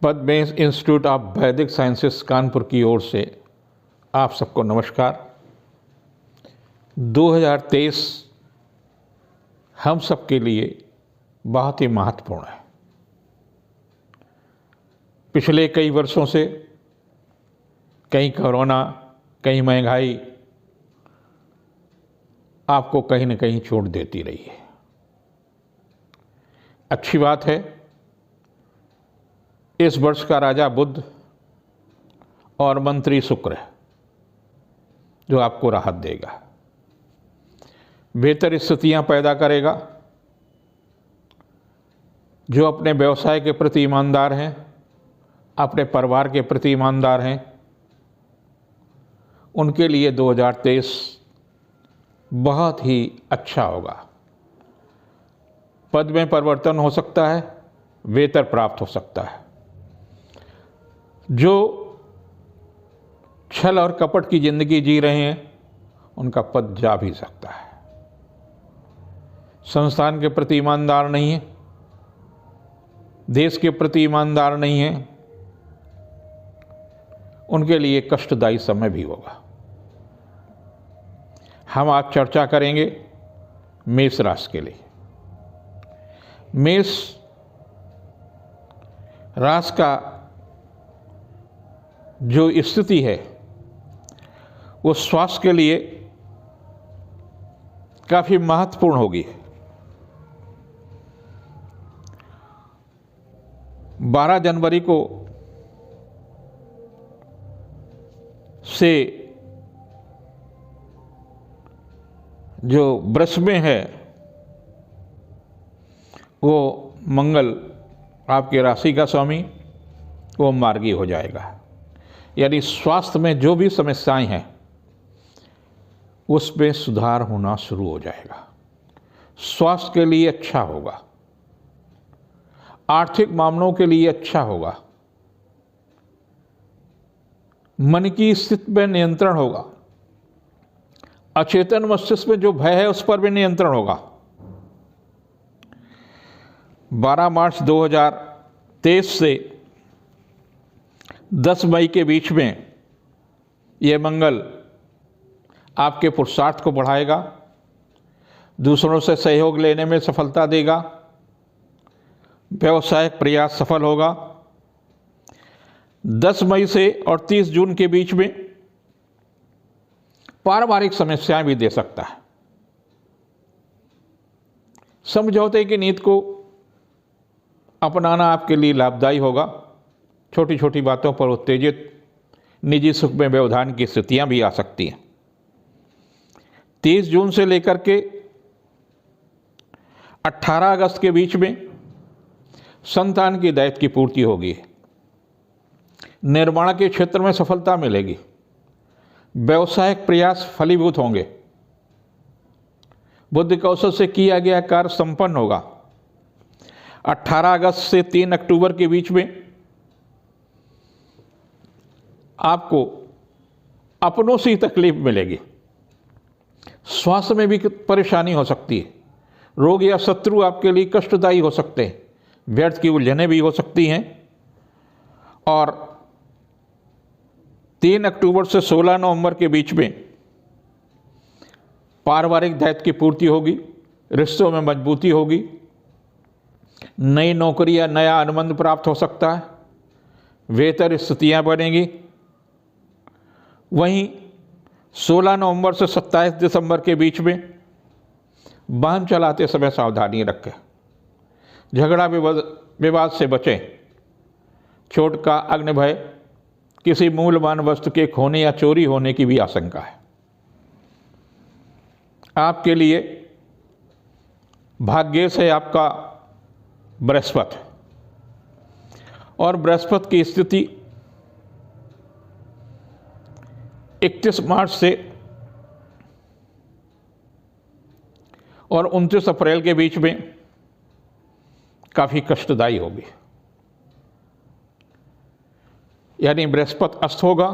Padma institute of वैदिक sciences Kanpur की ओर से आप सबको नमस्कार। 2023 हम सब के लिए बहुत ही महत्वपूर्ण है। पिछले कई वर्षों से कहीं कोरोना, कहीं महंगाई आपको कहीं न कहीं चोट देती रही है। अच्छी बात है, इस वर्ष का राजा बुध और मंत्री शुक्र है जो आपको राहत देगा, बेहतर स्थितियां पैदा करेगा। जो अपने व्यवसाय के प्रति ईमानदार हैं, अपने परिवार के प्रति ईमानदार हैं, उनके लिए 2023 बहुत ही अच्छा होगा। पद में परिवर्तन हो सकता है, वेतन प्राप्त हो सकता है। जो छल और कपट की जिंदगी जी रहे हैं, उनका पद जा भी सकता है। संस्थान के प्रति ईमानदार नहीं है, देश के प्रति ईमानदार नहीं है, उनके लिए कष्टदायी समय भी होगा। हम आज चर्चा करेंगे मेष राशि के लिए। मेष राशि का जो स्थिति है वो स्वास्थ्य के लिए काफी महत्वपूर्ण होगी। 12 जनवरी को से जो वृष में है वो मंगल आपके राशि का स्वामी वो मार्गी हो जाएगा। यानी स्वास्थ्य में जो भी समस्याएं हैं उसमें सुधार होना शुरू हो जाएगा। स्वास्थ्य के लिए अच्छा होगा, आर्थिक मामलों के लिए अच्छा होगा, मन की स्थिति में नियंत्रण होगा, अचेतन मस्तिष्क में जो भय है उस पर भी नियंत्रण होगा। 12 मार्च 2023 से 10 मई के बीच में यह मंगल आपके पुरुषार्थ को बढ़ाएगा, दूसरों से सहयोग लेने में सफलता देगा, व्यवसायिक प्रयास सफल होगा। 10 मई से और 30 जून के बीच में पारिवारिक समस्याएं भी दे सकता है। समझौते की नीति को अपनाना आपके लिए लाभदायी होगा। छोटी छोटी बातों पर उत्तेजित निजी सुख में व्यवधान की स्थितियां भी आ सकती हैं। 30 जून से लेकर के 18 अगस्त के बीच में संतान की दायित्व की पूर्ति होगी, निर्माण के क्षेत्र में सफलता मिलेगी, व्यवसायिक प्रयास फलीभूत होंगे, बुद्धि कौशल से किया गया कार्य संपन्न होगा। 18 अगस्त से 3 अक्टूबर के बीच में आपको अपनों से ही तकलीफ मिलेगी। स्वास्थ्य में भी परेशानी हो सकती है, रोग या शत्रु आपके लिए कष्टदायी हो सकते हैं, व्यर्थ की उलझनें भी हो सकती हैं। और 3 अक्टूबर से 16 नवंबर के बीच में पारिवारिक दायित्व की पूर्ति होगी, रिश्तों में मजबूती होगी, नई नौकरी या नया अनुबंध प्राप्त हो सकता है, बेहतर स्थितियां बनेंगी। वहीं 16 नवंबर से 27 दिसंबर के बीच में वाहन चलाते समय सावधानी रखें, झगड़ा विवाद से बचें, चोट का अग्नि भय, किसी मूल्यवान वस्तु के खोने या चोरी होने की भी आशंका है। आपके लिए भाग्य से आपका बृहस्पति, और बृहस्पति की स्थिति 31 मार्च से और 29 अप्रैल के बीच में काफी कष्टदायी होगी। यानी बृहस्पति अस्त होगा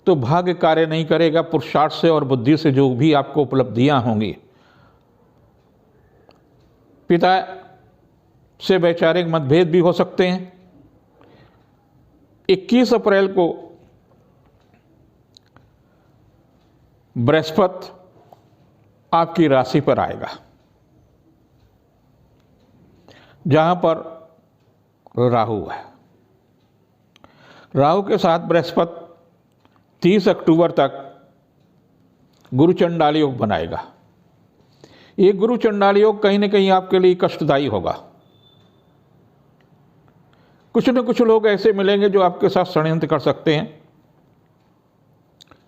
तो भाग्य कार्य नहीं करेगा। पुरुषार्थ से और बुद्धि से जो भी आपको उपलब्धियां होंगी, पिता से वैचारिक मतभेद भी हो सकते हैं, 21 अप्रैल को बृहस्पति आपकी राशि पर आएगा, जहां पर राहु है। राहु के साथ बृहस्पति 30 अक्टूबर तक गुरु चंडाल योग बनाएगा। ये गुरु चंडाल योग कहीं ना कहीं आपके लिए कष्टदायी होगा। कुछ न कुछ लोग ऐसे मिलेंगे जो आपके साथ षड्यंत्र कर सकते हैं,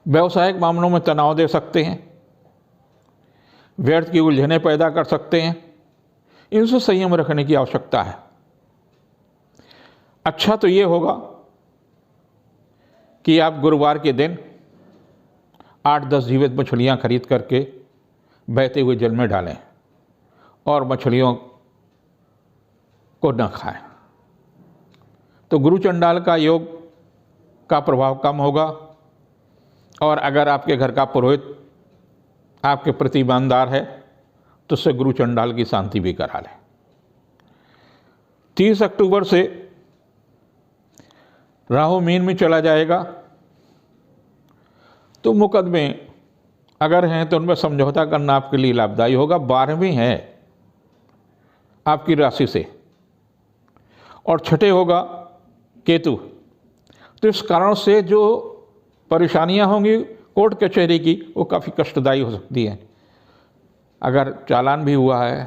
व्यवसायिक मामलों में तनाव दे सकते हैं, व्यर्थ की उलझनें पैदा कर सकते हैं। इनसे संयम रखने की आवश्यकता है। अच्छा तो ये होगा कि आप गुरुवार के दिन 8-10 जीवित मछलियां खरीद करके बहते हुए जल में डालें और मछलियों को न खाएं, तो गुरु चंडाल का योग का प्रभाव कम होगा। और अगर आपके घर का पुरोहित आपके प्रति ईमानदार है तो उससे गुरु चंडाल की शांति भी करा लें। 30 अक्टूबर से राहु मीन में चला जाएगा, तो मुकदमे अगर हैं तो उनमें समझौता करना आपके लिए लाभदायी होगा। 12वीं है आपकी राशि से और छठे होगा केतु, तो इस कारण से जो परेशानियां होंगी कोर्ट कचहरी की वो काफ़ी कष्टदायी हो सकती है। अगर चालान भी हुआ है,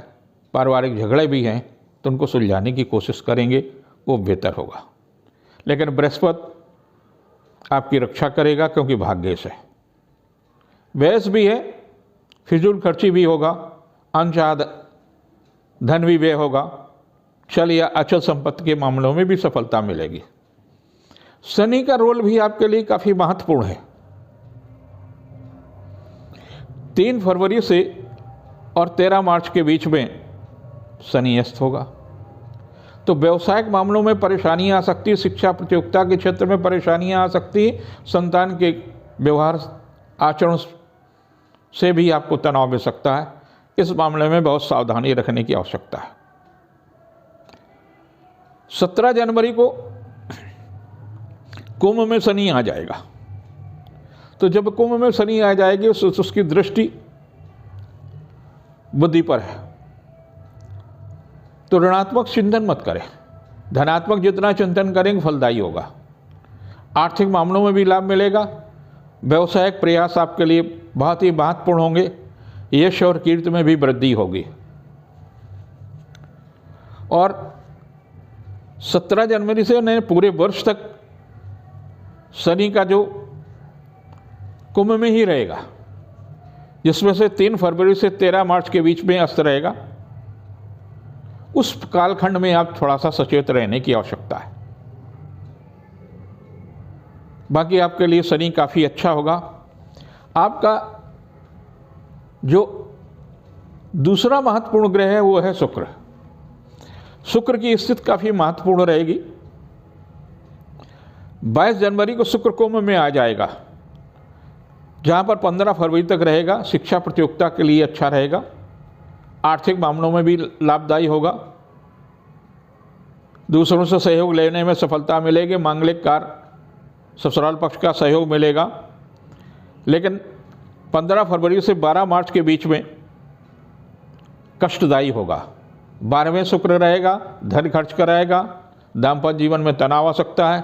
पारिवारिक झगड़े भी हैं, तो उनको सुलझाने की कोशिश करेंगे, वो बेहतर होगा। लेकिन बृहस्पति आपकी रक्षा करेगा क्योंकि भाग्येश है। व्यस भी है, फिजूल खर्ची भी होगा, अनचाह धन भी व्यय होगा, चल या अचल संपत्ति के मामलों में भी सफलता मिलेगी। शनि का रोल भी आपके लिए काफ़ी महत्वपूर्ण है। 3 फरवरी से और 13 मार्च के बीच में शनि अस्त होगा, तो व्यवसायिक मामलों में परेशानियां आ सकती, शिक्षा प्रतियोगिता के क्षेत्र में परेशानियां आ सकती, संतान के व्यवहार आचरण से भी आपको तनाव मिल सकता है। इस मामले में बहुत सावधानी रखने की आवश्यकता है। 17 जनवरी को कुंभ में शनि आ जाएगा, तो जब कुंभ में शनि आ जाएगी उसकी दृष्टि बुद्धि पर है, तो ऋणात्मक चिंतन मत करें। धनात्मक जितना चिंतन करेंगे फलदायी होगा। आर्थिक मामलों में भी लाभ मिलेगा। व्यवसायिक प्रयास आपके लिए बहुत ही महत्वपूर्ण होंगे। यश और कीर्ति में भी वृद्धि होगी। और 17 जनवरी से नए पूरे वर्ष तक शनि का जो कुंभ में ही रहेगा, जिसमें से 3 फरवरी से 13 मार्च के बीच में अस्त रहेगा। उस कालखंड में आप थोड़ा सा सचेत रहने की आवश्यकता है। बाकी आपके लिए शनि काफ़ी अच्छा होगा। आपका जो दूसरा महत्वपूर्ण ग्रह है वो है शुक्र। शुक्र की स्थिति काफ़ी महत्वपूर्ण रहेगी। 22 जनवरी को शुक्र कुंभ में आ जाएगा, जहाँ पर 15 फरवरी तक रहेगा। शिक्षा प्रतियोगिता के लिए अच्छा रहेगा। आर्थिक मामलों में भी लाभदायी होगा। दूसरों से सहयोग लेने में सफलता मिलेगी। मांगलिक कार्य ससुराल पक्ष का सहयोग मिलेगा। लेकिन 15 फरवरी से 12 मार्च के बीच में कष्टदायी होगा। 12वें शुक्र रहेगा, धन खर्च कराएगा, दाम्पत्य जीवन में तनाव आ सकता है,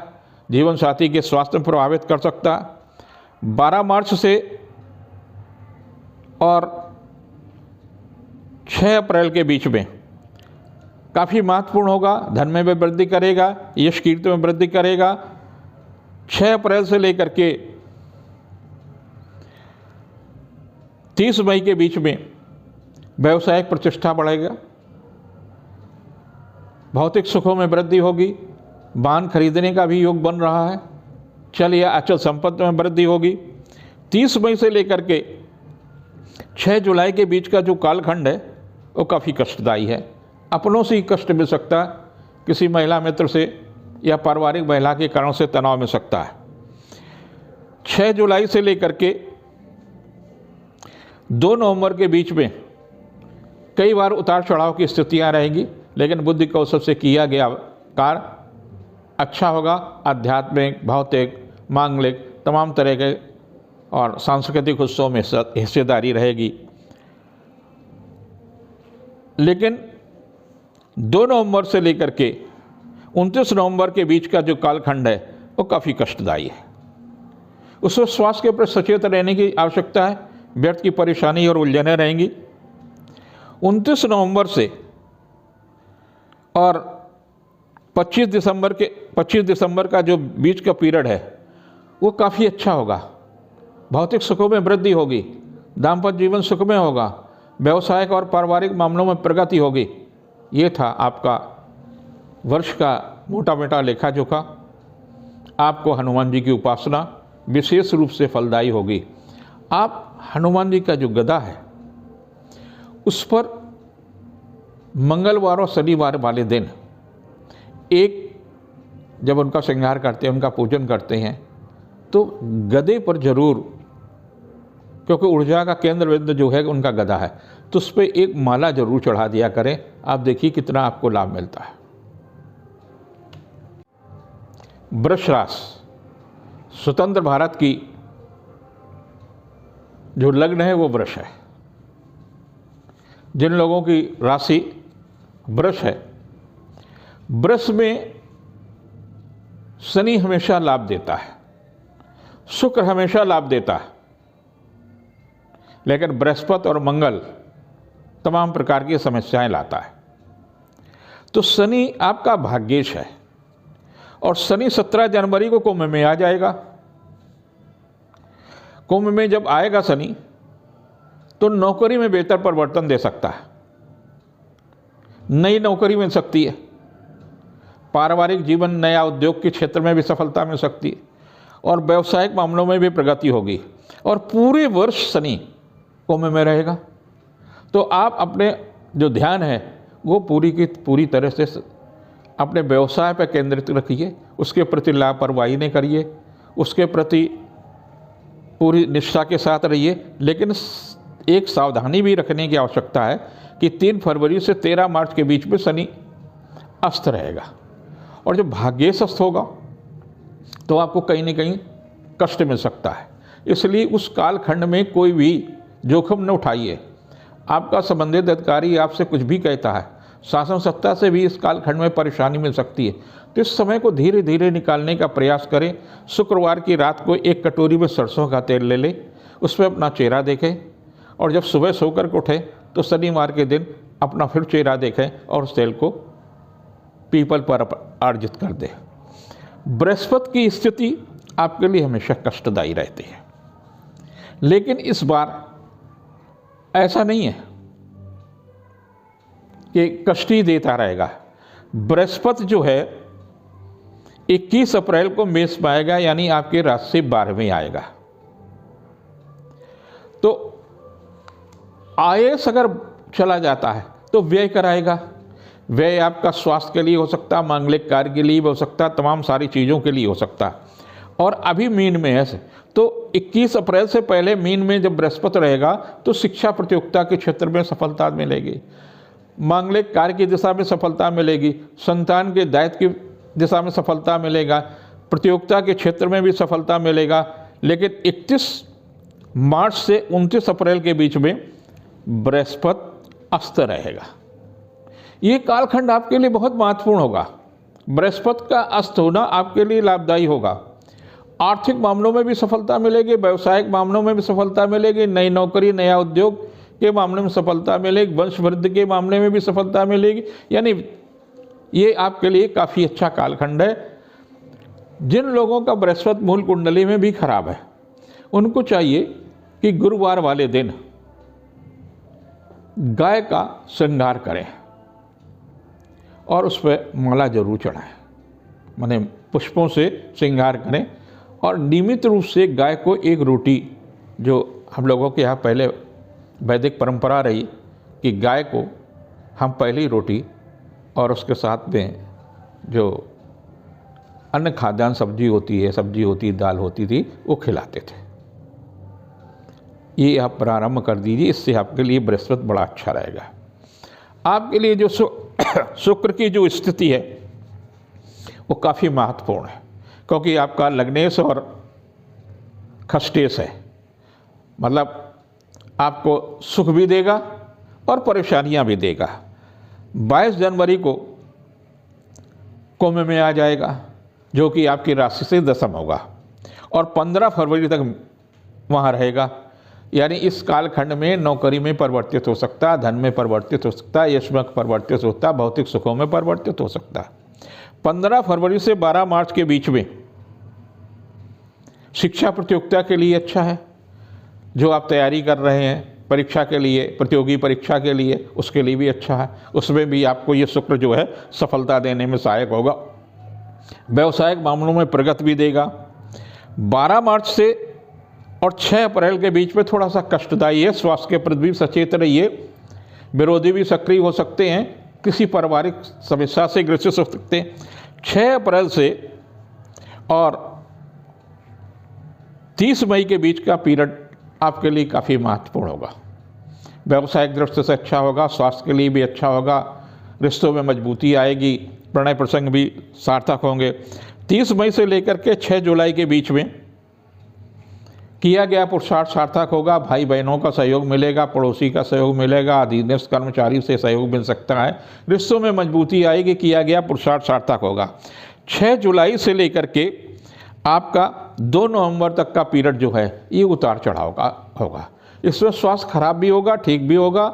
जीवन साथी के स्वास्थ्य में प्रभावित कर सकता है। 12 मार्च से और 6 अप्रैल के बीच में काफ़ी महत्वपूर्ण होगा। धन में भी वृद्धि करेगा, यश कीर्ति में वृद्धि करेगा। 6 अप्रैल से लेकर के 30 मई के बीच में व्यावसायिक प्रतिष्ठा बढ़ेगा, भौतिक सुखों में वृद्धि होगी, वाहन खरीदने का भी योग बन रहा है, चल या अचल संपत्ति में वृद्धि होगी। 30 मई से लेकर के 6 जुलाई के बीच का जो कालखंड है वो काफ़ी कष्टदायी है। अपनों से ही कष्ट मिल सकता है, किसी महिला मित्र से या पारिवारिक महिला के कारण से तनाव मिल सकता है। 6 जुलाई से लेकर के 2 नवंबर के बीच में कई बार उतार चढ़ाव की स्थितियां रहेंगी, लेकिन बुद्धि कौशल से किया गया कार्य अच्छा होगा। आध्यात्मिक, भौतिक, मांगलिक तमाम तरह के और सांस्कृतिक उत्सवों में हिस्सेदारी रहेगी। लेकिन 2 नवंबर से लेकर के 29 नवंबर के बीच का जो कालखंड है वो काफ़ी कष्टदायी है। उसमें स्वास्थ्य के प्रति सचेत रहने की आवश्यकता है। व्यर्थ की परेशानी और उलझनें रहेंगी। 29 नवंबर से और 25 दिसंबर का जो बीच का पीरियड है वो काफ़ी अच्छा होगा। भौतिक सुखों में वृद्धि होगी, दाम्पत्य जीवन सुखमय होगा, व्यवसायिक और पारिवारिक मामलों में प्रगति होगी। ये था आपका वर्ष का मोटा मोटा लेखा जोखा। आपको हनुमान जी की उपासना विशेष रूप से फलदायी होगी। आप हनुमान जी का जो गदा है उस पर मंगलवार और शनिवार वाले दिन जब उनका श्रृंगार करते हैं, उनका पूजन करते हैं, तो गदे पर जरूर, क्योंकि ऊर्जा का केंद्र बिंदु जो है उनका गदा है, तो उस पर एक माला जरूर चढ़ा दिया करें। आप देखिए कितना आपको लाभ मिलता है। वृष राशि, स्वतंत्र भारत की जो लग्न है वो वृष है। जिन लोगों की राशि वृष है, वृष में शनि हमेशा लाभ देता है, शुक्र हमेशा लाभ देता है, लेकिन बृहस्पति और मंगल तमाम प्रकार की समस्याएं लाता है। तो शनि आपका भाग्येश है और शनि 17 जनवरी को कुंभ में आ जाएगा। कुंभ में जब आएगा शनि तो नौकरी में बेहतर परिवर्तन दे सकता है, नई नौकरी मिल सकती है, पारिवारिक जीवन, नया उद्योग के क्षेत्र में भी सफलता मिल सकती है और व्यवसायिक मामलों में भी प्रगति होगी। और पूरे वर्ष शनि कुंभ में रहेगा तो आप अपने जो ध्यान है वो पूरी की पूरी तरह से अपने व्यवसाय पर केंद्रित रखिए, उसके प्रति लापरवाही नहीं करिए, उसके प्रति पूरी निष्ठा के साथ रहिए। लेकिन एक सावधानी भी रखने की आवश्यकता है कि 3 फरवरी से 13 मार्च के बीच में शनि अस्त रहेगा और जब भाग्येश अस्त होगा तो आपको कहीं न कहीं कष्ट मिल सकता है। इसलिए उस कालखंड में कोई भी जोखिम न उठाइए। आपका संबंधित अधिकारी आपसे कुछ भी कहता है, शासन सत्ता से भी इस कालखंड में परेशानी मिल सकती है, तो इस समय को धीरे धीरे निकालने का प्रयास करें। शुक्रवार की रात को 1 कटोरी में सरसों का तेल ले लें, उसमें अपना चेहरा देखें और जब सुबह सोकर के उठें तो शनिवार के दिन अपना फिर चेहरा देखें और उस तेल को पीपल पर अर्जित कर दें। बृहस्पति की स्थिति आपके लिए हमेशा कष्टदायी रहती है, लेकिन इस बार ऐसा नहीं है कि कष्ट ही देता रहेगा। बृहस्पति जो है 21 अप्रैल को मेष में आएगा, यानी आपके राशि से 12वें आएगा। तो आयस अगर चला जाता है तो व्यय कराएगा। व्यय आपका स्वास्थ्य के लिए हो सकता है, मांगलिक कार्य के लिए भी हो सकता है, तमाम सारी चीज़ों के लिए हो सकता है। और अभी मीन में है तो 21 अप्रैल से पहले मीन में जब बृहस्पति रहेगा तो शिक्षा प्रतियोगिता के क्षेत्र में सफलता मिलेगी, मांगलिक कार्य की दिशा में सफलता मिलेगी, संतान के दायित्व की दिशा में सफलता मिलेगा, प्रतियोगिता के क्षेत्र में भी सफलता मिलेगा। लेकिन 31 मार्च से 29 अप्रैल के बीच में बृहस्पति अस्त रहेगा। ये कालखंड आपके लिए बहुत महत्वपूर्ण होगा। बृहस्पति का अस्त होना आपके लिए लाभदायी होगा। आर्थिक मामलों में भी सफलता मिलेगी, व्यावसायिक मामलों में भी सफलता मिलेगी, नई नौकरी, नया उद्योग के मामले में सफलता मिलेगी, वंश वृद्धि के मामले में भी सफलता मिलेगी। यानी ये आपके लिए काफ़ी अच्छा कालखंड है। जिन लोगों का बृहस्पति मूल कुंडली में भी खराब है उनको चाहिए कि गुरुवार वाले दिन गाय का श्रृंगार करें और उस पर माला जरूर चढ़ाएं, माने पुष्पों से श्रृंगार करें। और नियमित रूप से गाय को एक रोटी, जो हम लोगों के यहाँ पहले वैदिक परंपरा रही कि गाय को हम पहली रोटी और उसके साथ में जो अन्य खाद्यान्न सब्जी होती, दाल होती थी, वो खिलाते थे। ये आप प्रारंभ कर दीजिए, इससे आपके लिए बृहस्पति बड़ा अच्छा रहेगा। आपके लिए जो शुक्र की जो स्थिति है वो काफ़ी महत्वपूर्ण है, क्योंकि आपका लग्नेश और खष्टेश है, मतलब आपको सुख भी देगा और परेशानियां भी देगा। 22 जनवरी को कुंभ में आ जाएगा, जो कि आपकी राशि से दशम होगा, और 15 फरवरी तक वहाँ रहेगा। यानी इस कालखंड में नौकरी में परिवर्तित हो सकता है, धन में परिवर्तित हो सकता है, यश में परिवर्तित हो सकता है, भौतिक सुखों में परिवर्तित हो सकता है। 15 फरवरी से 12 मार्च के बीच में शिक्षा प्रतियोगिता के लिए अच्छा है। जो आप तैयारी कर रहे हैं परीक्षा के लिए, प्रतियोगी परीक्षा के लिए, उसके लिए भी अच्छा है। उसमें भी आपको ये शुक्र जो है सफलता देने में सहायक होगा। व्यवसायिक मामलों में प्रगति भी देगा। 12 मार्च से और 6 अप्रैल के बीच में थोड़ा सा कष्टदायी है। स्वास्थ्य के प्रति भी सचेत रहिए। विरोधी भी सक्रिय हो सकते हैं, किसी पारिवारिक समस्या से ग्रसित हो सकते हैं। 6 अप्रैल से और 30 मई के बीच का पीरियड आपके लिए काफ़ी महत्वपूर्ण होगा। व्यावसायिक दृष्टि से अच्छा होगा, स्वास्थ्य के लिए भी अच्छा होगा, रिश्तों में मजबूती आएगी, प्रणय प्रसंग भी सार्थक होंगे। 30 मई से लेकर के 6 जुलाई के बीच में किया गया पुरुषार्थ सार्थक होगा। भाई बहनों का सहयोग मिलेगा, पड़ोसी का सहयोग मिलेगा, अधीनस्थ कर्मचारी से सहयोग मिल सकता है, रिश्तों में मजबूती आएगी, किया गया पुरुषार्थ सार्थक होगा। 6 जुलाई से लेकर के आपका 2 नवंबर तक का पीरियड जो है ये उतार चढ़ाव का होगा। इसमें स्वास्थ्य खराब भी होगा, ठीक भी होगा।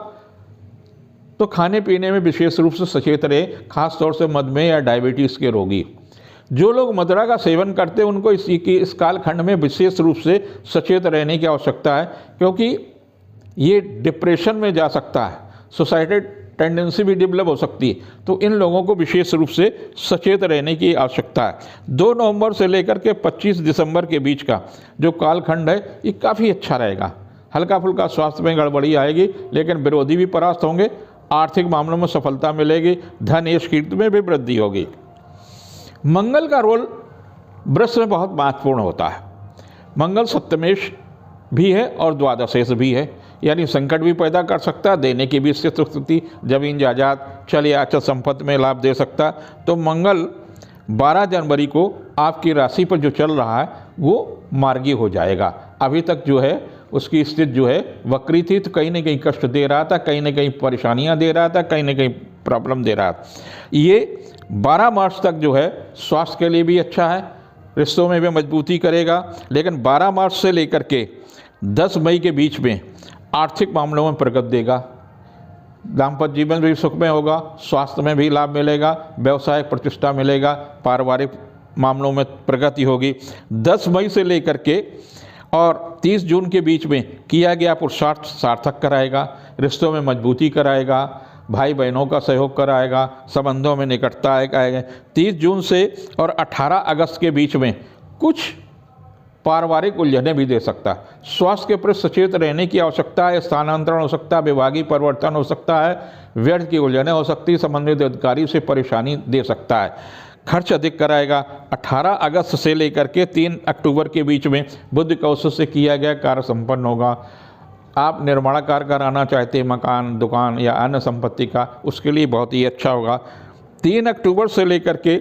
तो खाने पीने में विशेष रूप से सचेत रहे, खास तौर से मधुमेह या डायबिटीज़ के रोगी। जो लोग मदिरा का सेवन करते हैं उनको इस कालखंड में विशेष रूप से सचेत रहने की आवश्यकता है, क्योंकि ये डिप्रेशन में जा सकता है, सुसाइडेड टेंडेंसी भी डेवलप हो सकती है। तो इन लोगों को विशेष रूप से सचेत रहने की आवश्यकता है। 2 नवंबर से लेकर के 25 दिसंबर के बीच का जो कालखंड है ये काफ़ी अच्छा रहेगा। हल्का फुल्का स्वास्थ्य में गड़बड़ी आएगी, लेकिन विरोधी भी परास्त होंगे, आर्थिक मामलों में सफलता मिलेगी, धन यश कीर्ति में भी वृद्धि होगी। मंगल का रोल वृष में बहुत महत्वपूर्ण होता है। मंगल सप्तमेश भी है और द्वादशेश भी है, यानी संकट भी पैदा कर सकता है, देने की भी स्थिति, जमीन जायदाद, चल अचल संपत्ति में लाभ दे सकता। तो मंगल 12 जनवरी को आपकी राशि पर जो चल रहा है वो मार्गी हो जाएगा। अभी तक जो है उसकी स्थिति जो है वक्री थी, तो कहीं ना कहीं कष्ट दे रहा था, कहीं ना कहीं परेशानियां दे रहा था, कहीं ना कहीं प्रॉब्लम दे रहा था। ये 12 मार्च तक जो है स्वास्थ्य के लिए भी अच्छा है, रिश्तों में भी मजबूती करेगा। लेकिन 12 मार्च से लेकर के 10 मई के बीच में आर्थिक मामलों में प्रगति देगा, दाम्पत्य जीवन भी सुखमय होगा, स्वास्थ्य में भी लाभ मिलेगा, व्यवसायिक प्रतिष्ठा मिलेगा, पारिवारिक मामलों में प्रगति होगी। 10 मई से लेकर के और 30 जून के बीच में किया गया पुरुषार्थ सार्थक कराएगा, रिश्तों में मजबूती कराएगा, भाई बहनों का सहयोग कराएगा, संबंधों में निकटता आएगा। 30 जून से और 18 अगस्त के बीच में कुछ पारिवारिक उलझने भी दे सकता है। स्वास्थ्य के प्रति सचेत रहने की आवश्यकता है। स्थानांतरण हो सकता है, विभागीय परिवर्तन हो सकता है, व्यर्थ की उलझने हो सकती है, संबंधित अधिकारी से परेशानी दे सकता है, खर्च अधिक कराएगा। 18 अगस्त से लेकर के 3 अक्टूबर के बीच में बुध कौशल से किया गया कार्य संपन्न होगा। आप निर्माण कार्य कराना चाहते हैं, मकान, दुकान या अन्य संपत्ति का, उसके लिए बहुत ही अच्छा होगा। 3 अक्टूबर से लेकर के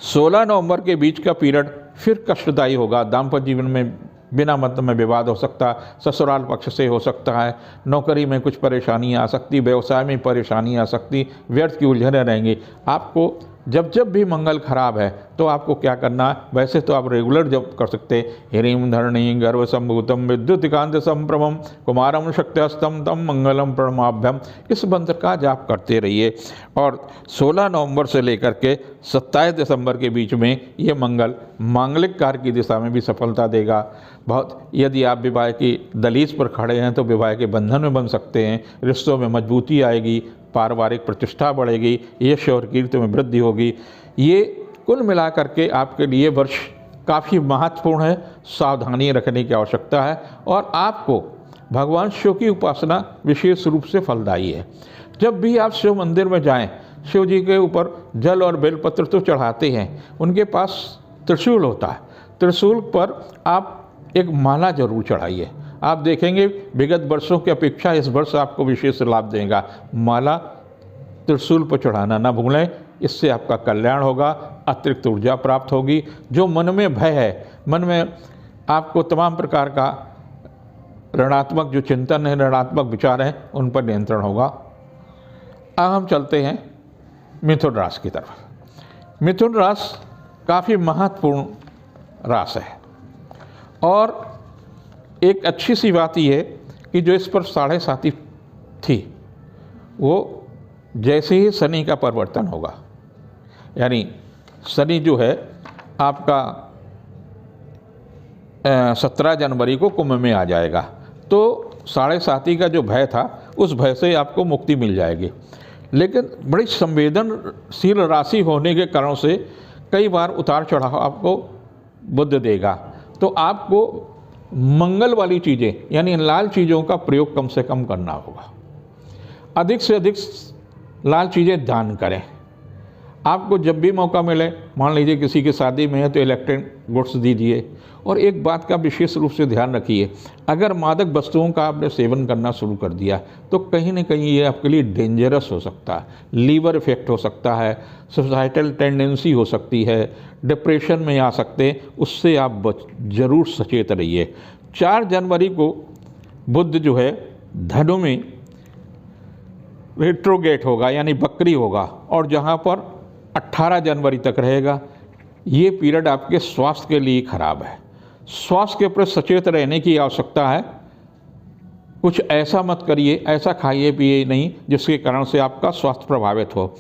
16 नवंबर के बीच का पीरियड फिर कष्टदायी होगा। दाम्पत्य जीवन में बिना मतलब में विवाद हो सकता है, ससुराल पक्ष से हो सकता है, नौकरी में कुछ परेशानी आ सकती, व्यवसाय में परेशानी आ सकती, व्यर्थ की उलझने रहेंगी। आपको जब भी मंगल खराब है तो आपको क्या करना है, वैसे तो आप रेगुलर जब कर सकते हैं, ह्रीं धरणी गर्भ संभूतम विद्युत कांत संप्रभम कुमारम शक्त्यस्तम तम मंगलम प्रणमाभ्यम, इस मंत्र का जाप करते रहिए। और 16 नवंबर से लेकर के 27 दिसंबर के बीच में ये मंगल मांगलिक कार्य की दिशा में भी सफलता देगा। बहुत, यदि आप विवाह की दलीज पर खड़े हैं तो विवाह के बंधन में बन सकते हैं, रिश्तों में मजबूती आएगी, पारिवारिक प्रतिष्ठा बढ़ेगी, यश और कीर्ति में वृद्धि होगी। ये कुल मिलाकर के आपके लिए वर्ष काफ़ी महत्वपूर्ण है, सावधानी रखने की आवश्यकता है। और आपको भगवान शिव की उपासना विशेष रूप से फलदायी है। जब भी आप शिव मंदिर में जाएं, शिव जी के ऊपर जल और बेलपत्र तो चढ़ाते हैं, उनके पास त्रिशूल होता है, त्रिशूल पर आप एक माला जरूर चढ़ाइए। आप देखेंगे विगत वर्षों की अपेक्षा इस वर्ष आपको विशेष लाभ देगा। माला त्रिशूल पर चढ़ाना ना भूलें। इससे आपका कल्याण होगा, अतिरिक्त ऊर्जा प्राप्त होगी। जो मन में भय है, मन में आपको तमाम प्रकार का ऋणात्मक जो चिंतन है, ऋणात्मक विचार हैं, उन पर नियंत्रण होगा। अब हम चलते हैं मिथुन राशि की तरफ। मिथुन राशि काफ़ी महत्वपूर्ण राशि है और एक अच्छी सी बात यह है कि जो इस पर 7.5 थी, वो जैसे ही शनि का परिवर्तन होगा, यानी शनि जो है आपका 17 जनवरी को कुंभ में आ जाएगा, तो 7.5 का जो भय था उस भय से आपको मुक्ति मिल जाएगी। लेकिन बड़ी संवेदनशील राशि होने के कारण से कई बार उतार चढ़ाव आपको बुद्ध देगा, तो आपको मंगल वाली चीज़ें यानी लाल चीज़ों का प्रयोग कम से कम करना होगा। अधिक से अधिक लाल चीज़ें दान करें। आपको जब भी मौका मिले, मान लीजिए किसी की शादी में है तो इलेक्ट्रॉनिक गुड्स दीजिए। और एक बात का विशेष रूप से ध्यान रखिए, अगर मादक वस्तुओं का आपने सेवन करना शुरू कर दिया तो कहीं ना कहीं ये आपके लिए डेंजरस हो सकता है, लीवर इफेक्ट हो सकता है, सुसाइडल टेंडेंसी हो सकती है, डिप्रेशन में आ सकते हैं। उससे आप जरूर सचेत रहिए। 4 जनवरी को बुध जो है धनु में रेट्रोगेट होगा यानी बकरी होगा, और जहाँ पर 18 जनवरी तक रहेगा। ये पीरियड आपके स्वास्थ्य के लिए खराब है। स्वास्थ्य के प्रति सचेत रहने की आवश्यकता है। कुछ ऐसा मत करिए, ऐसा खाइए पिए नहीं जिसके कारण से आपका स्वास्थ्य प्रभावित हो।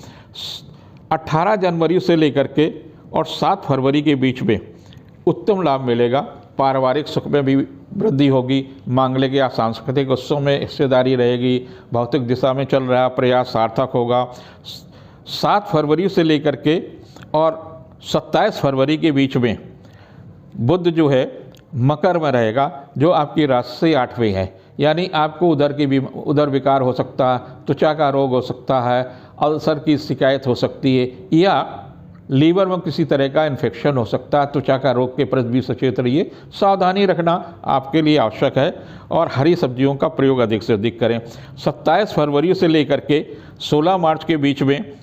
18 जनवरी से लेकर के और 7 फरवरी के बीच में उत्तम लाभ मिलेगा। पारिवारिक सुख में भी वृद्धि होगी, मांगलिक या सांस्कृतिक उत्सव में हिस्सेदारी रहेगी, भौतिक दिशा में चल रहा प्रयास सार्थक होगा। 7 फरवरी से लेकर के और 27 फरवरी के बीच में बुध जो है मकर में रहेगा, जो आपकी राशि से 8वें है, यानी आपको उदर विकार हो सकता है, त्वचा का रोग हो सकता है, अल्सर की शिकायत हो सकती है, या लीवर में किसी तरह का इन्फेक्शन हो सकता है। त्वचा का रोग के प्रति भी सचेत रहिए। सावधानी रखना आपके लिए आवश्यक है और हरी सब्जियों का प्रयोग अधिक से अधिक करें। 27 फरवरी से लेकर के 16 मार्च के बीच में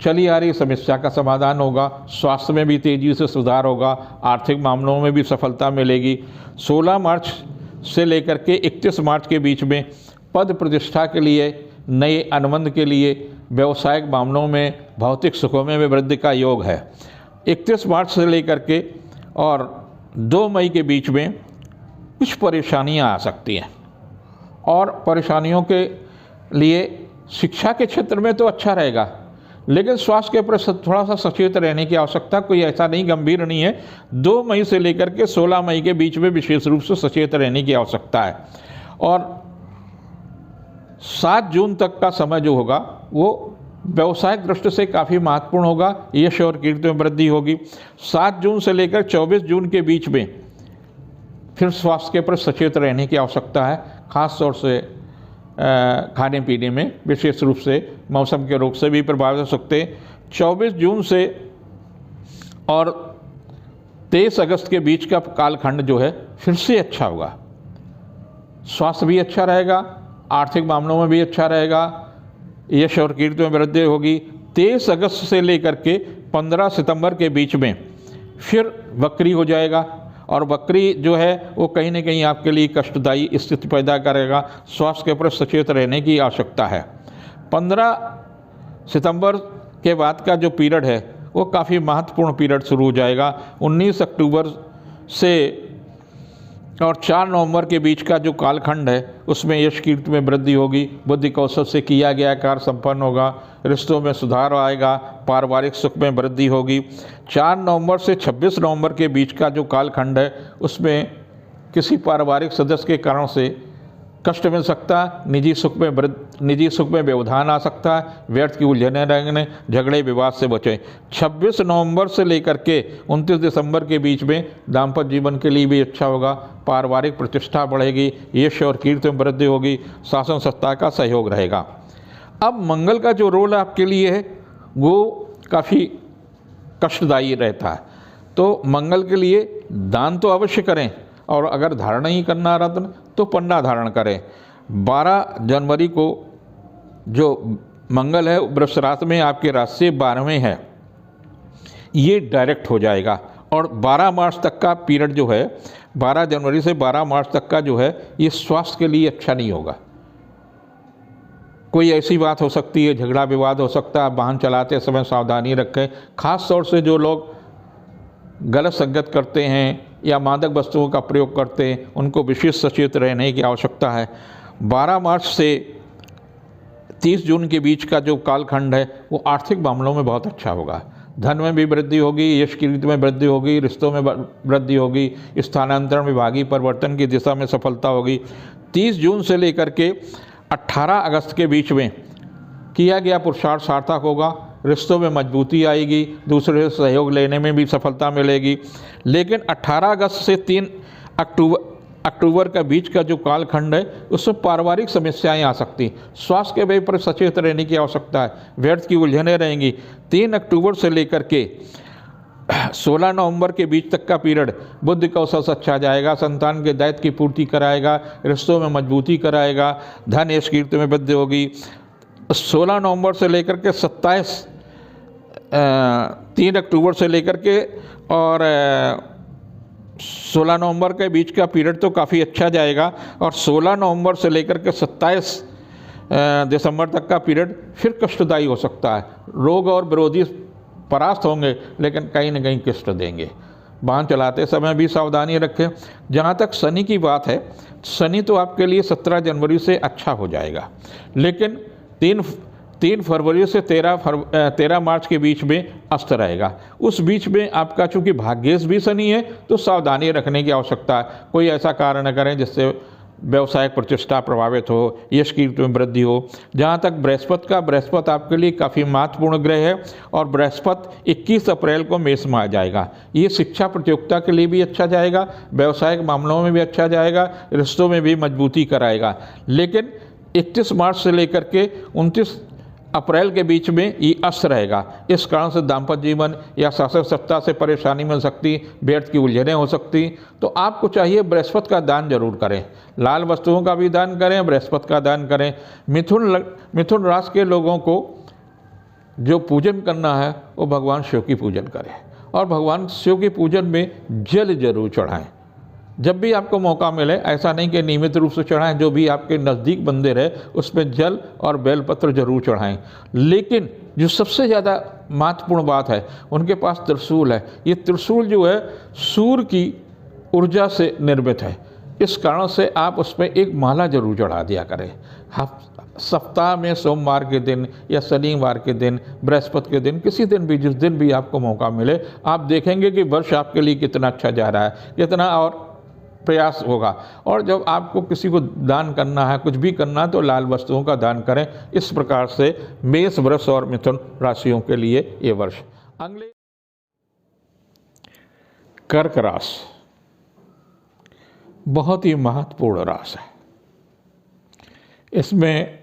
चली आ रही समस्या का समाधान होगा। स्वास्थ्य में भी तेजी से सुधार होगा, आर्थिक मामलों में भी सफलता मिलेगी। 16 मार्च से लेकर के 31 मार्च के बीच में पद प्रतिष्ठा के लिए, नए अनुबंध के लिए, व्यवसायिक मामलों में, भौतिक सुखों में भी वृद्धि का योग है। 31 मार्च से लेकर के और 2 मई के बीच में कुछ परेशानियां आ सकती हैं, और परेशानियों के लिए शिक्षा के क्षेत्र में तो अच्छा रहेगा, लेकिन स्वास्थ्य के प्रति थोड़ा सा सचेत रहने की आवश्यकता, कोई ऐसा नहीं गंभीर नहीं है। 2 मई से लेकर के 16 मई के बीच में विशेष रूप से सचेत रहने की आवश्यकता है। और 7 जून तक का समय जो होगा वो व्यवसायिक दृष्टि से काफ़ी महत्वपूर्ण होगा। यश और कीर्ति में वृद्धि होगी। 7 जून से लेकर 24 जून के बीच में फिर स्वास्थ्य के प्रति सचेत रहने की आवश्यकता है, खास तौर से खाने पीने में, विशेष रूप से मौसम के रोग से भी प्रभावित हो सकते हैं। 24 जून से और 23 अगस्त के बीच का कालखंड जो है फिर से अच्छा होगा। स्वास्थ्य भी अच्छा रहेगा, आर्थिक मामलों में भी अच्छा रहेगा, यश और कीर्ति में वृद्धि होगी। 23 अगस्त से लेकर के 15 सितंबर के बीच में फिर वक्री हो जाएगा, और वक्री जो है वो कहीं ना कहीं आपके लिए कष्टदायी स्थिति पैदा करेगा। स्वास्थ्य के प्रति सचेत रहने की आवश्यकता है। 15 सितंबर के बाद का जो पीरियड है वो काफ़ी महत्वपूर्ण पीरियड शुरू हो जाएगा। 19 अक्टूबर से और 4 नवंबर के बीच का जो कालखंड है उसमें यश कीर्ति में वृद्धि होगी, बुद्धि कौशल से किया गया कार्य संपन्न होगा, रिश्तों में सुधार आएगा, पारिवारिक सुख में वृद्धि होगी। 4 नवंबर से 26 नवंबर के बीच का जो कालखंड है उसमें किसी पारिवारिक सदस्य के कारण से कष्ट मिल सकता है, निजी सुख में व्यवधान आ सकता है, व्यर्थ की उलझने रहने, झगड़े विवाद से बचें। 26 नवंबर से लेकर के 29 दिसंबर के बीच में दाम्पत्य जीवन के लिए भी अच्छा होगा, पारिवारिक प्रतिष्ठा बढ़ेगी, यश और कीर्ति में वृद्धि होगी, शासन सत्ता का सहयोग रहेगा। अब मंगल का जो रोल आपके लिए है वो काफ़ी कष्टदायी रहता है, तो मंगल के लिए दान तो अवश्य करें, और अगर धारण ही करना रत्न तो पन्ना धारण करें। 12 जनवरी को जो मंगल है वृष राशि में, आपके राशि से 12वें है, ये डायरेक्ट हो जाएगा। और 12 मार्च तक का पीरियड जो है, 12 जनवरी से 12 मार्च तक का जो है, ये स्वास्थ्य के लिए अच्छा नहीं होगा। कोई ऐसी बात हो सकती है, झगड़ा विवाद हो सकता है, वाहन चलाते समय सावधानी रखें। खास तौर से जो लोग गलत संगत करते हैं या मादक वस्तुओं का प्रयोग करते हैं, उनको विशेष सचेत रहने की आवश्यकता है। 12 मार्च से 30 जून के बीच का जो कालखंड है वो आर्थिक मामलों में बहुत अच्छा होगा। धन में भी वृद्धि होगी, यश कीर्ति में वृद्धि होगी, रिश्तों में वृद्धि होगी, स्थानांतरण विभागीय परिवर्तन की दिशा में सफलता होगी। 30 जून से लेकर के 18 अगस्त के बीच में किया गया पुरुषार्थ सार्थक होगा, रिश्तों में मजबूती आएगी, दूसरे से सहयोग लेने में भी सफलता मिलेगी। लेकिन 18 अगस्त से 3 अक्टूबर का बीच का जो कालखंड है उसमें पारिवारिक समस्याएं आ सकती। स्वास्थ्य के बारे पर सचेत रहने की आवश्यकता है, व्यर्थ की उलझनें रहेंगी। 3 अक्टूबर से लेकर के 16 नवंबर के बीच तक का पीरियड बुद्धि कौशल से अच्छा जाएगा, संतान के दायित्व की पूर्ति कराएगा, रिश्तों में मजबूती कराएगा, धन यश कीर्ति में वृद्धि होगी। 16 नवंबर से लेकर के 3 अक्टूबर से लेकर के और 16 नवंबर के बीच का पीरियड तो काफ़ी अच्छा जाएगा। और 16 नवंबर से लेकर के 27 दिसंबर तक का पीरियड फिर कष्टदायी हो सकता है। रोग और विरोधी परास्त होंगे, लेकिन कहीं न कहीं कष्ट देंगे। वाहन चलाते समय भी सावधानी रखें। जहाँ तक शनि की बात है, शनि तो आपके लिए 17 जनवरी से अच्छा हो जाएगा, लेकिन 3 फरवरी से 13 मार्च के बीच में अस्त रहेगा। उस बीच में आपका चूँकि भाग्येश भी शनि है, तो सावधानी रखने की आवश्यकता है। कोई ऐसा कार्य न करें जिससे व्यवसायिक प्रतिष्ठा प्रभावित हो, यश कीर्ति में वृद्धि हो। जहाँ तक बृहस्पति आपके लिए काफ़ी महत्वपूर्ण ग्रह है और बृहस्पति 21 अप्रैल को मेष में आ जाएगा। ये शिक्षा प्रतियोगिता के लिए भी अच्छा जाएगा, व्यवसायिक मामलों में भी अच्छा जाएगा, रिश्तों में भी मजबूती कराएगा। लेकिन 31 मार्च से लेकर के 29 अप्रैल के बीच में ये अस्त रहेगा। इस कारण से दाम्पत्य जीवन या शासक सत्ता से परेशानी मिल सकती, व्यर्थ की उलझनें हो सकती। तो आपको चाहिए बृहस्पति का दान जरूर करें, लाल वस्तुओं का भी दान करें, बृहस्पति का दान करें। मिथुन राशि के लोगों को जो पूजन करना है वो भगवान शिव की पूजन करें, और भगवान शिव के पूजन में जल जरूर चढ़ाएं। जब भी आपको मौका मिले, ऐसा नहीं कि नियमित रूप से चढ़ाएं, जो भी आपके नज़दीक मंदिर है उसमें जल और बेलपत्र जरूर चढ़ाएं। लेकिन जो सबसे ज़्यादा महत्वपूर्ण बात है, उनके पास त्रिशूल है। ये त्रिशूल जो है सूर्य की ऊर्जा से निर्मित है, इस कारण से आप उस पर एक माला जरूर चढ़ा दिया करें। सप्ताह में सोमवार के दिन या शनिवार के दिन, बृहस्पति के दिन, किसी दिन भी, जिस दिन भी आपको मौका मिले, आप देखेंगे कि वर्ष आपके लिए कितना अच्छा जा रहा है, कितना और प्रयास होगा। और जब आपको किसी को दान करना है, कुछ भी करना है, तो लाल वस्तुओं का दान करें। इस प्रकार से मेष, वृष और मिथुन राशियों के लिए ये वर्ष। अगले कर्क राशि बहुत ही महत्वपूर्ण राशि है। इसमें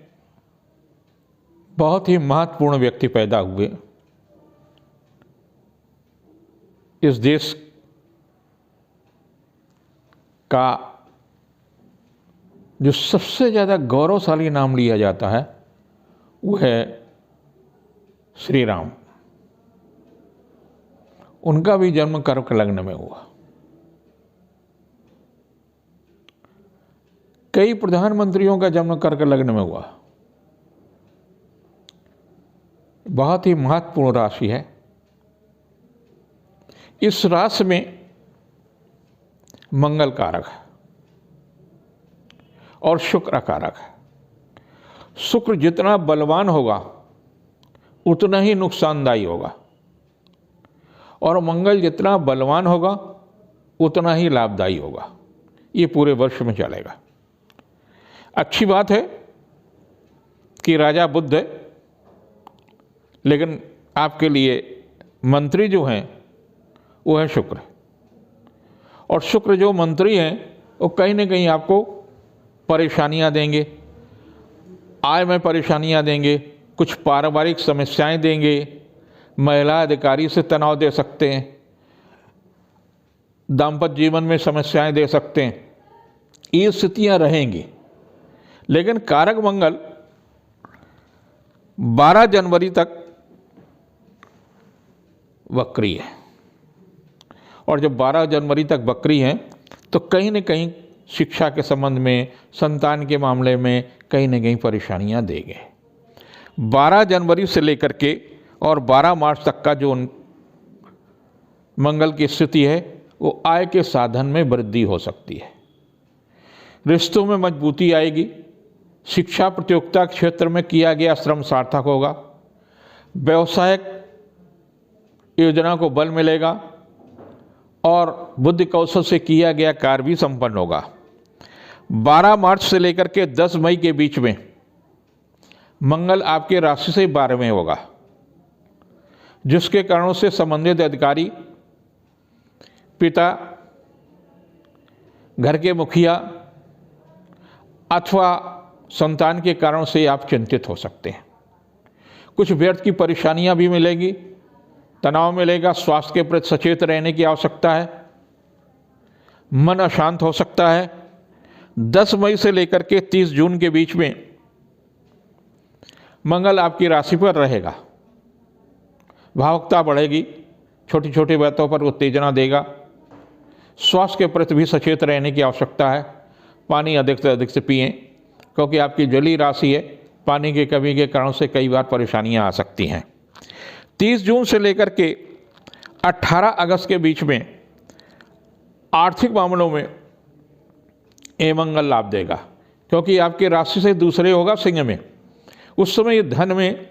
बहुत ही महत्वपूर्ण व्यक्ति पैदा हुए। इस देश का जो सबसे ज़्यादा गौरवशाली नाम लिया जाता है वो है श्री राम। उनका भी जन्म कर्क लग्न में हुआ। कई प्रधानमंत्रियों का जन्म कर्क लग्न में हुआ। बहुत ही महत्वपूर्ण राशि है। इस राशि में मंगल कारक है और शुक्र कारक है। शुक्र जितना बलवान होगा उतना ही नुकसानदायी होगा, और मंगल जितना बलवान होगा उतना ही लाभदायी होगा। ये पूरे वर्ष में चलेगा। अच्छी बात है कि राजा बुध है, लेकिन आपके लिए मंत्री जो हैं वो है शुक्र। और शुक्र जो मंत्री हैं वो कहीं ना कहीं आपको परेशानियां देंगे, आय में परेशानियां देंगे, कुछ पारिवारिक समस्याएं देंगे, महिला अधिकारी से तनाव दे सकते हैं, दाम्पत्य जीवन में समस्याएं दे सकते हैं। ये स्थितियां रहेंगी। लेकिन कारक मंगल 12 जनवरी तक वक्री है, और जब 12 जनवरी तक वक्री है तो कहीं न कहीं शिक्षा के संबंध में, संतान के मामले में कहीं न कहीं परेशानियां देंगे। 12 जनवरी से लेकर के और 12 मार्च तक का जो मंगल की स्थिति है वो आय के साधन में वृद्धि हो सकती है, रिश्तों में मजबूती आएगी, शिक्षा प्रतियोगिता क्षेत्र में किया गया श्रम सार्थक होगा, व्यवसायिक योजना को बल मिलेगा और बुद्धि कौशल से किया गया कार्य भी संपन्न होगा। 12 मार्च से लेकर के 10 मई के बीच में मंगल आपके राशि से 12वें होगा, जिसके कारणों से संबंधित अधिकारी, पिता, घर के मुखिया अथवा संतान के कारणों से आप चिंतित हो सकते हैं। कुछ व्यर्थ की परेशानियां भी मिलेगी, तनाव मिलेगा, स्वास्थ्य के प्रति सचेत रहने की आवश्यकता है, मन अशांत हो सकता है। 10 मई से लेकर के 30 जून के बीच में मंगल आपकी राशि पर रहेगा, भावुकता बढ़ेगी, छोटी छोटी बातों पर उत्तेजना देगा, स्वास्थ्य के प्रति भी सचेत रहने की आवश्यकता है। पानी अधिक से अधिक से पिएं, क्योंकि आपकी जलीय राशि है, पानी की कमी के कारण से कई बार परेशानियां आ सकती हैं। 30 जून से लेकर के 18 अगस्त के बीच में आर्थिक मामलों में ये मंगल लाभ देगा, क्योंकि आपकी राशि से दूसरे होगा सिंह में। उस समय धन में,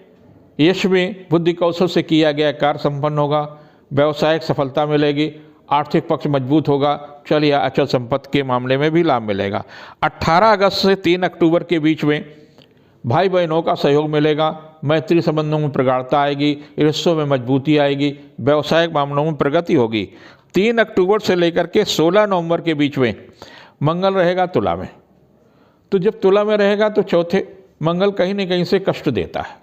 यश में, बुद्धि कौशल से किया गया कार्य संपन्न होगा, व्यवसायिक सफलता मिलेगी, आर्थिक पक्ष मजबूत होगा, चल या अचल संपत्ति के मामले में भी लाभ मिलेगा। 18 अगस्त से 3 अक्टूबर के बीच में भाई बहनों का सहयोग मिलेगा, मैत्री संबंधों में प्रगाढ़ता आएगी, रिश्तों में मजबूती आएगी, व्यवसायिक मामलों में प्रगति होगी। 3 अक्टूबर से लेकर के 16 नवंबर के बीच में मंगल रहेगा तुला में। तो जब तुला में रहेगा तो चौथे मंगल कहीं न कहीं से कष्ट देता है,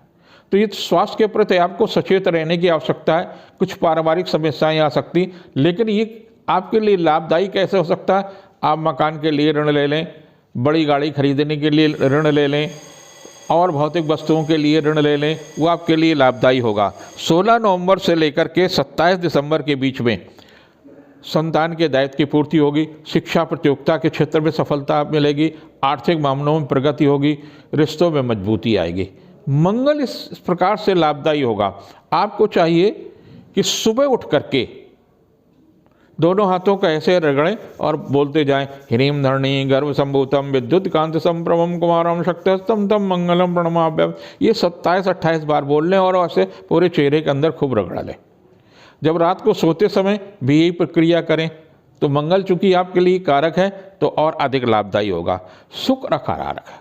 तो ये स्वास्थ्य के प्रति आपको सचेत रहने की आवश्यकता है। कुछ पारिवारिक समस्याएं आ सकती, लेकिन ये आपके लिए लाभदायी कैसे हो सकता है? आप मकान के लिए ऋण ले लें, बड़ी गाड़ी खरीदने के लिए ऋण ले लें और भौतिक वस्तुओं के लिए ऋण ले लें, वो आपके लिए लाभदायी होगा। 16 नवंबर से लेकर के 27 दिसंबर के बीच में संतान के दायित्व की पूर्ति होगी, शिक्षा प्रतियोगिता के क्षेत्र में सफलता मिलेगी, आर्थिक मामलों में प्रगति होगी, रिश्तों में मजबूती आएगी। मंगल इस प्रकार से लाभदायी होगा। आपको चाहिए कि सुबह उठ करके दोनों हाथों का ऐसे रगड़ें और बोलते जाएं, ह्रीं धरणी गर्भ संभूतम विद्युत कांति संप्रभम कुमारम शक्तिस्तम तम मंगलम प्रणमाभ्यम। ये 27-28 बार बोल लें और ऐसे पूरे चेहरे के अंदर खूब रगड़ा लें। जब रात को सोते समय भी यही प्रक्रिया करें तो मंगल चूंकि आपके लिए कारक है तो और अधिक लाभदायी होगा। शुक्र अकारक है,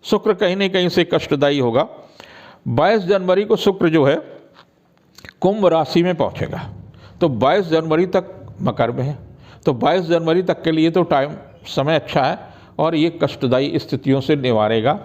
शुक्र कहीं न कहीं से कष्टदायी होगा। 22 जनवरी को शुक्र जो है कुंभ राशि में पहुंचेगा, तो 22 जनवरी तक मकर में है, तो 22 जनवरी तक के लिए तो समय अच्छा है और ये कष्टदायी स्थितियों से निवारेगा।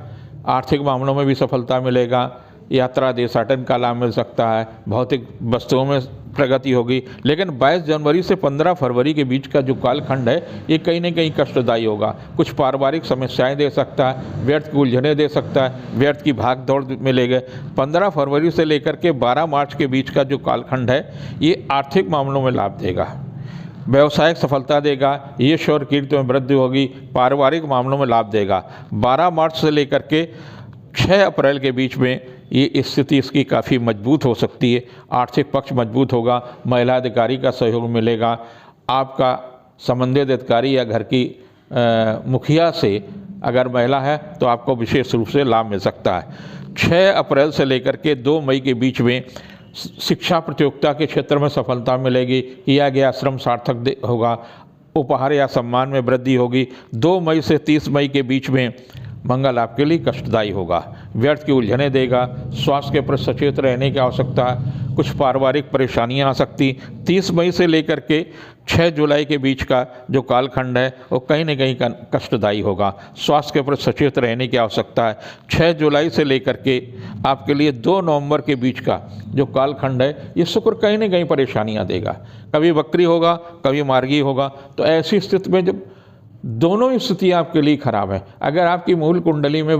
आर्थिक मामलों में भी सफलता मिलेगा, यात्रा देशाटन का लाभ मिल सकता है, भौतिक वस्तुओं में प्रगति होगी। लेकिन 22 जनवरी से 15 फरवरी के बीच का जो कालखंड है ये कहीं न कहीं कष्टदायी होगा। कुछ पारिवारिक समस्याएं दे सकता है, व्यर्थ की उलझने दे सकता है, व्यर्थ की भाग दौड़ मिलेगी। 15 फरवरी से लेकर के 12 मार्च के बीच का जो कालखंड है ये आर्थिक मामलों में लाभ देगा, व्यवसायिक सफलता देगा, यश और कीर्ति में वृद्धि होगी, पारिवारिक मामलों में लाभ देगा। 12 मार्च से लेकर के 6 अप्रैल के बीच में ये स्थिति इसकी काफ़ी मजबूत हो सकती है। आर्थिक पक्ष मजबूत होगा, महिला अधिकारी का सहयोग मिलेगा, आपका संबंधित अधिकारी या घर की मुखिया से अगर महिला है तो आपको विशेष रूप से लाभ मिल सकता है। 6 अप्रैल से लेकर के 2 मई के बीच में शिक्षा प्रतियोगिता के क्षेत्र में सफलता मिलेगी, किया गया श्रम सार्थक होगा, उपहार या सम्मान में वृद्धि होगी। 2 मई से 30 मई के बीच में मंगल आपके लिए कष्टदायी होगा, व्यर्थ की उलझने देगा, स्वास्थ्य के प्रति सचेत रहने की आवश्यकता है, कुछ पारिवारिक परेशानियां आ सकती। 30 मई से लेकर के 6 जुलाई के बीच का जो कालखंड है वो कहीं न कहीं कष्टदायी होगा, स्वास्थ्य के प्रति सचेत रहने की आवश्यकता है। 6 जुलाई से लेकर के आपके लिए 2 नवंबर के बीच का जो कालखंड है ये शुक्र कहीं न कहीं परेशानियाँ देगा, कभी वक्री होगा, कभी मार्गी होगा। तो ऐसी स्थिति में जब दोनों ही स्थितियाँ आपके लिए खराब है, अगर आपकी मूल कुंडली में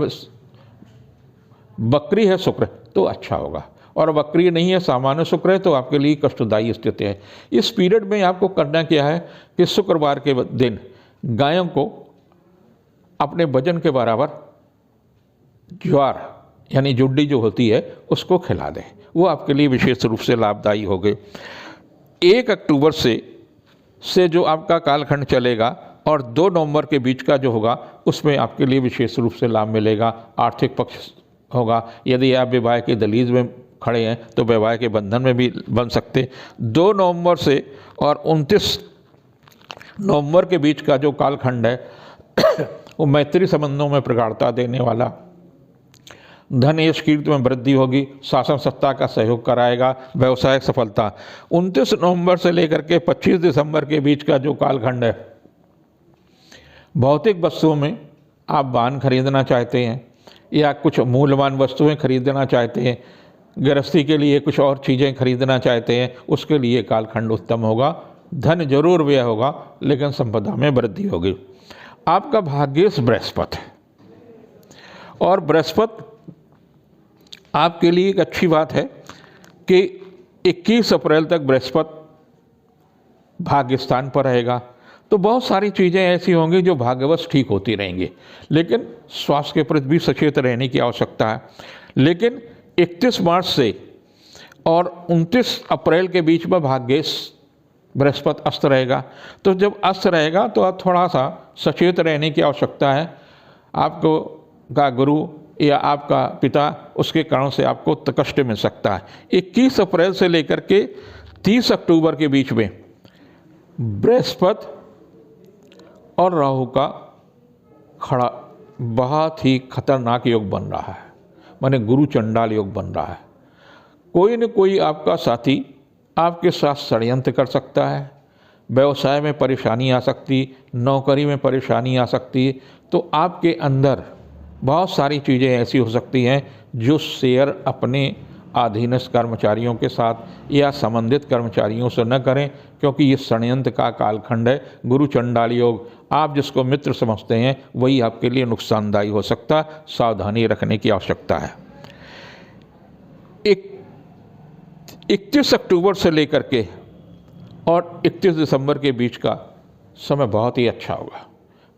वक्री है शुक्र तो अच्छा होगा, और वक्री नहीं है सामान्य शुक्र है तो आपके लिए कष्टदायी स्थिति है। इस पीरियड में आपको करना क्या है कि शुक्रवार के दिन गायों को अपने वजन के बराबर ज्वार यानी जुड्डी जो होती है उसको खिला दें, वो आपके लिए विशेष रूप से लाभदायी होगी। 1 अक्टूबर से जो आपका कालखंड चलेगा और 2 नवंबर के बीच का जो होगा उसमें आपके लिए विशेष रूप से लाभ मिलेगा। आर्थिक पक्ष होगा, यदि आप विवाह की दहलीज में खड़े हैं तो विवाह के बंधन में भी बन सकते। 2 नवंबर से और 29 नवंबर के बीच का जो कालखंड है वो मैत्री संबंधों में प्रगाढ़ता देने वाला, धन यश कीर्ति में वृद्धि होगी, शासन सत्ता का सहयोग कराएगा, व्यवसायिक सफलता। 29 नवंबर से लेकर के 25 दिसंबर के बीच का जो कालखंड है, भौतिक वस्तुओं में आप वाहन खरीदना चाहते हैं या कुछ मूल्यवान वस्तुएं खरीदना चाहते हैं, गृहस्थी के लिए कुछ और चीज़ें खरीदना चाहते हैं, उसके लिए कालखंड उत्तम होगा। धन जरूर व्यय होगा लेकिन संपदा में वृद्धि होगी। आपका भाग्येश बृहस्पति है और बृहस्पति आपके लिए एक अच्छी बात है कि 21 अप्रैल तक बृहस्पति भाग्य स्थान पर रहेगा, तो बहुत सारी चीज़ें ऐसी होंगी जो भाग्यवश ठीक होती रहेंगी, लेकिन स्वास्थ्य के प्रति भी सचेत रहने की आवश्यकता है। लेकिन 31 मार्च से और 29 अप्रैल के बीच में भाग्येश बृहस्पति अस्त रहेगा, तो जब अस्त रहेगा तो आप थोड़ा सा सचेत रहने की आवश्यकता है। आपको का गुरु या आपका पिता उसके कारण से आपको कष्ट मिल सकता है। 21 अप्रैल से लेकर के 30 अक्टूबर के बीच में बृहस्पति और राहु का खड़ा बहुत ही खतरनाक योग बन रहा है, माने गुरु चंडाल योग बन रहा है। कोई न कोई आपका साथी आपके साथ षड्यंत्र कर सकता है, व्यवसाय में परेशानी आ सकती, नौकरी में परेशानी आ सकती, तो आपके अंदर बहुत सारी चीज़ें ऐसी हो सकती हैं जो शेयर अपने अधीनस्थ कर्मचारियों के साथ या संबंधित कर्मचारियों से न करें, क्योंकि ये षड्यंत्र का कालखंड है। गुरु चंडाल योग, आप जिसको मित्र समझते हैं वही आपके लिए नुकसानदायी हो सकता है, सावधानी रखने की आवश्यकता है। 31 अक्टूबर से लेकर के और 31 दिसंबर के बीच का समय बहुत ही अच्छा होगा।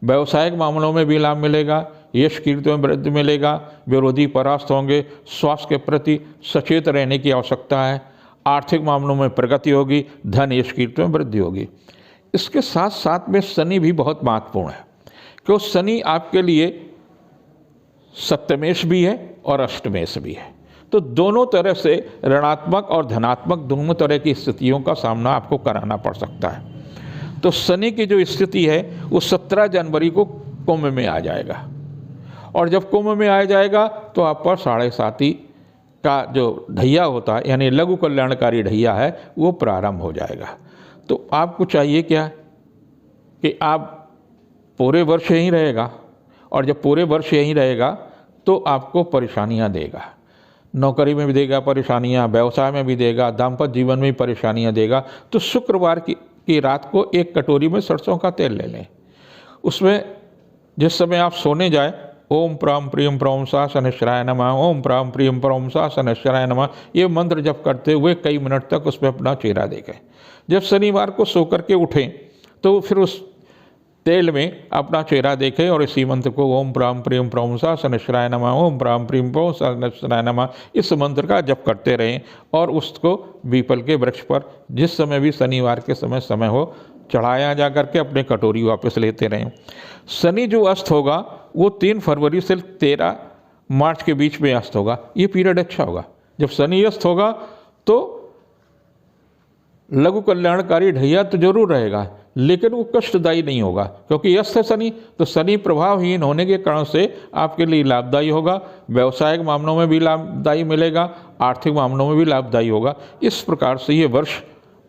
व्यवसायिक मामलों में भी लाभ मिलेगा, यश कीर्ति में वृद्धि मिलेगा, विरोधी परास्त होंगे, स्वास्थ्य के प्रति सचेत रहने की आवश्यकता है, आर्थिक मामलों में प्रगति होगी, धन यश कीर्ति में वृद्धि होगी। इसके साथ साथ में शनि भी बहुत महत्वपूर्ण है, क्योंकि शनि आपके लिए सप्तमेश भी है और अष्टमेश भी है, तो दोनों तरह से ऋणात्मक और धनात्मक दोनों तरह की स्थितियों का सामना आपको कराना पड़ सकता है। तो शनि की जो स्थिति है वो 17 जनवरी को कुंभ में आ जाएगा, और जब कुंभ में आ जाएगा तो आप पर 7.5 का जो ढैया होता है यानी लघु कल्याणकारी ढैया है वो प्रारंभ हो जाएगा। तो आपको चाहिए क्या कि आप पूरे वर्ष यहीं रहेगा, और जब पूरे वर्ष यहीं रहेगा तो आपको परेशानियां देगा, नौकरी में भी देगा परेशानियां, व्यवसाय में भी देगा, दाम्पत्य जीवन में भी परेशानियां देगा। तो शुक्रवार की रात को 1 कटोरी में सरसों का तेल ले लें, उसमें जिस समय आप सोने जाए ओम प्राम प्रियम प्रम सा शनैश्वराय नमः, ओम प्राम प्रियम प्रम सा शनैश्वराय नमः, ये मंत्र जप करते हुए कई मिनट तक उसमें अपना चेहरा देखें। जब शनिवार को सो करके उठें तो फिर उस तेल में अपना चेहरा देखें और इसी मंत्र को ओम प्राम प्रियम प्रम सा शनैश्वराय नमः, ओम प्राम प्रियम प्रम सा शनैश्वराय नमः, इस मंत्र का जप करते रहें और उसको पीपल के वृक्ष पर जिस समय भी शनिवार के समय हो चढ़ाया जा करके अपने कटोरी वापस लेते रहें। शनि जो अस्त होगा वो 3 फरवरी से 13 मार्च के बीच में अस्त होगा। ये पीरियड अच्छा होगा। जब शनि अस्त होगा तो लघु कल्याणकारी ढैया तो जरूर रहेगा, लेकिन वो कष्टदायी नहीं होगा, क्योंकि अस्त है शनि, तो शनि प्रभावहीन होने के कारण से आपके लिए लाभदायी होगा। व्यवसायिक मामलों में भी लाभदायी मिलेगा, आर्थिक मामलों में भी लाभदायी होगा। इस प्रकार से ये वर्ष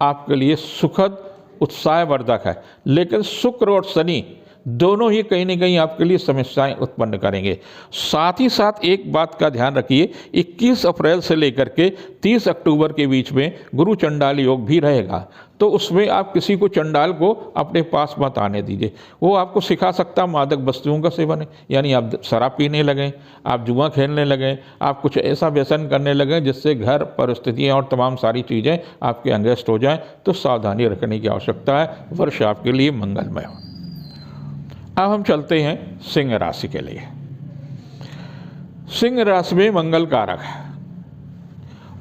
आपके लिए सुखद उत्साहवर्धक है। लेकिन शुक्र और शनि दोनों ही कहीं ना कहीं आपके लिए समस्याएं उत्पन्न करेंगे। साथ ही साथ एक बात का ध्यान रखिए, 21 अप्रैल से लेकर के 30 अक्टूबर के बीच में गुरु चंडाल योग भी रहेगा। तो उसमें आप किसी को चंडाल को अपने पास मत आने दीजिए। वो आपको सिखा सकता मादक वस्तुओं का सेवन, यानी आप शराब पीने लगें, आप जुआ खेलने लगें, आप कुछ ऐसा व्यसन करने लगें जिससे घर परिस्थितियाँ और तमाम सारी चीज़ें आपके अगेंस्ट हो जाएं। तो सावधानी रखने की आवश्यकता है। वर्ष आपके लिए मंगलमय हो। अब हम चलते हैं सिंह राशि के लिए। सिंह राशि में मंगल कारक है,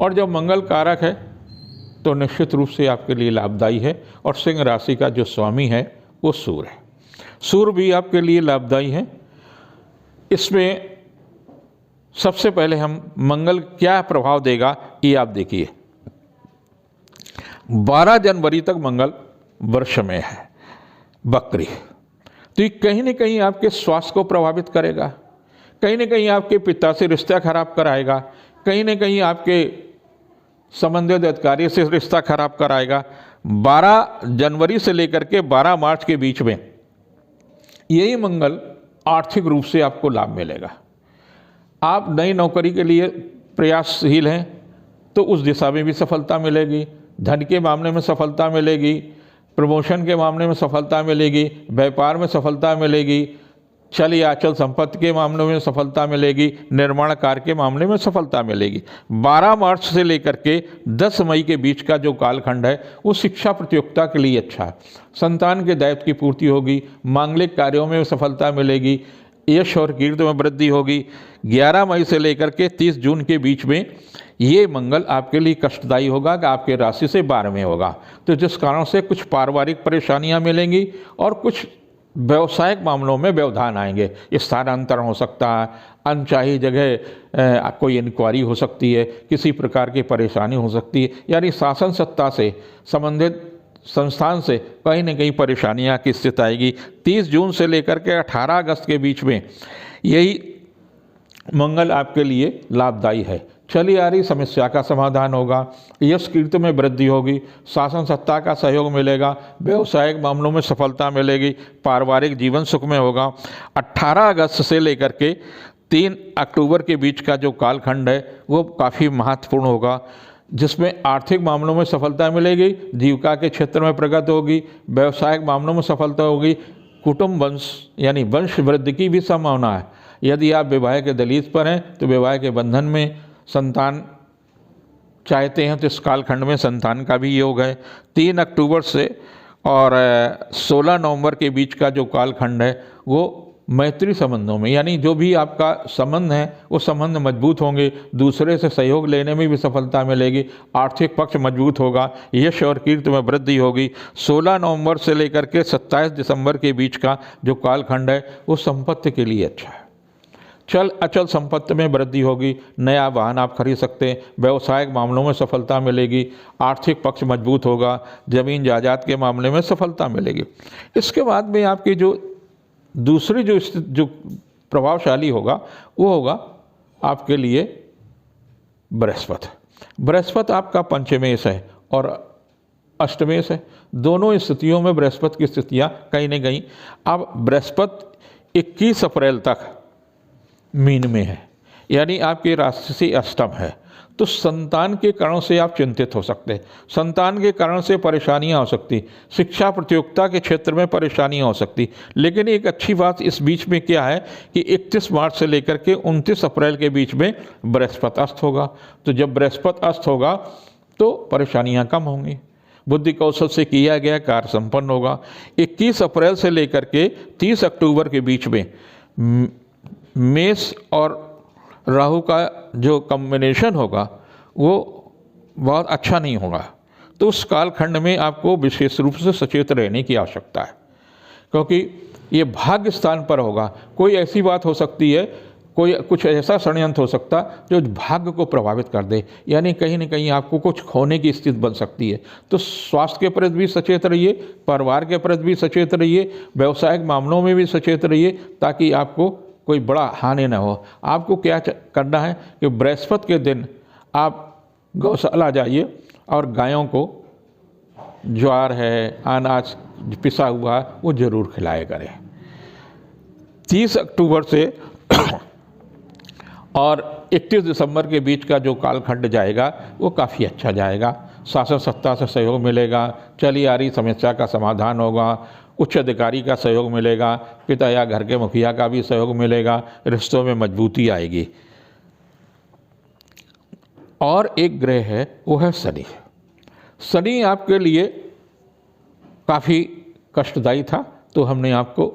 और जब मंगल कारक है तो निश्चित रूप से आपके लिए लाभदायी है। और सिंह राशि का जो स्वामी है वो सूर्य है। सूर्य भी आपके लिए लाभदायी है। इसमें सबसे पहले हम मंगल क्या प्रभाव देगा ये आप देखिए। 12 जनवरी तक मंगल वर्ष में है बकरी, तो ये कहीं ना कहीं आपके स्वास्थ्य को प्रभावित करेगा, कहीं ना कहीं आपके पिता से रिश्ता खराब कराएगा, कहीं ना कहीं आपके संबंधित अधिकारी से रिश्ता खराब कराएगा। 12 जनवरी से लेकर के 12 मार्च के बीच में यही मंगल आर्थिक रूप से आपको लाभ मिलेगा। आप नई नौकरी के लिए प्रयासशील हैं तो उस दिशा में भी सफलता मिलेगी। धन के मामले में सफलता मिलेगी, प्रमोशन के मामले में सफलता मिलेगी, व्यापार में सफलता मिलेगी, चल या अचल संपत्ति के मामलों में सफलता मिलेगी, निर्माण कार्य के मामले में सफलता मिलेगी। 12 मार्च से लेकर के 10 मई के बीच का जो कालखंड है वो शिक्षा प्रतियोगिता के लिए अच्छा है। संतान के दायित्व की पूर्ति होगी, मांगलिक कार्यों में सफलता मिलेगी, यश और कीर्ति में वृद्धि होगी। 11 मई से लेकर के 30 जून के बीच में ये मंगल आपके लिए कष्टदायी होगा कि आपके राशि से 12 में होगा, तो जिस कारण से कुछ पारिवारिक परेशानियां मिलेंगी और कुछ व्यवसायिक मामलों में व्यवधान आएंगे। स्थानांतरण हो सकता है, अनचाही जगह कोई इंक्वायरी हो सकती है, किसी प्रकार की परेशानी हो सकती है, यानी शासन सत्ता से संबंधित संस्थान से कहीं न कहीं परेशानियां की स्थिति आएगी। 30 जून से लेकर के 18 अगस्त के बीच में यही मंगल आपके लिए लाभदायी है। चली आ रही समस्या का समाधान होगा, यश कीर्ति में वृद्धि होगी, शासन सत्ता का सहयोग मिलेगा, व्यवसायिक मामलों में सफलता मिलेगी, पारिवारिक जीवन सुखमय होगा। 18 अगस्त से लेकर के 3 अक्टूबर के बीच का जो कालखंड है वो काफ़ी महत्वपूर्ण होगा, जिसमें आर्थिक मामलों में सफलता मिलेगी, जीविका के क्षेत्र में प्रगति होगी, व्यवसायिक मामलों में सफलता होगी, कुटुंब वंश यानी वंश वृद्धि की भी संभावना है। यदि आप विवाह के दलील पर हैं तो विवाह के बंधन में संतान चाहते हैं तो इस कालखंड में संतान का भी योग है। 3 अक्टूबर से और 16 नवंबर के बीच का जो कालखंड है वो मैत्री संबंधों में, यानी जो भी आपका संबंध है वो संबंध मजबूत होंगे, दूसरे से सहयोग लेने में भी सफलता मिलेगी, आर्थिक पक्ष मजबूत होगा, यश और कीर्ति में वृद्धि होगी। 16 नवंबर से लेकर के 27 दिसंबर के बीच का जो कालखंड है वो संपत्ति के लिए अच्छा है। चल अचल संपत्ति में वृद्धि होगी, नया वाहन आप खरीद सकते हैं, व्यवसायिक मामलों में सफलता मिलेगी, आर्थिक पक्ष मजबूत होगा, जमीन जायदाद के मामले में सफलता मिलेगी। इसके बाद में आपकी जो दूसरी जो प्रभावशाली होगा वो होगा आपके लिए बृहस्पति। बृहस्पति आपका पंचमेश है और अष्टमेश है। दोनों स्थितियों में बृहस्पति की स्थितियाँ कहीं न कहीं, अब बृहस्पति 21 अप्रैल तक मीन में है, यानी आपकी राशि से अष्टम है, तो संतान के कारण से आप चिंतित हो सकते हैं, संतान के कारण से परेशानियां हो सकती, शिक्षा प्रतियोगिता के क्षेत्र में परेशानियां हो सकती। लेकिन एक अच्छी बात इस बीच में क्या है कि 31 मार्च से लेकर के 29 अप्रैल के बीच में बृहस्पति अस्त होगा, तो जब बृहस्पति अस्त होगा तो परेशानियां कम होंगी, बुद्धि कौशल से किया गया कार्य संपन्न होगा। 21 अप्रैल से लेकर के 30 अक्टूबर के बीच में मेष और राहु का जो कॉम्बिनेशन होगा वो बहुत अच्छा नहीं होगा, तो उस कालखंड में आपको विशेष रूप से सचेत रहने की आवश्यकता है, क्योंकि ये भाग्य स्थान पर होगा। कोई ऐसी बात हो सकती है, कोई कुछ ऐसा षड्यंत्र हो सकता जो भाग्य को प्रभावित कर दे, यानी कहीं ना कहीं आपको कुछ खोने की स्थिति बन सकती है। तो स्वास्थ्य के प्रति भी सचेत रहिए, परिवार के प्रति भी सचेत रहिए, व्यवसायिक मामलों में भी सचेत रहिए, ताकि आपको कोई बड़ा हानि न हो। आपको क्या करना है कि बृहस्पति के दिन आप गौशाला जाइए और गायों को ज्वार है, अनाज पिसा हुआ वो ज़रूर खिलाया करें। 30 अक्टूबर से और 31 दिसंबर के बीच का जो कालखंड जाएगा वो काफ़ी अच्छा जाएगा। शासन सत्ता से सहयोग मिलेगा, चली आ रही समस्या का समाधान होगा, उच्च अधिकारी का सहयोग मिलेगा, पिता या घर के मुखिया का भी सहयोग मिलेगा, रिश्तों में मजबूती आएगी। और एक ग्रह है वो है शनि। शनि आपके लिए काफ़ी कष्टदायी था, तो हमने आपको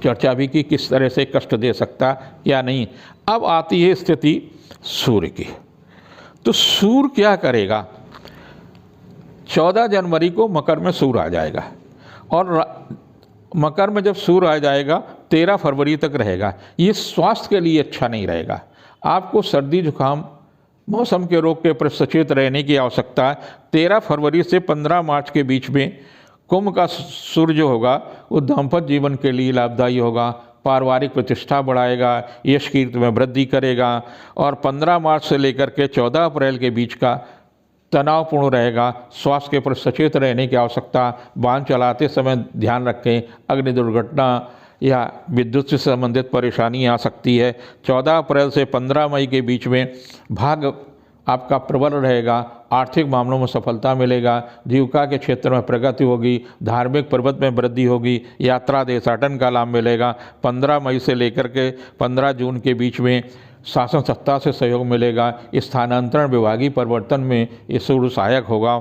चर्चा भी की किस तरह से कष्ट दे सकता क्या नहीं। अब आती है स्थिति सूर्य की। तो सूर्य क्या करेगा? 14 जनवरी को मकर में सूर्य आ जाएगा और मकर में जब सूर्य आ जाएगा 13 फरवरी तक रहेगा। ये स्वास्थ्य के लिए अच्छा नहीं रहेगा। आपको सर्दी जुकाम मौसम के रोग के प्रति सचेत रहने की आवश्यकता है। 13 फरवरी से 15 मार्च के बीच में कुंभ का सूर्य जो होगा वो दाम्पत्य जीवन के लिए लाभदायी होगा, पारिवारिक प्रतिष्ठा बढ़ाएगा, यश कीर्ति में वृद्धि करेगा। और 15 मार्च से लेकर के 14 अप्रैल के बीच का तनावपूर्ण रहेगा। स्वास्थ्य के प्रति सचेत रहने की आवश्यकता। वाहन चलाते समय ध्यान रखें, अग्नि दुर्घटना या विद्युत से संबंधित परेशानी आ सकती है। 14 अप्रैल से 15 मई के बीच में भाग्य आपका प्रबल रहेगा, आर्थिक मामलों में सफलता मिलेगा, जीविका के क्षेत्र में प्रगति होगी, धार्मिक पर्वत में वृद्धि होगी, यात्रा देशाटन का लाभ मिलेगा। 15 मई से लेकर के 15 जून के बीच में शासन सत्ता से सहयोग मिलेगा, स्थानांतरण विभागीय परिवर्तन में ये सूर्य सहायक होगा।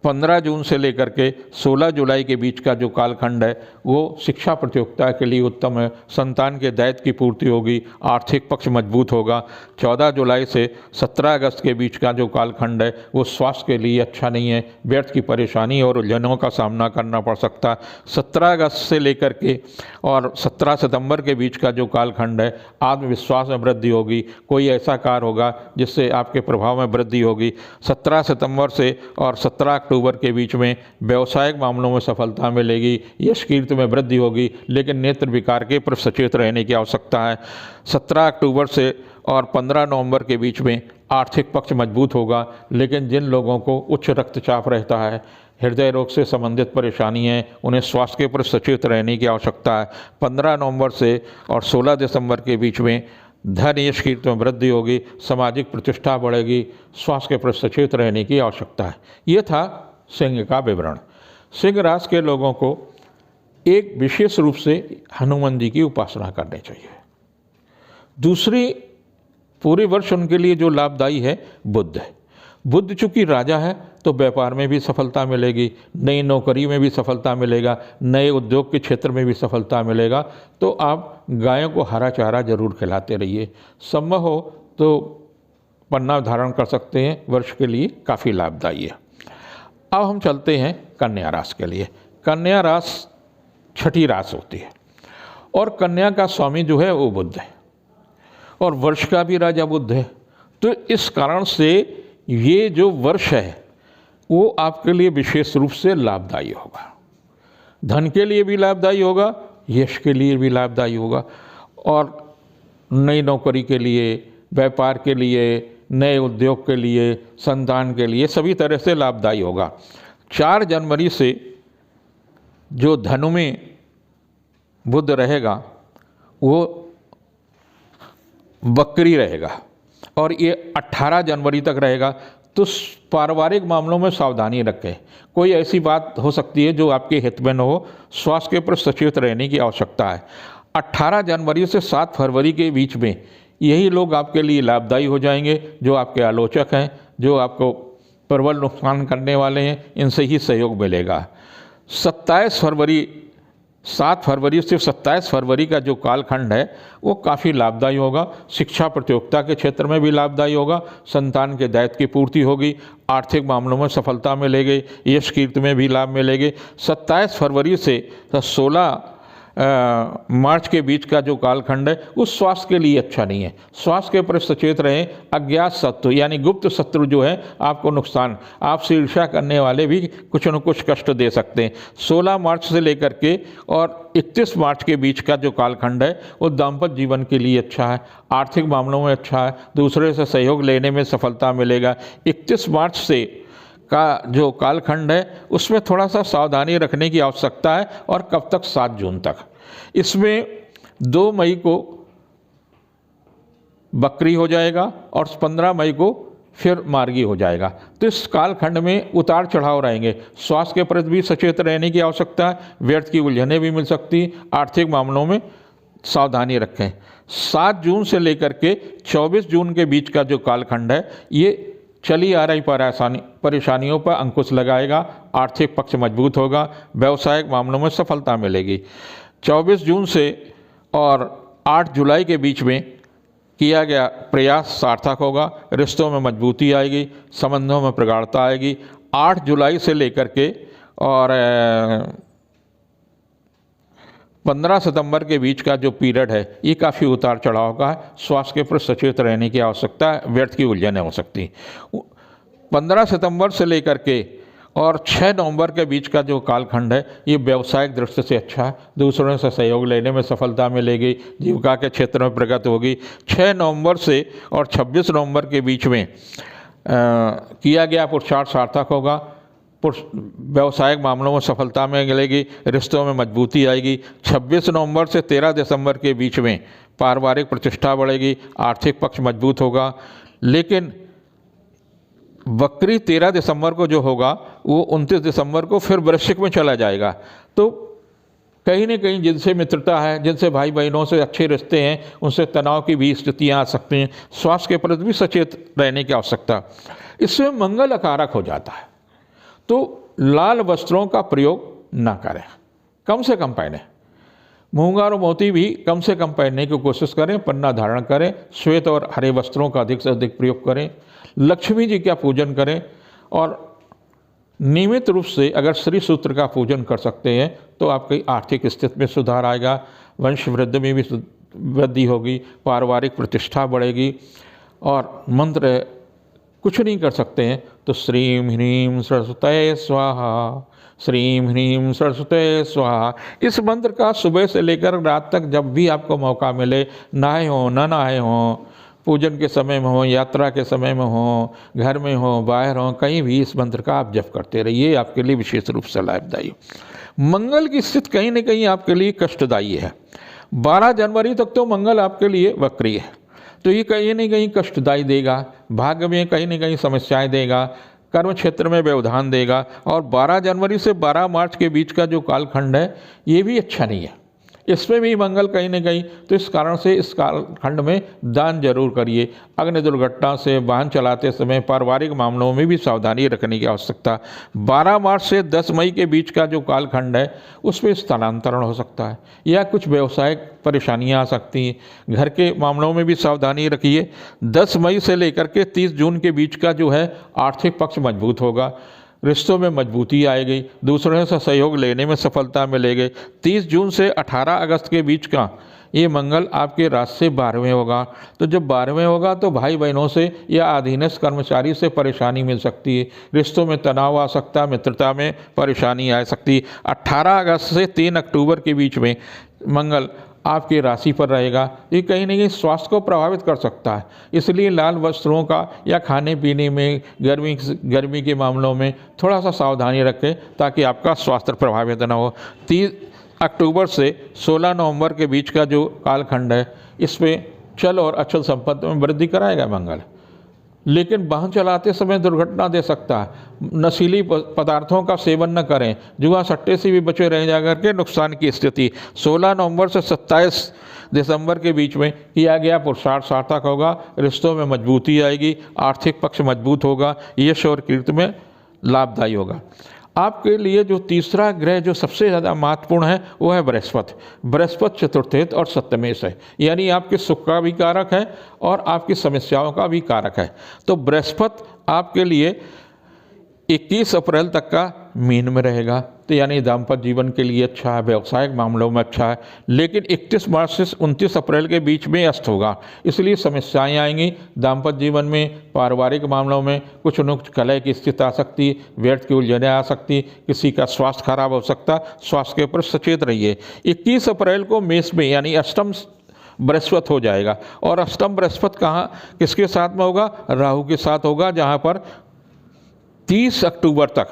15 जून से लेकर के 16 जुलाई के बीच का जो कालखंड है वो शिक्षा प्रतियोगिता के लिए उत्तम है, संतान के दायित्व की पूर्ति होगी, आर्थिक पक्ष मजबूत होगा। 14 जुलाई से 17 अगस्त के बीच का जो कालखंड है वो स्वास्थ्य के लिए अच्छा नहीं है, व्यर्थ की परेशानी और उलझनों का सामना करना पड़ सकता है। 17 अगस्त से लेकर के और 17 सितंबर के बीच का जो कालखंड है आत्मविश्वास में वृद्धि होगी, कोई ऐसा कार्य होगा जिससे आपके प्रभाव में वृद्धि होगी। 17 सितंबर से और 17 अक्टूबर के बीच में व्यवसायिक मामलों में सफलता मिलेगी, यश कीर्ति में वृद्धि होगी, लेकिन नेत्र विकार के प्रति सचेत रहने की आवश्यकता है। 17 अक्टूबर से और 15 नवंबर के बीच में आर्थिक पक्ष मजबूत होगा, लेकिन जिन लोगों को उच्च रक्तचाप रहता है, हृदय रोग से संबंधित परेशानी है, उन्हें स्वास्थ्य के प्रति सचेत रहने की आवश्यकता है। 15 नवंबर से और 16 दिसंबर के बीच में धन यश कीर्ति में वृद्धि होगी, सामाजिक प्रतिष्ठा बढ़ेगी, स्वास्थ्य के प्रति सचेत रहने की आवश्यकता है। ये था सिंह का विवरण। सिंह राशि के लोगों को एक विशेष रूप से हनुमान जी की उपासना करनी चाहिए। दूसरी, पूरे वर्ष उनके लिए जो लाभदायी है बुध है। बुध चूँकि राजा है तो व्यापार में भी सफलता मिलेगी, नई नौकरी में भी सफलता मिलेगा, नए उद्योग के क्षेत्र में भी सफलता मिलेगा। तो आप गायों को हरा चारा जरूर खिलाते रहिए। संभव हो तो पन्ना धारण कर सकते हैं, वर्ष के लिए काफ़ी लाभदायी है। अब हम चलते हैं कन्या राशि के लिए। कन्या राशि छठी राशि होती है और कन्या का स्वामी जो है वो बुध है और वर्ष का भी राजा बुध है। तो इस कारण से ये जो वर्ष है वो आपके लिए विशेष रूप से लाभदायी होगा। धन के लिए भी लाभदायी होगा, यश के लिए भी लाभदायी होगा और नई नौकरी के लिए, व्यापार के लिए, नए उद्योग के लिए, संतान के लिए सभी तरह से लाभदायी होगा। 4 जनवरी से जो धनु में बुध रहेगा वो वक्री रहेगा और ये 18 जनवरी तक रहेगा। तो पारिवारिक मामलों में सावधानी रखें। कोई ऐसी बात हो सकती है जो आपके हित में न हो, स्वास्थ्य के प्रति सचेत रहने की आवश्यकता है। 18 जनवरी से 7 फरवरी के बीच में यही लोग आपके लिए लाभदायी हो जाएंगे जो आपके आलोचक हैं, जो आपको प्रबल नुकसान करने वाले हैं, इनसे ही सहयोग मिलेगा। 7 फरवरी से 27 फरवरी का जो कालखंड है वो काफ़ी लाभदायी होगा। शिक्षा प्रतियोगिता के क्षेत्र में भी लाभदायी होगा, संतान के दायित्व की पूर्ति होगी, आर्थिक मामलों में सफलता मिलेगी, यश कीर्ति में भी लाभ मिलेगी। 27 फरवरी से 16 मार्च के बीच का जो कालखंड है उस स्वास्थ्य के लिए अच्छा नहीं है। स्वास्थ्य के प्रति सचेत रहें। अज्ञात शत्रु यानी गुप्त शत्रु जो है आपको नुकसान, आपसे ईर्ष्या करने वाले भी कुछ न कुछ कष्ट दे सकते हैं। 16 मार्च से लेकर के और 31 मार्च के बीच का जो कालखंड है वो दाम्पत्य जीवन के लिए अच्छा है, आर्थिक मामलों में अच्छा है, दूसरे से सहयोग लेने में सफलता मिलेगा। 31 मार्च से का जो कालखंड है उसमें थोड़ा सा सावधानी रखने की आवश्यकता है और कब तक 7 जून तक। इसमें 2 मई को बकरी हो जाएगा और 15 मई को फिर मार्गी हो जाएगा। तो इस कालखंड में उतार चढ़ाव रहेंगे। स्वास्थ्य के प्रति भी सचेत रहने की आवश्यकता है, व्यर्थ की उलझनें भी मिल सकती, आर्थिक मामलों में सावधानी रखें। 7 जून से लेकर के 24 जून के बीच का जो कालखंड है, ये चली आ रही परेशानियों पर अंकुश लगाएगा, आर्थिक पक्ष मजबूत होगा, व्यवसायिक मामलों में सफलता मिलेगी। 24 जून से और 8 जुलाई के बीच में किया गया प्रयास सार्थक होगा, रिश्तों में मजबूती आएगी, संबंधों में प्रगाढ़ता आएगी। 8 जुलाई से लेकर के और 15 सितंबर के बीच का जो पीरियड है, ये काफ़ी उतार चढ़ाव का है। स्वास्थ्य के प्रति सचेत रहने की आवश्यकता है, व्यर्थ की उलझनें हो सकती। 15 सितंबर से लेकर के और 6 नवंबर के बीच का जो कालखंड है, ये व्यवसायिक दृष्टि से अच्छा है। दूसरों से सहयोग लेने में सफलता मिलेगी, जीविका के क्षेत्र में प्रगति होगी। 6 नवंबर से और 26 नवंबर के बीच में किया गया पुरुषार्थ सार्थक होगा, व्यवसायिक मामलों में सफलता मिलेगी, रिश्तों में मजबूती आएगी। 26 नवंबर से 13 दिसंबर के बीच में पारिवारिक प्रतिष्ठा बढ़ेगी, आर्थिक पक्ष मजबूत होगा। लेकिन बकरी 13 दिसंबर को जो होगा, वो 29 दिसंबर को फिर वृश्चिक में चला जाएगा। तो कहीं न कहीं जिनसे मित्रता है, जिनसे भाई बहनों से अच्छे रिश्ते हैं, उनसे तनाव की भी स्थितियाँ आ सकती हैं। स्वास्थ्य के प्रति भी सचेत रहने की आवश्यकता। इसमें मंगल अकारक हो जाता है, तो लाल वस्त्रों का प्रयोग ना करें, कम से कम पहने। मूंगा और मोती भी कम से कम पहनने की कोशिश करें, पन्ना धारण करें। श्वेत और हरे वस्त्रों का अधिक से अधिक प्रयोग करें। लक्ष्मी जी का पूजन करें और नियमित रूप से अगर श्री सूत्र का पूजन कर सकते हैं तो आपकी आर्थिक स्थिति में सुधार आएगा, वंश वृद्धि में भी वृद्धि होगी, पारिवारिक प्रतिष्ठा बढ़ेगी। और मंत्र कुछ नहीं कर सकते हैं तो श्रीं ह्रीं सरस्वती स्वाहा, श्रीं ह्रीं सरस्वती स्वाहा, इस मंत्र का सुबह से लेकर रात तक जब भी आपको मौका मिले, नहाए हो न नहाए हो, पूजन के समय में हो, यात्रा के समय में हो, घर में हो, बाहर हो, कहीं भी इस मंत्र का आप जप करते रहिए, आपके लिए विशेष रूप से लाभदायी। मंगल की स्थिति कहीं न कहीं आपके लिए कष्टदायी है। 12 जनवरी तक तो मंगल आपके लिए वक्री है, तो ये कहीं न कहीं कष्टदायी देगा, भाग्य में कहीं न कहीं समस्याएं देगा, कर्म क्षेत्र में व्यवधान देगा। और 12 जनवरी से 12 मार्च के बीच का जो कालखंड है, ये भी अच्छा नहीं है, इसमें भी मंगल कहीं न कहीं। तो इस कारण से इस कालखंड में दान जरूर करिए। अग्नि दुर्घटना से, वाहन चलाते समय, पारिवारिक मामलों में भी सावधानी रखने की आवश्यकता। 12 मार्च से 10 मई के बीच का जो कालखंड है, उसमें स्थानांतरण हो सकता है या कुछ व्यवसायिक परेशानियां आ सकती हैं। घर के मामलों में भी सावधानी रखिए। 10 मई से लेकर के 30 जून के बीच का जो है आर्थिक पक्ष मजबूत होगा, रिश्तों में मजबूती आएगी, दूसरों से सहयोग लेने में सफलता मिलेगी। 30 जून से 18 अगस्त के बीच का ये मंगल आपके राशि से 12वें होगा। तो जब 12वें होगा तो भाई बहनों से या अधीनस्थ कर्मचारी से परेशानी मिल सकती है, रिश्तों में तनाव आ सकता है, मित्रता में परेशानी आ सकती है। 18 अगस्त से 3 अक्टूबर के बीच में मंगल आपकी राशि पर रहेगा। ये कहीं न कहीं स्वास्थ्य को प्रभावित कर सकता है, इसलिए लाल वस्त्रों का या खाने पीने में, गर्मी के मामलों में थोड़ा सा सावधानी रखें ताकि आपका स्वास्थ्य प्रभावित न हो। 30 अक्टूबर से 16 नवंबर के बीच का जो कालखंड है, इसमें चल और अचल संपत्ति में वृद्धि कराएगा मंगल, लेकिन वाहन चलाते समय दुर्घटना दे सकता है। नशीली पदार्थों का सेवन न करें, जुआ सट्टे से भी बचे रह जा करके नुकसान की स्थिति। 16 नवंबर से 27 दिसंबर के बीच में किया गया पुरुषार्थ सार्थक होगा, रिश्तों में मजबूती आएगी, आर्थिक पक्ष मजबूत होगा, यश और कीर्ति में लाभदायी होगा। आपके लिए जो तीसरा ग्रह जो सबसे ज़्यादा महत्वपूर्ण है वो है बृहस्पति। बृहस्पति चतुर्थेत और सप्तमेश है, यानी आपके सुख का भी कारक है और आपकी समस्याओं का भी कारक है। तो बृहस्पति आपके लिए 21 अप्रैल तक का मीन में रहेगा, तो यानी दाम्पत्य जीवन के लिए अच्छा है, व्यवसायिक मामलों में अच्छा है। लेकिन 31 मार्च से 29 अप्रैल के बीच में अस्त होगा, इसलिए समस्याएं आएंगी दाम्पत्य जीवन में, पारिवारिक मामलों में कुछ न कुछ कलह की स्थिति आ सकती, व्यर्थ की उलझनें आ सकती, किसी का स्वास्थ्य खराब हो सकता। स्वास्थ्य के ऊपर सचेत रहिए। 21 अप्रैल को मेष में यानी अष्टम बृहस्पति हो जाएगा, और अष्टम बृहस्पति कहाँ किसके साथ में होगा? राहु के साथ होगा, जहाँ पर 30 अक्टूबर तक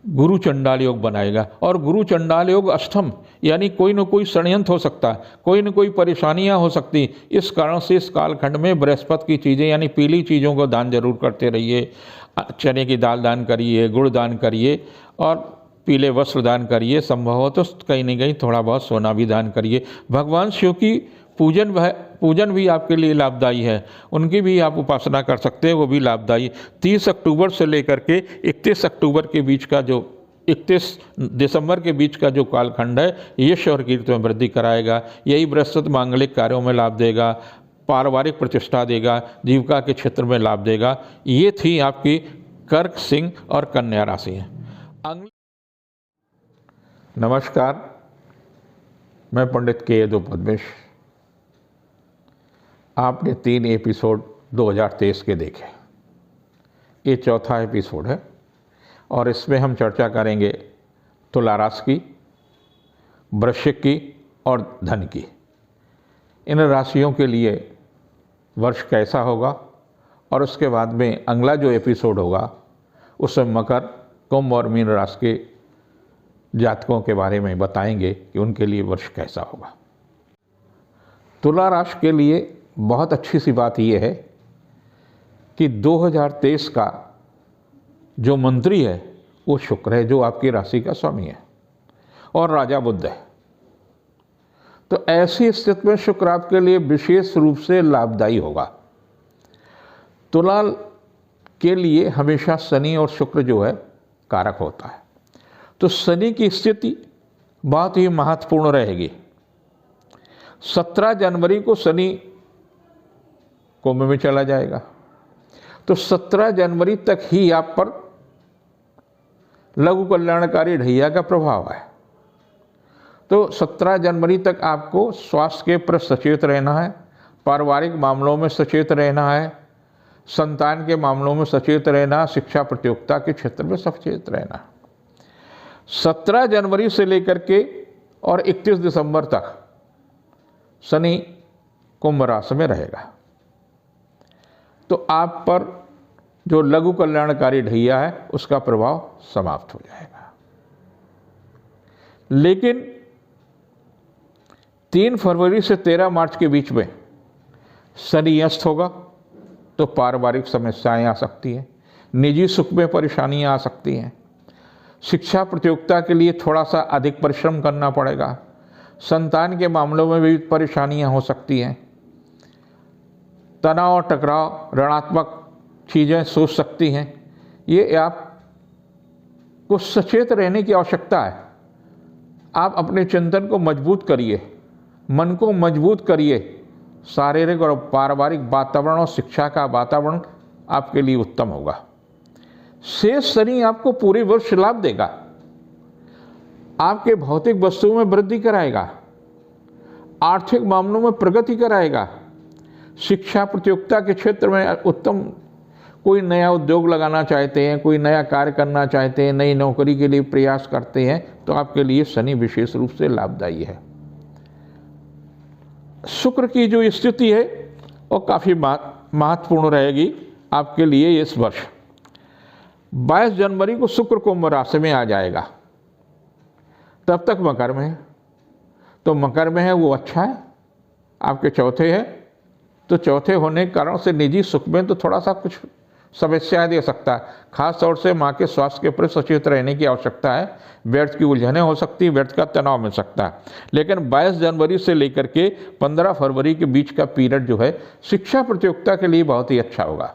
गुरु चंडाल योग बनाएगा। और गुरु चंडाल योग अष्टम, यानी कोई न कोई षड्यंत्र हो सकता है, कोई न कोई परेशानियां हो सकती। इस कारण से इस कालखंड में बृहस्पति की चीज़ें यानी पीली चीज़ों को दान जरूर करते रहिए। चने की दाल दान करिए, गुड़ दान करिए और पीले वस्त्र दान करिए। संभव हो तो कहीं न कहीं थोड़ा बहुत सोना भी दान करिए। भगवान शिव की पूजन भी आपके लिए लाभदायी है, उनकी भी आप उपासना कर सकते हैं, वो भी लाभदायी। 30 अक्टूबर से लेकर के 31 अक्टूबर के बीच का जो 31 दिसंबर के बीच का जो कालखंड है, यश और कीर्ति में वृद्धि कराएगा। यही बृहस्पति मांगलिक कार्यों में लाभ देगा, पारिवारिक प्रतिष्ठा देगा, जीविका के क्षेत्र में लाभ देगा। ये थी आपकी कर्क, सिंह और कन्या राशि है। नमस्कार, मैं पंडित के पद्मेश। आपने 3 एपिसोड 2023 के देखे, ये चौथा एपिसोड है और इसमें हम चर्चा करेंगे तुला राशि की, वृश्चिक की और धन की। इन राशियों के लिए वर्ष कैसा होगा और उसके बाद में अगला जो एपिसोड होगा उसमें मकर, कुंभ और मीन राशि के जातकों के बारे में बताएंगे कि उनके लिए वर्ष कैसा होगा। तुला राशि के लिए बहुत अच्छी सी बात यह है कि 2023 का जो मंत्री है वो शुक्र है, जो आपकी राशि का स्वामी है और राजा बुध है। तो ऐसी स्थिति में शुक्र आपके लिए विशेष रूप से लाभदायी होगा। तुला के लिए हमेशा शनि और शुक्र जो है कारक होता है, तो शनि की स्थिति बहुत ही महत्वपूर्ण रहेगी। 17 जनवरी को शनि कुंभ में चला जाएगा, तो 17 जनवरी तक ही आप पर लघु कल्याणकारी ढैया का प्रभाव है। तो 17 जनवरी तक आपको स्वास्थ्य के प्रति सचेत रहना है, पारिवारिक मामलों में सचेत रहना है, संतान के मामलों में सचेत रहना, शिक्षा प्रतियोगिता के क्षेत्र में सचेत रहना। 17 जनवरी से लेकर के और 31 दिसंबर तक शनि कुंभ राशि में रहेगा, तो आप पर जो लघु कल्याणकारी ढैया है उसका प्रभाव समाप्त हो जाएगा। लेकिन 3 फरवरी से 13 मार्च के बीच में शनि अस्त होगा, तो पारिवारिक समस्याएं आ सकती हैं, निजी सुख में परेशानियां आ सकती हैं, शिक्षा प्रतियोगिता के लिए थोड़ा सा अधिक परिश्रम करना पड़ेगा, संतान के मामलों में भी परेशानियां हो सकती हैं, तनाव और टकराव, ऋणात्मक चीज़ें सोच सकती हैं। ये आपको सचेत रहने की आवश्यकता है। आप अपने चिंतन को मजबूत करिए, मन को मजबूत करिए। शारीरिक और पारिवारिक वातावरण और शिक्षा का वातावरण आपके लिए उत्तम होगा। शेष शनि आपको पूरे वर्ष लाभ देगा, आपके भौतिक वस्तुओं में वृद्धि कराएगा, आर्थिक मामलों में प्रगति कराएगा, शिक्षा प्रतियोगिता के क्षेत्र में उत्तम, कोई नया उद्योग लगाना चाहते हैं, कोई नया कार्य करना चाहते हैं, नई नौकरी के लिए प्रयास करते हैं, तो आपके लिए शनि विशेष रूप से लाभदायी है। शुक्र की जो स्थिति है वो काफ़ी महत्वपूर्ण रहेगी आपके लिए इस वर्ष। 22 जनवरी को शुक्र कुंभ राशि में आ जाएगा, तब तक मकर में है। तो मकर में है वो अच्छा है, आपके चौथे है, तो चौथे होने के कारण से निजी सुख में तो थोड़ा सा कुछ समस्याएं दे सकता है। खास तौर से माँ के स्वास्थ्य के प्रति सचेत रहने की आवश्यकता है। व्यर्थ की उलझनें हो सकती है, व्यर्थ का तनाव मिल सकता है। लेकिन 22 जनवरी से लेकर के 15 फरवरी के बीच का पीरियड जो है शिक्षा प्रतियोगिता के लिए बहुत ही अच्छा होगा।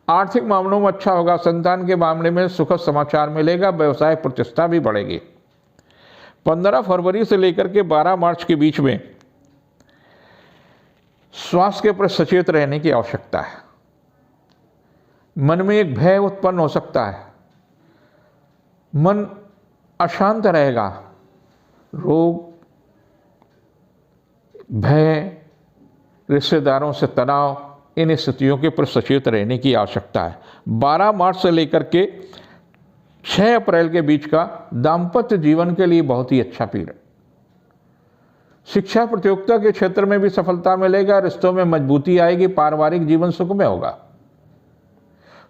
आर्थिक मामलों में अच्छा होगा, संतान के मामले में सुखद समाचार मिलेगा, व्यवसाय प्रतिष्ठा भी बढ़ेगी। 15 फरवरी से लेकर के 12 मार्च के बीच में स्वास्थ्य के प्रति सचेत रहने की आवश्यकता है। मन में एक भय उत्पन्न हो सकता है, मन अशांत रहेगा, रोग, भय, रिश्तेदारों से तनाव, इन स्थितियों के प्रति सचेत रहने की आवश्यकता है। 12 मार्च से लेकर के 6 अप्रैल के बीच का दाम्पत्य जीवन के लिए बहुत ही अच्छा पीरियड। शिक्षा प्रतियोगिता के क्षेत्र में भी सफलता मिलेगा, रिश्तों में मजबूती आएगी, पारिवारिक जीवन सुखमय होगा।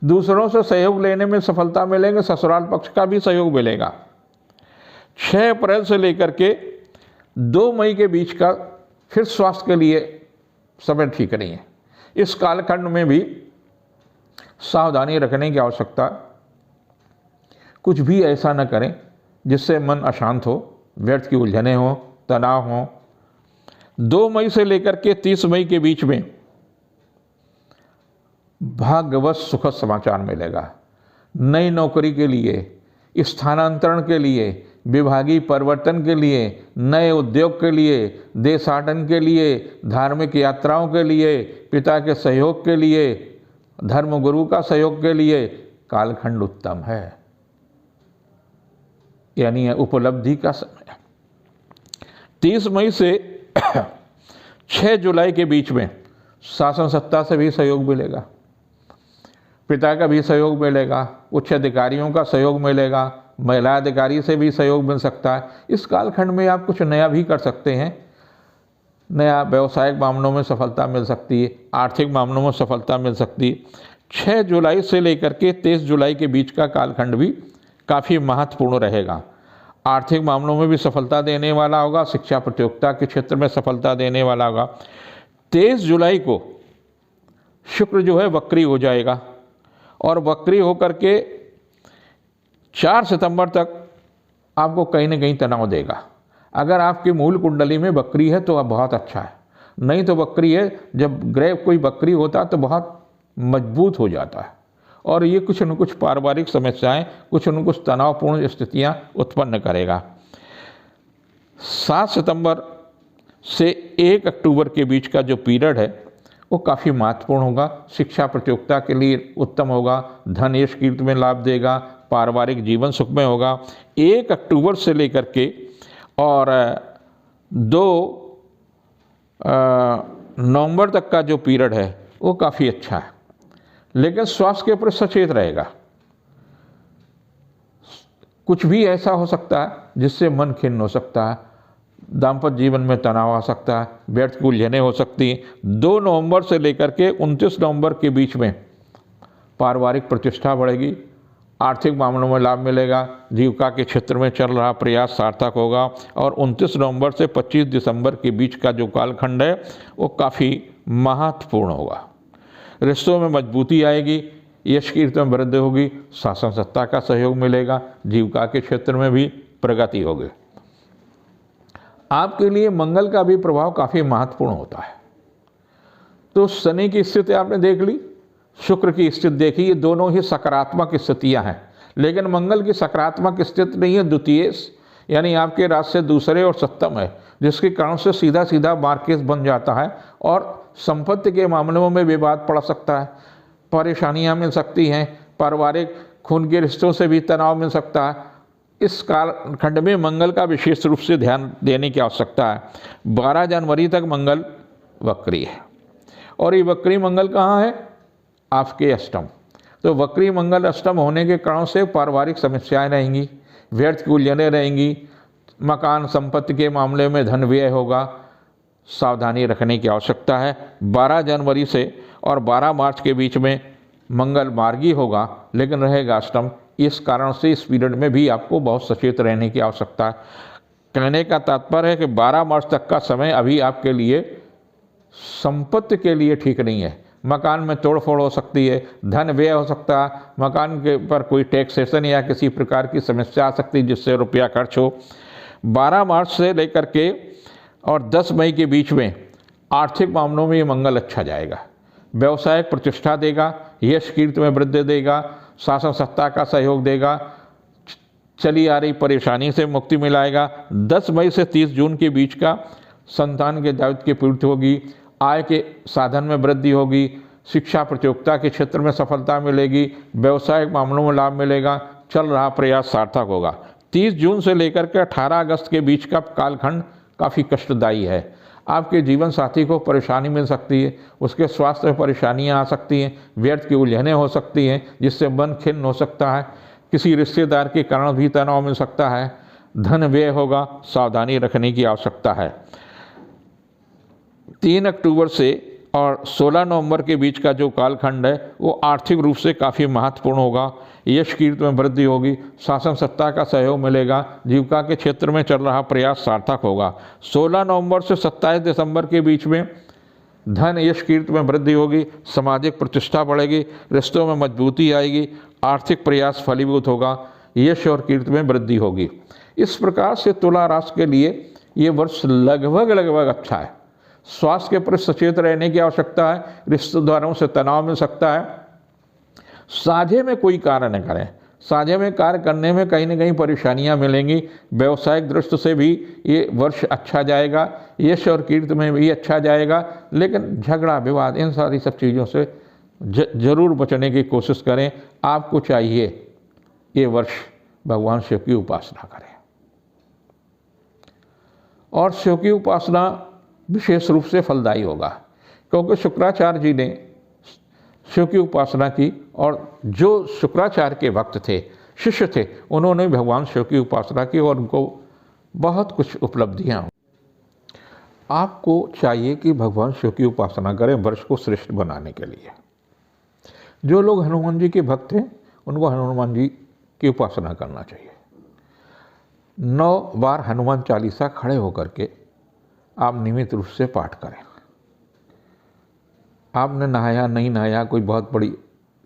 दूसरों से सहयोग लेने में सफलता मिलेंगे, ससुराल पक्ष का भी सहयोग मिलेगा। 6 अप्रैल से लेकर के 2 मई के बीच का फिर स्वास्थ्य के लिए समय ठीक नहीं है। इस कालखंड में भी सावधानी रखने की आवश्यकता। कुछ भी ऐसा न करें जिससे मन अशांत हो, व्यर्थ की उलझने हो, तनाव हो। 2 मई से लेकर के 30 मई के बीच में भाग्यवश सुखद समाचार मिलेगा। नई नौकरी के लिए, स्थानांतरण के लिए, विभागीय परिवर्तन के लिए, नए उद्योग के लिए, देशाटन के लिए, धार्मिक यात्राओं के लिए, पिता के सहयोग के लिए, धर्मगुरु का सहयोग के लिए कालखंड उत्तम है, यानी उपलब्धि का समय। 30 मई से 6 जुलाई के बीच में शासन सत्ता से भी सहयोग मिलेगा, पिता का भी सहयोग मिलेगा, उच्च अधिकारियों का सहयोग मिलेगा, महिला अधिकारी से भी सहयोग मिल सकता है। इस कालखंड में आप कुछ नया भी कर सकते हैं। नया व्यवसायिक मामलों में सफलता मिल सकती है, आर्थिक मामलों में सफलता मिल सकती है। 6 जुलाई से लेकर के 23 जुलाई के बीच का कालखंड भी काफ़ी महत्वपूर्ण रहेगा। आर्थिक मामलों में भी सफलता देने वाला होगा, शिक्षा प्रतियोगिता के क्षेत्र में सफलता देने वाला होगा। 23 जुलाई को शुक्र जो है वक्री हो जाएगा और वक्री होकर के 4 सितंबर तक आपको कहीं न कहीं तनाव देगा। अगर आपकी मूल कुंडली में वक्री है तो अब बहुत अच्छा है, नहीं तो वक्री है, जब ग्रह कोई वक्री होता है तो बहुत मजबूत हो जाता है और ये कुछ न कुछ पारिवारिक समस्याएं, कुछ न कुछ तनावपूर्ण स्थितियां उत्पन्न करेगा। 7 सितंबर से 1 अक्टूबर के बीच का जो पीरियड है वो काफ़ी महत्वपूर्ण होगा। शिक्षा प्रतियोगिता के लिए उत्तम होगा, धन यश कीर्ति में लाभ देगा, पारिवारिक जीवन सुखमय होगा। 1 अक्टूबर से लेकर के और 2 नवंबर तक का जो पीरियड है वो काफ़ी अच्छा है, लेकिन स्वास्थ्य के ऊपर सचेत रहेगा। कुछ भी ऐसा हो सकता है जिससे मन खिन्न हो सकता है, दाम्पत्य जीवन में तनाव आ सकता है, व्यर्थ की उलझनें हो सकती हैं। 2 नवंबर से लेकर के 29 नवंबर के बीच में पारिवारिक प्रतिष्ठा बढ़ेगी, आर्थिक मामलों में लाभ मिलेगा, जीविका के क्षेत्र में चल रहा प्रयास सार्थक होगा। और 29 नवंबर से 25 दिसंबर के बीच का जो कालखंड है वो काफ़ी महत्वपूर्ण होगा। रिश्तों में मजबूती आएगी, यश कीर्ति में वृद्धि होगी, शासन सत्ता का सहयोग मिलेगा, जीविका के क्षेत्र में भी प्रगति होगी। आपके लिए मंगल का भी प्रभाव काफ़ी महत्वपूर्ण होता है। तो शनि की स्थिति आपने देख ली, शुक्र की स्थिति देखी, ये दोनों ही सकारात्मक स्थितियां हैं, लेकिन मंगल की सकारात्मक स्थिति नहीं है द्वितीय, यानी आपके राशि से दूसरे और सप्तम है, जिसके कारण से सीधा सीधा मार्केस बन जाता है और संपत्ति के मामलों में विवाद पड़ सकता है, परेशानियां मिल सकती हैं, पारिवारिक खून के रिश्तों से भी तनाव मिल सकता है। इस कालखंड में मंगल का विशेष रूप से ध्यान देने की आवश्यकता है। 12 जनवरी तक मंगल वक्री है और ये वक्री मंगल कहाँ है? आपके अष्टम। तो वक्री मंगल अष्टम होने के कारण से पारिवारिक समस्याएं रहेंगी, व्यर्थ की उलझनें रहेंगी, मकान संपत्ति के मामले में धन व्यय होगा, सावधानी रखने की आवश्यकता है। 12 जनवरी से और 12 मार्च के बीच में मंगल मार्गी होगा, लेकिन रहेगा अष्टम। इस कारण से इस पीरियड में भी आपको बहुत सचेत रहने की आवश्यकता है। कहने का तात्पर्य है कि 12 मार्च तक का समय अभी आपके लिए संपत्ति के लिए ठीक नहीं है। मकान में तोड़फोड़ हो सकती है, धन व्यय हो सकता है, मकान के पर कोई टैक्सेशन या किसी प्रकार की समस्या आ सकती है जिससे रुपया खर्च हो। 12 मार्च से लेकर के और 10 मई के बीच में आर्थिक मामलों में ये मंगल अच्छा जाएगा, व्यवसायिक प्रतिष्ठा देगा, यश कीर्ति में वृद्धि देगा, शासन सत्ता का सहयोग देगा, चली आ रही परेशानी से मुक्ति मिलाएगा। 10 मई से 30 जून के बीच का संतान के दायित्व की पूर्ति होगी, आय के साधन में वृद्धि होगी, शिक्षा प्रतियोगिता के क्षेत्र में सफलता मिलेगी, व्यवसायिक मामलों में लाभ मिलेगा, चल रहा प्रयास सार्थक होगा। 30 जून से लेकर के 18 अगस्त के बीच का कालखंड काफ़ी कष्टदायी है। आपके जीवन साथी को परेशानी मिल सकती है, उसके स्वास्थ्य में परेशानियां आ सकती हैं, व्यर्थ की उलझनें हो सकती हैं जिससे मन खिन्न हो सकता है, किसी रिश्तेदार के कारण भी तनाव मिल सकता है, धन व्यय होगा, सावधानी रखने की आवश्यकता है। 3 अक्टूबर से और 16 नवंबर के बीच का जो कालखंड है वो आर्थिक रूप से काफ़ी महत्वपूर्ण होगा। यश कीर्ति में वृद्धि होगी, शासन सत्ता का सहयोग मिलेगा, जीविका के क्षेत्र में चल रहा प्रयास सार्थक होगा। 16 नवंबर से 27 दिसंबर के बीच में धन यश कीर्ति में वृद्धि होगी, सामाजिक प्रतिष्ठा बढ़ेगी, रिश्तों में मजबूती आएगी, आर्थिक प्रयास फलीभूत होगा, यश और कीर्ति में वृद्धि होगी। इस प्रकार से तुला राशि के लिए ये वर्ष लगभग अच्छा है। स्वास्थ्य के प्रति सचेत रहने की आवश्यकता है, रिश्तेदारों से तनाव मिल सकता है। साझे में कोई कार्य न करें, साझे में कार्य करने में कहीं ना कहीं परेशानियां मिलेंगी। व्यवसायिक दृष्टि से भी ये वर्ष अच्छा जाएगा, यश और कीर्ति में भी अच्छा जाएगा, लेकिन झगड़ा विवाद इन सारी सब चीज़ों से जरूर बचने की कोशिश करें। आपको चाहिए ये वर्ष भगवान शिव की उपासना करें, और शिव की उपासना विशेष रूप से फलदायी होगा, क्योंकि शुक्राचार्य जी ने शिव की उपासना की, और जो शुक्राचार्य के भक्त थे, शिष्य थे, उन्होंने भगवान शिव की उपासना की और उनको बहुत कुछ उपलब्धियां हुई। आपको चाहिए कि भगवान शिव की उपासना करें वर्ष को श्रेष्ठ बनाने के लिए। जो लोग हनुमान जी के भक्त हैं उनको हनुमान जी की उपासना करना चाहिए। 9 बार हनुमान चालीसा खड़े होकर के आप नियमित रूप से पाठ करें। आपने नहाया नहीं नहाया कोई बहुत बड़ी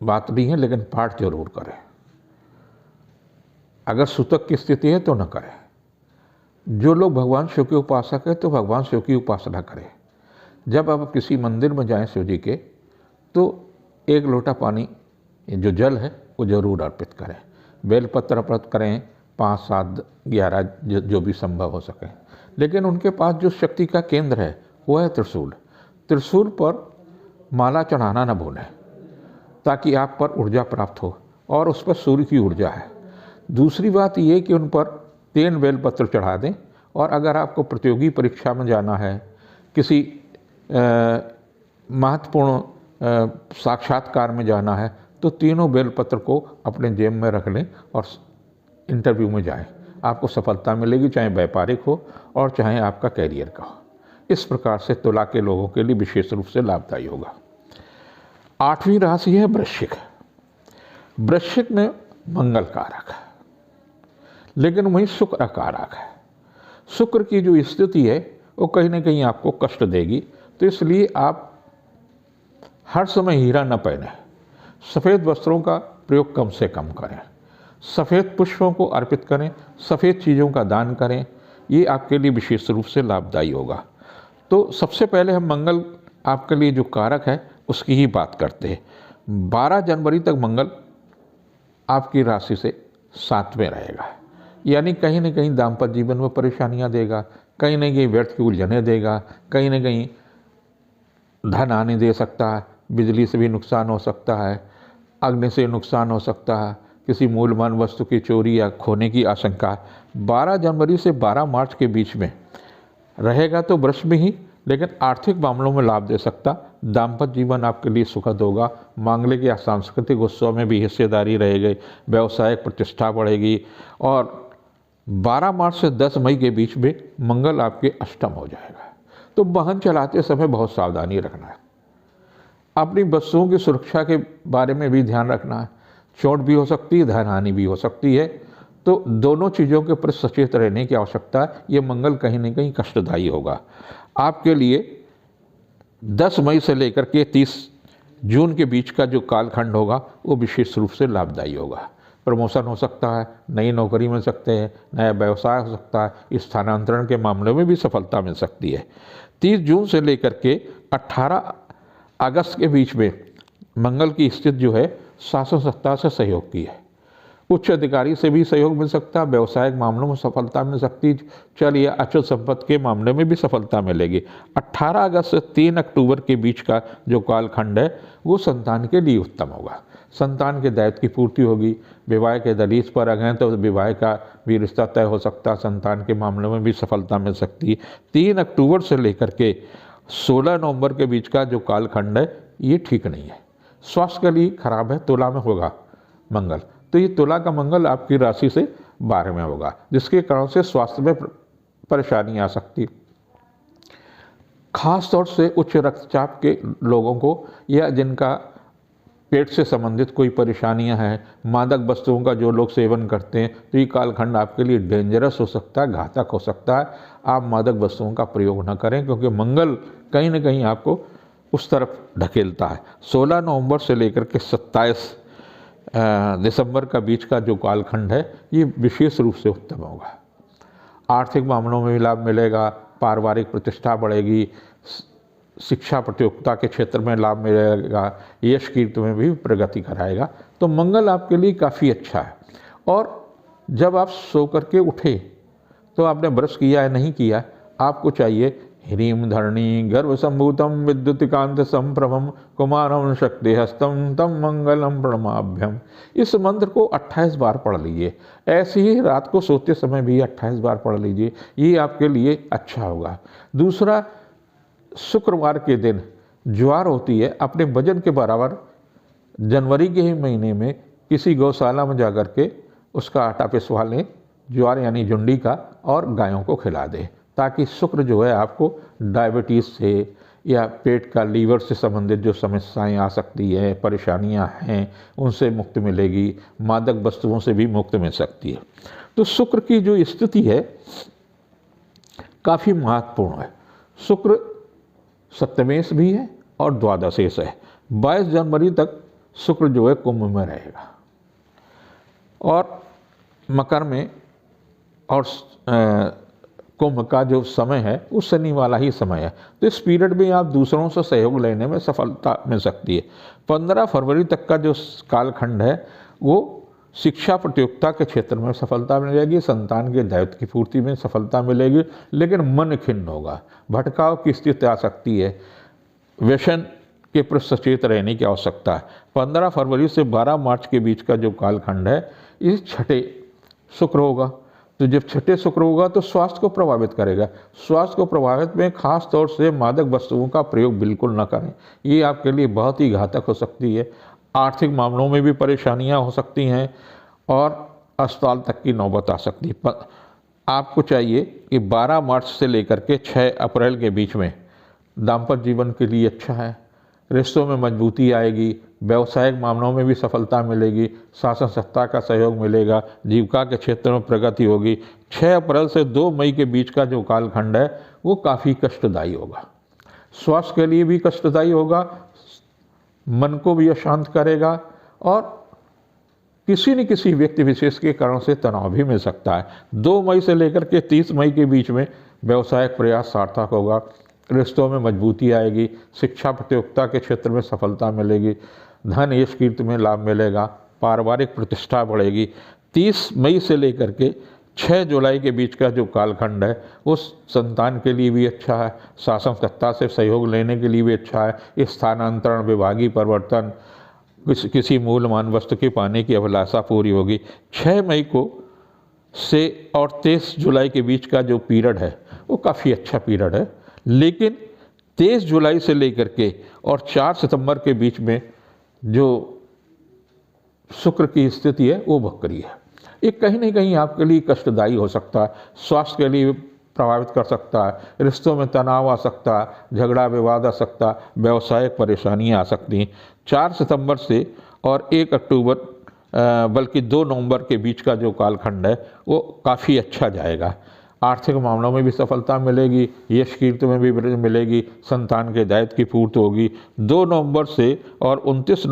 बात नहीं है, लेकिन पाठ जरूर करें। अगर सूतक की स्थिति है तो न करें। जो लोग भगवान शिव के उपासक है तो भगवान शिव की उपासना करें। जब आप किसी मंदिर में जाएं शिव जी के, तो 1 लोटा पानी जो जल है वो जरूर अर्पित करें। बेलपत्र अर्पित करें, 5, 7, 11 जो भी संभव हो सके। लेकिन उनके पास जो शक्ति का केंद्र है वो है त्रिशूल। त्रिशूल पर माला चढ़ाना न भूलें, ताकि आप पर ऊर्जा प्राप्त हो, और उस पर सूर्य की ऊर्जा है। दूसरी बात ये कि उन पर 3 बेलपत्र चढ़ा दें। और अगर आपको प्रतियोगी परीक्षा में जाना है, किसी महत्वपूर्ण साक्षात्कार में जाना है, तो तीनों बेलपत्र को अपने जेब में रख लें और इंटरव्यू में जाएं। आपको सफलता मिलेगी, चाहे व्यापारिक हो और चाहे आपका कैरियर का हो। इस प्रकार से तुला के लोगों के लिए विशेष रूप से लाभदायी होगा। 8वीं राशि है वृश्चिक। वृश्चिक में मंगल कारक है, लेकिन वहीं शुक्र कारक है। शुक्र की जो स्थिति है वो कहीं ना कहीं आपको कष्ट देगी, तो इसलिए आप हर समय हीरा न पहने, सफ़ेद वस्त्रों का प्रयोग कम से कम करें, सफ़ेद पुष्पों को अर्पित करें, सफ़ेद चीज़ों का दान करें। ये आपके लिए विशेष रूप से लाभदायी होगा। तो सबसे पहले हम मंगल आपके लिए जो कारक है उसकी ही बात करते हैं। 12 जनवरी तक मंगल आपकी राशि से 7 में रहेगा, यानी कहीं ना कहीं दाम्पत्य जीवन में परेशानियां देगा, कहीं ना कहीं व्यर्थ की उलझनें देगा, कहीं ना कहीं धन आने दे सकता है, बिजली से भी नुकसान हो सकता है, अग्नि से नुकसान हो सकता है, किसी मूल्यवान वस्तु की चोरी या खोने की आशंका। 12 जनवरी से 12 मार्च के बीच में रहेगा तो वृष में ही, लेकिन आर्थिक मामलों में लाभ दे सकता। दाम्पत्य जीवन आपके लिए सुखद होगा, मांगलिक या सांस्कृतिक उत्सव में भी हिस्सेदारी रहेगी, व्यावसायिक प्रतिष्ठा बढ़ेगी। और 12 मार्च से 10 मई के बीच में मंगल आपके अष्टम हो जाएगा। तो वाहन चलाते समय बहुत सावधानी रखना है, अपनी वस्तुओं की सुरक्षा के बारे में भी ध्यान रखना है। चोट भी हो सकती है, धन हानि भी हो सकती है, तो दोनों चीज़ों के प्रति सचेत रहने की आवश्यकता है। ये मंगल कहीं ना कहीं कष्टदायी होगा आपके लिए। 10 मई से लेकर के 30 जून के बीच का जो कालखंड होगा वो विशेष रूप से लाभदायी होगा। प्रमोशन हो सकता है, नई नौकरी मिल सकते हैं, नया व्यवसाय हो सकता है, स्थानांतरण के मामले में भी सफलता मिल सकती है। 30 जून से लेकर के 18 अगस्त के बीच में मंगल की स्थिति जो है शासन सत्ता से सहयोग की है। उच्च अधिकारी से भी सहयोग मिल सकता है, व्यवसायिक मामलों में सफलता मिल सकती, चल या अचल संपत्ति के मामले में भी सफलता मिलेगी। 18 अगस्त से 3 अक्टूबर के बीच का जो कालखंड है वो संतान के लिए उत्तम होगा। संतान के दायित्व की पूर्ति होगी, विवाह के दलील पर आ गए तो विवाह का भी रिश्ता तय हो सकता, संतान के मामले में भी सफलता मिल सकती है। 3 अक्टूबर से लेकर के 16 नवंबर के बीच का जो कालखंड है ये ठीक नहीं है, स्वास्थ्य के लिए खराब है। तुला में होगा मंगल, तो ये तुला का मंगल आपकी राशि से 12 में होगा, जिसके कारण से स्वास्थ्य में परेशानी आ सकती है। खास तौर से उच्च रक्तचाप के लोगों को या जिनका पेट से संबंधित कोई परेशानियां हैं, मादक वस्तुओं का जो लोग सेवन करते हैं, तो ये कालखंड आपके लिए डेंजरस हो सकता है, घातक हो सकता है। आप मादक वस्तुओं का प्रयोग न करें, क्योंकि मंगल कहीं ना कहीं आपको उस तरफ ढकेलता है। 16 नवंबर से लेकर के 27 दिसंबर का बीच का जो कालखंड है, ये विशेष रूप से उत्तम होगा। आर्थिक मामलों में भी लाभ मिलेगा, पारिवारिक प्रतिष्ठा बढ़ेगी, शिक्षा प्रतियोगिता के क्षेत्र में लाभ मिलेगा, यश कीर्ति में भी प्रगति कराएगा। तो मंगल आपके लिए काफ़ी अच्छा है। और जब आप सो करके उठे तो आपने ब्रश किया है नहीं किया, आपको चाहिए ह्रीं धरणी गर्भ संभूतम विद्युतिकांत संप्रभम कुमारम शक्ति हस्तम तम मंगलम प्रणमाभ्यम। इस मंत्र को 28 बार पढ़ लीजिए। ऐसे ही रात को सोते समय भी 28 बार पढ़ लीजिए, ये आपके लिए अच्छा होगा। दूसरा, शुक्रवार के दिन ज्वार होती है, अपने वजन के बराबर जनवरी के ही महीने में किसी गौशाला में जाकर के उसका आटा पिसवा लें, ज्वार यानी जुंडी का, और गायों को खिला दें, ताकि शुक्र जो है आपको डायबिटीज़ से या पेट का लीवर से संबंधित जो समस्याएं आ सकती है, परेशानियां हैं, उनसे मुक्ति मिलेगी, मादक वस्तुओं से भी मुक्ति मिल सकती है। तो शुक्र की जो स्थिति है काफ़ी महत्वपूर्ण है। शुक्र सप्तमेश भी है और द्वादशेश है। 22 जनवरी तक शुक्र जो है कुंभ में रहेगा और मकर में, और कुंभ का जो समय है वो शनि वाला ही समय है। तो इस पीरियड में आप दूसरों से सहयोग लेने में सफलता मिल सकती है। 15 फरवरी तक का जो कालखंड है वो शिक्षा प्रतियोगिता के क्षेत्र में सफलता मिलेगी, संतान के दायित्व की पूर्ति में सफलता मिलेगी, लेकिन मन खिन्न होगा, भटकाव की स्थिति आ सकती है, व्यसन के प्रति सचेत रहने की आवश्यकता है। 15 फरवरी से 12 मार्च के बीच का जो कालखंड है, इस छठे शुक्र होगा। तो जब छठे शुक्र होगा तो स्वास्थ्य को प्रभावित करेगा। स्वास्थ्य को प्रभावित में खास तौर से मादक वस्तुओं का प्रयोग बिल्कुल न करें, ये आपके लिए बहुत ही घातक हो सकती है। आर्थिक मामलों में भी परेशानियां हो सकती हैं और अस्पताल तक की नौबत आ सकती है। आपको चाहिए कि 12 मार्च से लेकर के 6 अप्रैल के बीच में दाम्पत्य जीवन के लिए अच्छा है, रिश्तों में मजबूती आएगी, व्यवसायिक मामलों में भी सफलता मिलेगी, शासन सत्ता का सहयोग मिलेगा, जीविका के क्षेत्र में प्रगति होगी। 6 अप्रैल से 2 मई के बीच का जो कालखंड है वो काफ़ी कष्टदायी होगा, स्वास्थ्य के लिए भी कष्टदायी होगा, मन को भी अशांत करेगा और किसी न किसी व्यक्ति विशेष के कारण से तनाव भी मिल सकता है। 2 मई से लेकर के 30 मई के बीच में व्यवसायिक प्रयास सार्थक होगा, रिश्तों में मजबूती आएगी, शिक्षा प्रतियोगिता के क्षेत्र में सफलता मिलेगी, धन यश कीर्ति में लाभ मिलेगा, पारिवारिक प्रतिष्ठा बढ़ेगी। 30 मई से लेकर के 6 जुलाई के बीच का जो कालखंड है वो संतान के लिए भी अच्छा है, शासन सत्ता से सहयोग लेने के लिए भी अच्छा है, स्थानांतरण, विभागीय परिवर्तन, किसी मूल्यवान वस्तु के पाने की अभिलाषा पूरी होगी। 6 मई को से और 23 जुलाई के बीच का जो पीरियड है वो काफ़ी अच्छा पीरियड है, लेकिन 23 जुलाई से लेकर के और 4 सितंबर के बीच में जो शुक्र की स्थिति है वो वक्री है। ये कहीं ना कहीं आपके लिए कष्टदायी हो सकता है, स्वास्थ्य के लिए प्रभावित कर सकता है, रिश्तों में तनाव आ सकता है, झगड़ा विवाद आ सकता है, व्यावसायिक परेशानियां आ सकती हैं। 4 सितंबर से और 1 अक्टूबर बल्कि 2 नवंबर के बीच का जो कालखंड है वो काफ़ी अच्छा जाएगा। आर्थिक मामलों में भी सफलता मिलेगी, यश कीर्ति में भी वृद्धि मिलेगी, संतान के दायित्व की पूर्ति होगी। 2 नवंबर से और 29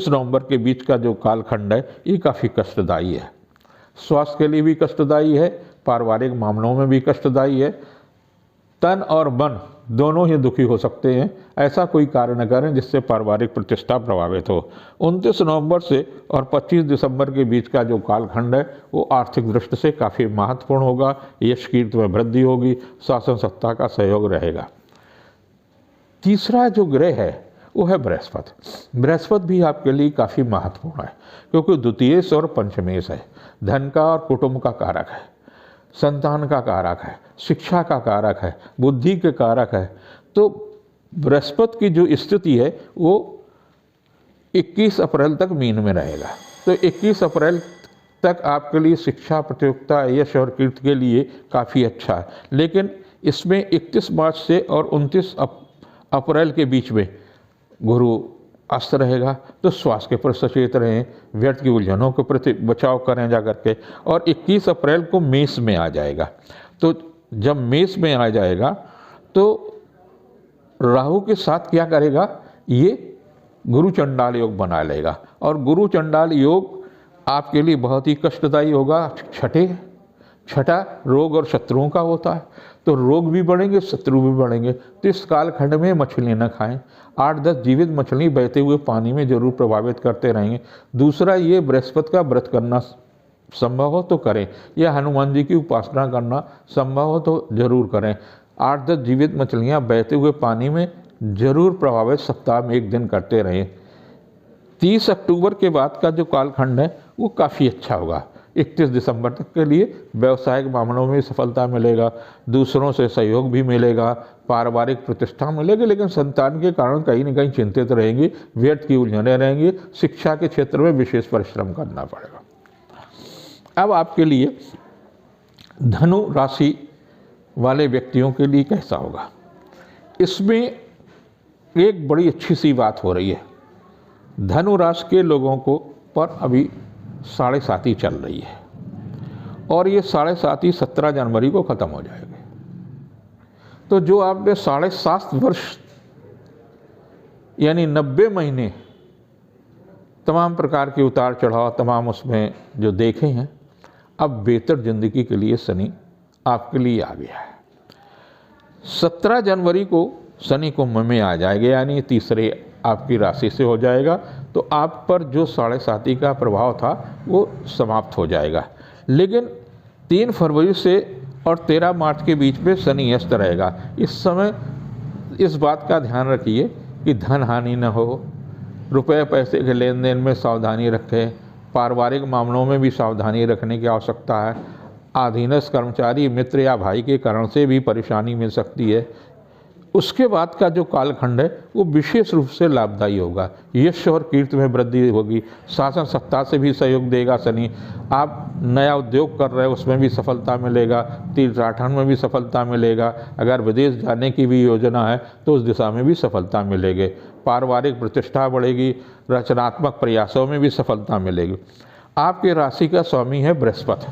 नवंबर के बीच का जो कालखंड है ये काफ़ी कष्टदायी है, स्वास्थ्य के लिए भी कष्टदायी है, पारिवारिक मामलों में भी कष्टदायी है, तन और मन दोनों ही दुखी हो सकते हैं। ऐसा कोई कार्य न करें जिससे पारिवारिक प्रतिष्ठा प्रभावित हो। 29 नवंबर से और 25 दिसंबर के बीच का जो कालखंड है वो आर्थिक दृष्टि से काफ़ी महत्वपूर्ण होगा, यश कीर्ति में वृद्धि होगी, शासन सत्ता का सहयोग रहेगा। तीसरा जो ग्रह है वो है बृहस्पति। बृहस्पति भी आपके लिए काफ़ी महत्वपूर्ण है, क्योंकि द्वितीयेश और पंचमेश है, धन का और कुटुंब का कारक है, संतान का कारक है, शिक्षा का कारक है, बुद्धि के कारक है। तो बृहस्पति की जो स्थिति है वो 21 अप्रैल तक मीन में रहेगा। तो 21 अप्रैल तक आपके लिए शिक्षा प्रतियोगिता, यश और कीर्ति के लिए काफ़ी अच्छा है, लेकिन इसमें 31 मार्च से और 29 अप्रैल के बीच में गुरु अस्त रहेगा। तो स्वास्थ्य के प्रति सचेत रहें, व्यर्थ की उलझनों के प्रति बचाव करें जा करके। और 21 अप्रैल को मेष में आ जाएगा। तो जब मेष में आ जाएगा तो राहु के साथ क्या करेगा, ये गुरु चंडाल योग बना लेगा। और गुरु चंडाल योग आपके लिए बहुत ही कष्टदायी होगा। छठा रोग और शत्रुओं का होता है, तो रोग भी बढ़ेंगे, शत्रु भी बढ़ेंगे। तो इस कालखंड में मछली न खाएं। 8-10 जीवित मछली बहते हुए पानी में जरूर प्रभावित करते रहेंगे। दूसरा, ये बृहस्पति का व्रत करना संभव हो तो करें, या हनुमान जी की उपासना करना संभव हो तो जरूर करें। 8-10 जीवित मछलियाँ बहते हुए पानी में जरूर प्रभावित सप्ताह में 1 दिन करते रहें। 30 अक्टूबर के बाद का जो कालखंड है वो काफ़ी अच्छा होगा। 31 दिसंबर तक के लिए व्यवसायिक मामलों में सफलता मिलेगा, दूसरों से सहयोग भी मिलेगा, पारिवारिक प्रतिष्ठा मिलेगी। लेकिन संतान के कारण कहीं न कहीं चिंतित रहेंगे, व्यर्थ की उलझने रहेंगी। शिक्षा के क्षेत्र में विशेष परिश्रम करना पड़ेगा। अब आपके लिए धनु राशि वाले व्यक्तियों के लिए कैसा होगा, इसमें एक बड़ी अच्छी सी बात हो रही है। धनु राशि के लोगों को पर अभी 7.5 चल रही है और ये 7.5 17 जनवरी को ख़त्म हो जाएगी। तो जो आपने 7.5 वर्ष यानी 90 महीने तमाम प्रकार के उतार चढ़ाव तमाम उसमें जो देखे हैं, अब बेहतर जिंदगी के लिए शनि आपके लिए आ गया है। 17 जनवरी को शनि कुंभ में आ जाएगा, यानी तीसरे आपकी राशि से हो जाएगा। तो आप पर जो 7.5 का प्रभाव था वो समाप्त हो जाएगा। लेकिन 3 फरवरी से और 13 मार्च के बीच में शनि अस्त रहेगा। इस समय इस बात का ध्यान रखिए कि धन हानि न हो, रुपए पैसे के लेन देन में सावधानी रखें, पारिवारिक मामलों में भी सावधानी रखने की आवश्यकता है। अधीनस्थ कर्मचारी, मित्र या भाई के कारण से भी परेशानी मिल सकती है। उसके बाद का जो कालखंड है वो विशेष रूप से लाभदायी होगा। यश और कीर्ति में वृद्धि होगी, शासन सत्ता से भी सहयोग देगा शनि। आप नया उद्योग कर रहे हो उसमें भी सफलता मिलेगा, तीर्थाटन में भी सफलता मिलेगा। अगर विदेश जाने की भी योजना है तो उस दिशा में भी सफलता मिलेगी। पारिवारिक प्रतिष्ठा बढ़ेगी, रचनात्मक प्रयासों में भी सफलता मिलेगी। आपके राशि का स्वामी है बृहस्पति।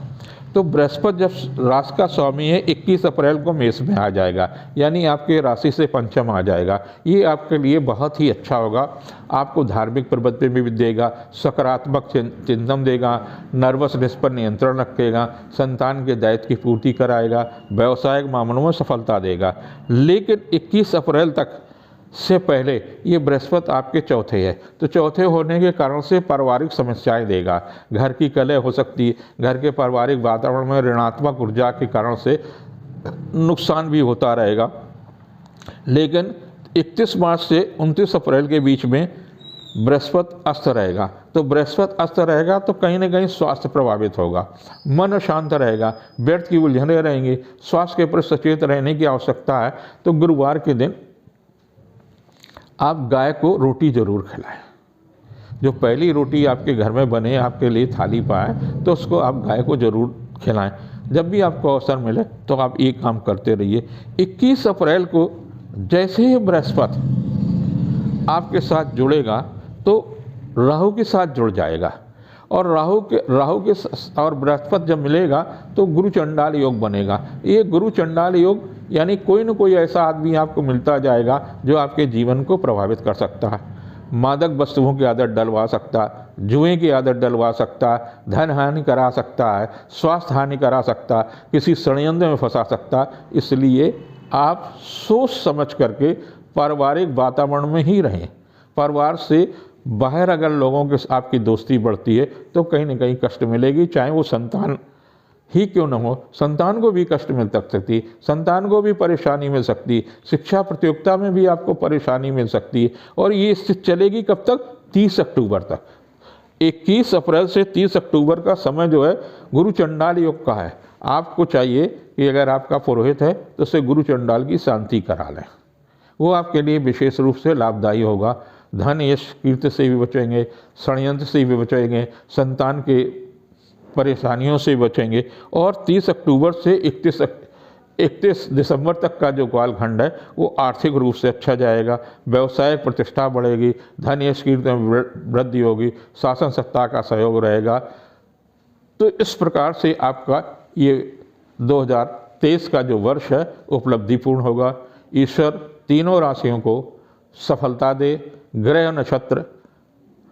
तो बृहस्पति जब राशि का स्वामी है 21 अप्रैल को मेष में आ जाएगा, यानी आपके राशि से पंचम आ जाएगा। ये आपके लिए बहुत ही अच्छा होगा। आपको धार्मिक प्रवृत्ति में भी देगा, सकारात्मक चिंतन देगा, नर्वसनेस पर नियंत्रण रखेगा, संतान के दायित्व की पूर्ति कराएगा, व्यवसायिक मामलों में सफलता देगा। लेकिन 21 अप्रैल तक से पहले ये बृहस्पति आपके चौथे है, तो चौथे होने के कारण से पारिवारिक समस्याएं देगा। घर की कलह हो सकती है, घर के पारिवारिक वातावरण में ऋणात्मक ऊर्जा के कारण से नुकसान भी होता रहेगा। लेकिन 31 मार्च से 29 अप्रैल के बीच में बृहस्पति अस्त रहेगा। तो बृहस्पति अस्त रहेगा तो कहीं ना कहीं स्वास्थ्य प्रभावित होगा, मन शांत रहेगा, व्यर्थ की उलझने रहेंगी। स्वास्थ्य के प्रति सचेत रहने की आवश्यकता है। तो गुरुवार के दिन आप गाय को रोटी जरूर खिलाएं। जो पहली रोटी आपके घर में बने, आपके लिए थाली पाए, तो उसको आप गाय को जरूर खिलाएं। जब भी आपको अवसर मिले तो आप ये काम करते रहिए। 21 अप्रैल को जैसे ही बृहस्पति आपके साथ जुड़ेगा तो राहु के साथ जुड़ जाएगा, और राहु के और बृहस्पति जब मिलेगा तो गुरु चंडाल योग बनेगा। ये गुरु चंडाल योग यानी कोई न कोई ऐसा आदमी आपको मिलता जाएगा जो आपके जीवन को प्रभावित कर सकता है। मादक वस्तुओं की आदत डलवा सकता है, जुए की आदत डलवा सकता है, धन हानि करा सकता है, स्वास्थ्य हानि करा सकता है, किसी षड्यंत्र में फंसा सकता है। इसलिए आप सोच समझ करके पारिवारिक वातावरण में ही रहें। परिवार से बाहर अगर लोगों के आपकी दोस्ती बढ़ती है तो कहीं ना कहीं कष्ट मिलेगी, चाहे वो संतान ही क्यों न हो। संतान को भी कष्ट मिल सकती, संतान को भी परेशानी मिल सकती, शिक्षा प्रतियोगिता में भी आपको परेशानी मिल सकती है। और ये स्थिति चलेगी कब तक? 30 अक्टूबर तक। 21 अप्रैल से 30 अक्टूबर का समय जो है गुरु चंडाल योग का है। आपको चाहिए कि अगर आपका पुरोहित है तो उससे गुरु चंडाल की शांति करा लें, वो आपके लिए विशेष रूप से लाभदायी होगा। धन यश कीर्ति से भी बचेंगे, षड्यंत्र से भी बचेंगे, संतान के परेशानियों से बचेंगे। और 30 अक्टूबर से 31 दिसंबर तक का जो कालखंड है वो आर्थिक रूप से अच्छा जाएगा, व्यवसायिक प्रतिष्ठा बढ़ेगी, धन यश कीर्ति में वृद्धि होगी, शासन सत्ता का सहयोग रहेगा। तो इस प्रकार से आपका ये 2023 का जो वर्ष है उपलब्धिपूर्ण होगा। ईश्वर तीनों राशियों को सफलता दे। ग्रह नक्षत्र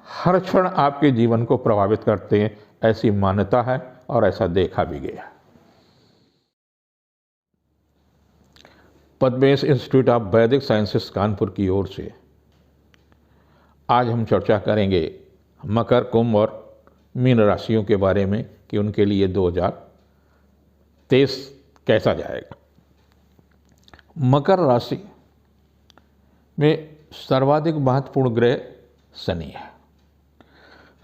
हर क्षण आपके जीवन को प्रभावित करते हैं, ऐसी मान्यता है और ऐसा देखा भी गया। पद्मेश इंस्टीट्यूट ऑफ वैदिक साइंसेस कानपुर की ओर से आज हम चर्चा करेंगे मकर, कुंभ और मीन राशियों के बारे में कि उनके लिए 2023 कैसा जाएगा। मकर राशि में सर्वाधिक महत्वपूर्ण ग्रह शनि है।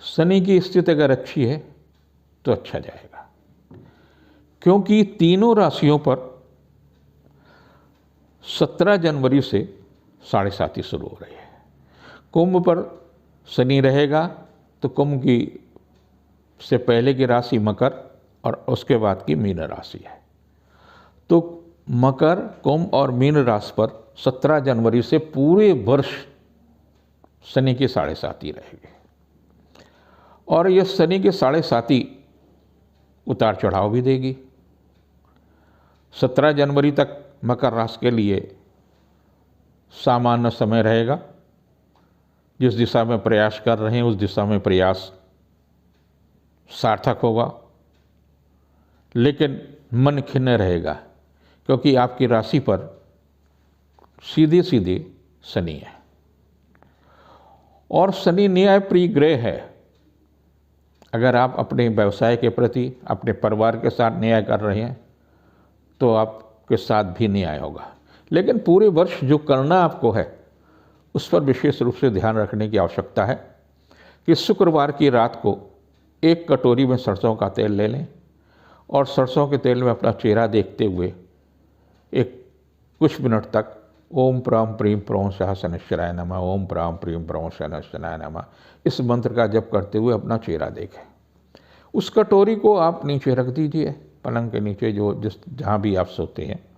शनि की स्थिति अगर अच्छी है तो अच्छा जाएगा, क्योंकि तीनों राशियों पर 17 जनवरी से 7.5 शुरू हो रही है। कुंभ पर शनि रहेगा तो कुंभ की से पहले की राशि मकर और उसके बाद की मीन राशि है। तो मकर, कुंभ और मीन राशि पर 17 जनवरी से पूरे वर्ष शनि की 7.5 रहेगी और यह शनि के 7.5 उतार चढ़ाव भी देगी। 17 जनवरी तक मकर राशि के लिए सामान्य समय रहेगा। जिस दिशा में प्रयास कर रहे हैं उस दिशा में प्रयास सार्थक होगा, लेकिन मन खिन्न रहेगा, क्योंकि आपकी राशि पर सीधे सीधे शनि है और शनि न्याय प्रिय ग्रह है। अगर आप अपने व्यवसाय के प्रति अपने परिवार के साथ न्याय कर रहे हैं तो आपके साथ भी न्याय होगा, लेकिन पूरे वर्ष जो करना आपको है उस पर विशेष रूप से ध्यान रखने की आवश्यकता है कि शुक्रवार की रात को एक कटोरी में सरसों का तेल ले लें और सरसों के तेल में अपना चेहरा देखते हुए एक कुछ मिनट तक ओम प्राम प्रीम प्रौं सह शनैश्चराय नमः, ओम प्राम प्रीम प्रौं शनैश्चराय नमः इस मंत्र का जप करते हुए अपना चेहरा देखें। उस कटोरी को आप नीचे रख दीजिए, पलंग के नीचे, जहाँ भी आप सोते हैं।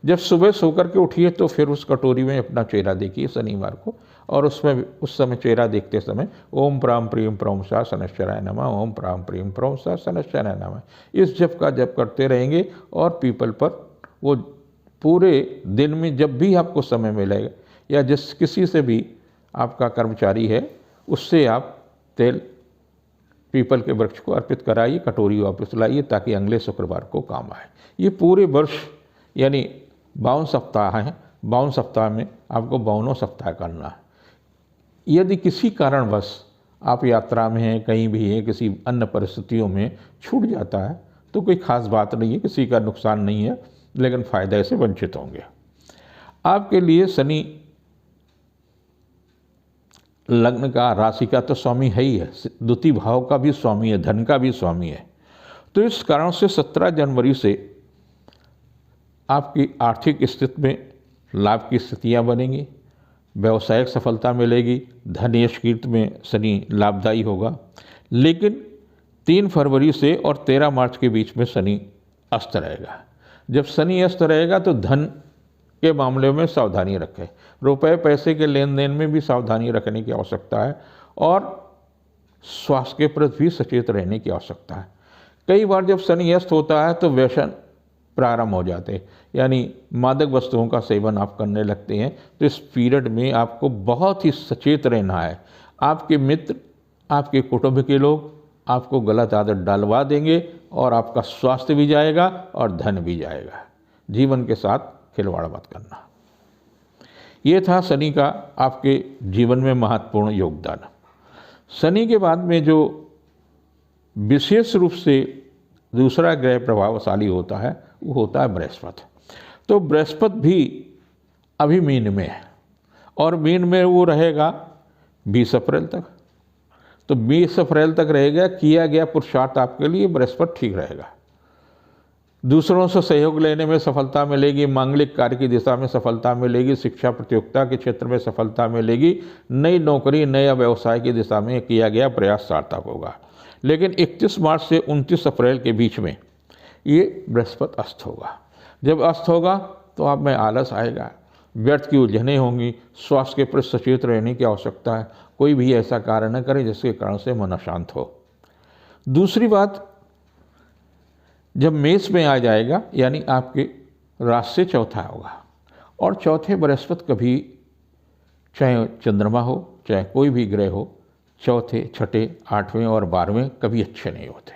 जब सुबह सोकर के उठिए तो फिर उस कटोरी में अपना चेहरा देखिए शनिवार को, और उसमें उस समय चेहरा देखते समय ओम प्राम प्रीम प्रौं सह शनैश्चराय नमः, ओम प्राम प्रीम प्रौं सह शनैश्चराय नमः इस जप का जप करते रहेंगे। और पीपल पर वो पूरे दिन में जब भी आपको समय मिलेगा या जिस किसी से भी आपका कर्मचारी है उससे आप तेल पीपल के वृक्ष को अर्पित कराइए, कटोरी वापस लाइए ताकि अगले शुक्रवार को काम आए। ये पूरे वर्ष यानी 52 सप्ताह हैं, 52 सप्ताह में आपको 52 सप्ताह करना है। यदि किसी कारणवश आप यात्रा में हैं, कहीं भी हैं, किसी अन्य परिस्थितियों में छूट जाता है तो कोई खास बात नहीं है, किसी का नुकसान नहीं है, लेकिन फायदे से वंचित होंगे। आपके लिए शनि लग्न का, राशि का तो स्वामी है ही है, द्वितीय भाव का भी स्वामी है, धन का भी स्वामी है। तो इस कारण से 17 जनवरी से आपकी आर्थिक स्थिति में लाभ की स्थितियां बनेंगी, व्यवसायिक सफलता मिलेगी, धन यश कीर्ति में शनि लाभदायी होगा। लेकिन 3 फरवरी से और 13 मार्च के बीच में शनि अस्त रहेगा। जब शनि अस्त रहेगा तो धन के मामले में सावधानी रखें, रुपए पैसे के लेन देन में भी सावधानी रखने की आवश्यकता है और स्वास्थ्य के प्रति भी सचेत रहने की आवश्यकता है। कई बार जब शनि अस्त होता है तो व्यसन प्रारंभ हो जाते हैं, यानी मादक वस्तुओं का सेवन आप करने लगते हैं। तो इस पीरियड में आपको बहुत ही सचेत रहना है। आपके मित्र, आपके कुटुंब के लोग आपको गलत आदत डालवा देंगे और आपका स्वास्थ्य भी जाएगा और धन भी जाएगा। जीवन के साथ खिलवाड़ मत करना। ये था शनि का आपके जीवन में महत्वपूर्ण योगदान। शनि के बाद में जो विशेष रूप से दूसरा ग्रह प्रभावशाली होता है वो होता है बृहस्पति। तो बृहस्पति भी अभी मीन में है और मीन में वो रहेगा 20 अप्रैल तक। तो 20 अप्रैल तक रहेगा। किया गया पुरुषार्थ आपके लिए बृहस्पति ठीक रहेगा। दूसरों से सहयोग लेने में सफलता मिलेगी, मांगलिक कार्य की दिशा में सफलता मिलेगी, शिक्षा प्रतियोगिता के क्षेत्र में सफलता मिलेगी, नई नौकरी, नया व्यवसाय की दिशा में किया गया प्रयास सार्थक होगा। लेकिन 31 मार्च से 29 अप्रैल के बीच में ये बृहस्पति अस्त होगा। जब अस्त होगा तो आप में आलस आएगा, व्यर्थ की उलझनें होंगी, स्वास्थ्य के प्रति सचेत रहने की आवश्यकता है। कोई भी ऐसा कार्य न करे जिसके कारण से मन अशांत हो। दूसरी बात, जब मेष में आ जाएगा यानी आपके राशि से चौथा होगा, और चौथे बृहस्पति कभी, चाहे चंद्रमा हो चाहे कोई भी ग्रह हो, चौथे, छठे, 8वें और 12वें कभी अच्छे नहीं होते,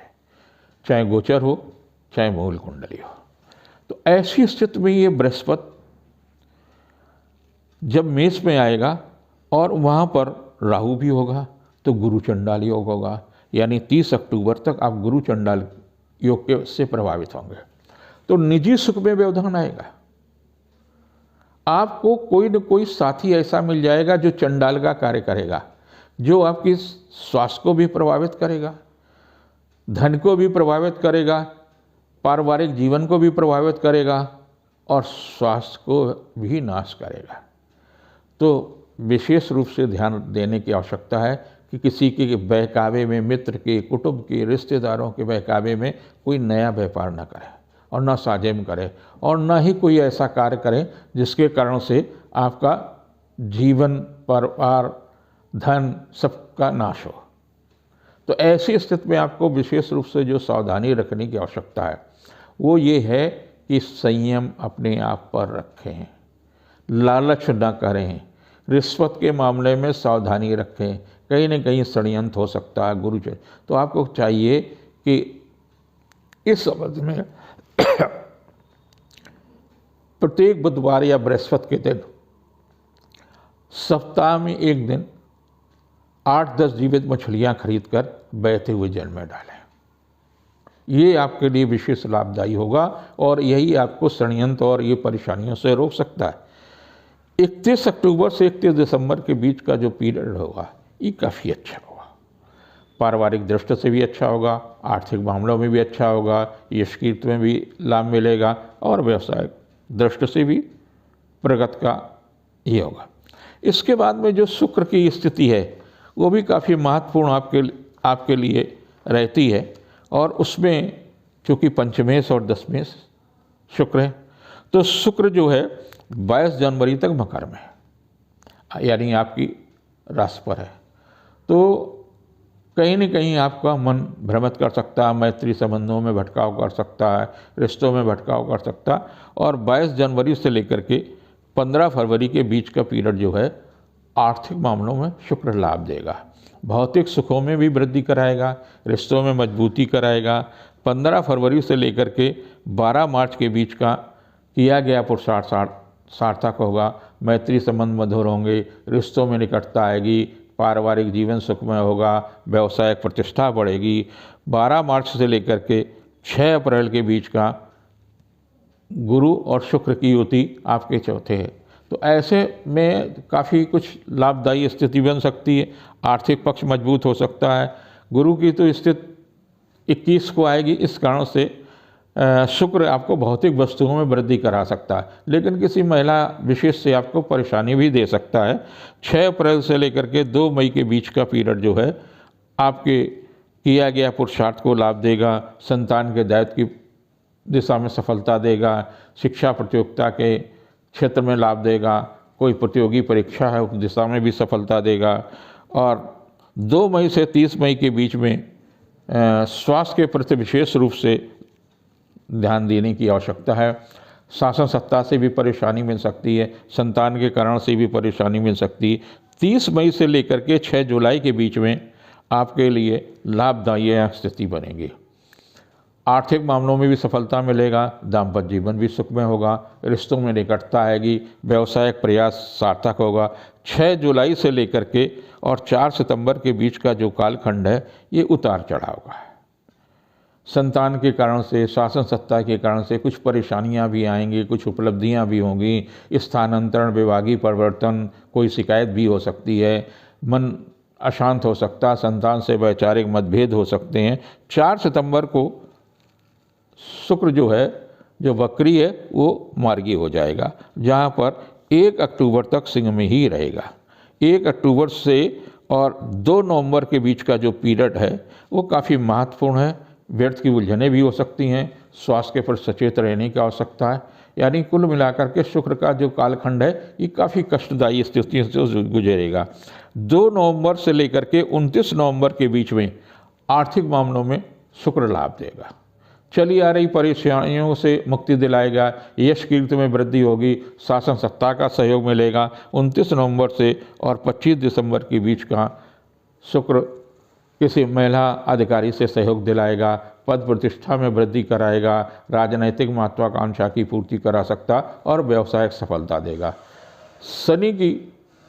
चाहे गोचर हो चाहे मूल कुंडली हो। तो ऐसी स्थिति में ये बृहस्पति जब मेष में आएगा और वहाँ पर राहु भी होगा तो गुरु चंडाल योग होगा, यानी 30 अक्टूबर तक आप गुरु चंडाल योग के से प्रभावित होंगे। तो निजी सुख में व्यवधान आएगा, आपको कोई न कोई साथी ऐसा मिल जाएगा जो चंडाल का कार्य करेगा, जो आपकी स्वास्थ्य को भी प्रभावित करेगा, धन को भी प्रभावित करेगा, पारिवारिक जीवन को भी प्रभावित करेगा और स्वास्थ्य को भी नाश करेगा। तो विशेष रूप से ध्यान देने की आवश्यकता है कि किसी के बहकावे में, मित्र के, कुटुंब के, रिश्तेदारों के बहकावे में कोई नया व्यापार न करे और न साझेम करे, और न ही कोई ऐसा कार्य करे जिसके कारण से आपका जीवन, परिवार, धन सबका नाश हो। तो ऐसी स्थिति में आपको विशेष रूप से जो सावधानी रखने की आवश्यकता है वो ये है कि संयम अपने आप पर रखें, लालच न करें, रिश्वत के मामले में सावधानी रखें, कहीं न कहीं षड्यंत्र हो सकता है गुरु। तो आपको चाहिए कि इस अवधि में प्रत्येक बुधवार या बृहस्पति के दिन सप्ताह में एक दिन 8-10 जीवित मछलियां खरीदकर बहते हुए जल में डालें। ये आपके लिए विशेष लाभदायी होगा और यही आपको षड्यंत्र और ये परेशानियों से रोक सकता है। 31 अक्टूबर से 31 दिसंबर के बीच का जो पीरियड होगा ये काफ़ी अच्छा होगा, पारिवारिक दृष्टि से भी अच्छा होगा, आर्थिक मामलों में भी अच्छा होगा, यश कीर्ति में भी लाभ मिलेगा और व्यवसायिक दृष्टि से भी प्रगति का ये होगा। इसके बाद में जो शुक्र की स्थिति है वो भी काफ़ी महत्वपूर्ण आपके लिए रहती है, और उसमें चूँकि पंचमेश और दशमेश शुक्र है, तो शुक्र जो है 22 जनवरी तक मकर में है, यानी आपकी राशि पर है। तो कहीं न कहीं आपका मन भ्रमित कर सकता है, मैत्री संबंधों में भटकाव कर सकता है, रिश्तों में भटकाव कर सकता है, और 22 जनवरी से लेकर के 15 फरवरी के बीच का पीरियड जो है आर्थिक मामलों में शुक्र लाभ देगा, भौतिक सुखों में भी वृद्धि कराएगा, रिश्तों में मजबूती कराएगा। 15 फरवरी से लेकर के 12 मार्च के बीच का किया गया पुरुषार्थ सार्थक होगा, मैत्री संबंध मधुर होंगे, रिश्तों में निकटता आएगी, पारिवारिक जीवन सुखमय होगा, व्यवसायिक प्रतिष्ठा बढ़ेगी। 12 मार्च से लेकर के 6 अप्रैल के बीच का गुरु और शुक्र की युति आपके चौथे है। तो ऐसे में काफ़ी कुछ लाभदायी स्थिति बन सकती है, आर्थिक पक्ष मजबूत हो सकता है। गुरु की तो स्थिति 21 को आएगी, इस कारण से शुक्र आपको भौतिक वस्तुओं में वृद्धि करा सकता है, लेकिन किसी महिला विशेष से आपको परेशानी भी दे सकता है। 6 अप्रैल से लेकर के 2 मई के बीच का पीरियड जो है आपके किया गया पुरुषार्थ को लाभ देगा, संतान के दायित्व की दिशा में सफलता देगा, शिक्षा प्रतियोगिता के क्षेत्र में लाभ देगा, कोई प्रतियोगी परीक्षा है उस दिशा में भी सफलता देगा। और 2 मई से 30 मई के बीच में स्वास्थ्य के प्रति विशेष रूप से ध्यान देने की आवश्यकता है। शासन सत्ता से भी परेशानी मिल सकती है, संतान के कारण से भी परेशानी मिल सकती है। 30 मई से लेकर के 6 जुलाई के बीच में आपके लिए लाभदायी स्थिति बनेगी, आर्थिक मामलों में भी सफलता मिलेगा, दाम्पत्य जीवन भी सुखमय होगा, रिश्तों में निकटता आएगी, व्यवसायिक प्रयास सार्थक होगा। 6 जुलाई से लेकर के और 4 सितंबर के बीच का जो कालखंड है ये उतार चढ़ाव का है। संतान के कारण से, शासन सत्ता के कारण से कुछ परेशानियां भी आएंगी, कुछ उपलब्धियां भी होंगी, स्थानांतरण, विभागीय परिवर्तन, कोई शिकायत भी हो सकती है, मन अशांत हो सकता है, संतान से वैचारिक मतभेद हो सकते हैं। 4 सितंबर को शुक्र जो है, जो वक्री है, वो मार्गी हो जाएगा, जहाँ पर 1 अक्टूबर तक सिंह में ही रहेगा। 1 अक्टूबर से और 2 नवंबर के बीच का जो पीरियड है वो काफ़ी महत्वपूर्ण है। व्यर्थ की उलझनें भी हो सकती हैं, स्वास्थ्य के प्रति सचेत रहने की आवश्यकता है। यानी कुल मिलाकर के शुक्र का जो कालखंड है ये काफ़ी कष्टदायी स्थितियों से गुजरेगा। 2 नवंबर से लेकर के 29 नवंबर के बीच में आर्थिक मामलों में शुक्र लाभ देगा, चली आ रही परेशानियों से मुक्ति दिलाएगा, यश कीर्ति में वृद्धि होगी, शासन सत्ता का सहयोग मिलेगा। 29 नवंबर से और 25 दिसंबर के बीच का शुक्र किसी महिला अधिकारी से सहयोग दिलाएगा, पद प्रतिष्ठा में वृद्धि कराएगा, राजनैतिक महत्वाकांक्षा की पूर्ति करा सकता और व्यावसायिक सफलता देगा। शनि की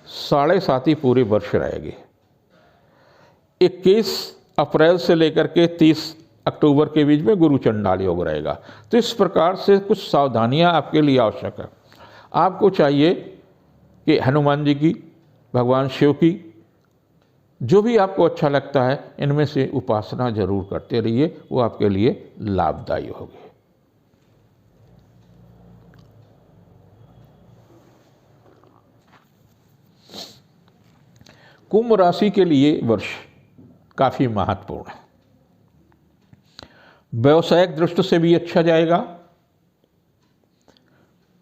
7.5 पूरे वर्ष रहेगी। 21 अप्रैल से लेकर के 30 अक्टूबर के बीच में गुरु चंडाल योग रहेगा। तो इस प्रकार से कुछ सावधानियां आपके लिए आवश्यक है। आपको चाहिए कि हनुमान जी की, भगवान शिव की, जो भी आपको अच्छा लगता है इनमें से उपासना जरूर करते रहिए, वो आपके लिए लाभदायी होगी। कुंभ राशि के लिए वर्ष काफी महत्वपूर्ण है। व्यवसायिक दृष्टि से भी अच्छा जाएगा,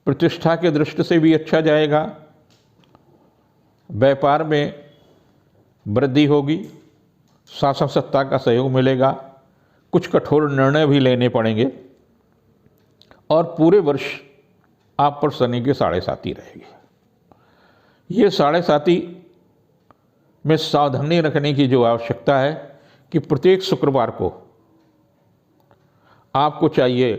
प्रतिष्ठा के दृष्टि से भी अच्छा जाएगा, व्यापार में वृद्धि होगी, शासन सत्ता का सहयोग मिलेगा, कुछ कठोर निर्णय भी लेने पड़ेंगे और पूरे वर्ष आप पर शनि की 7.5 रहेगी। ये 7.5 में सावधानी रखने की जो आवश्यकता है कि प्रत्येक शुक्रवार को आपको चाहिए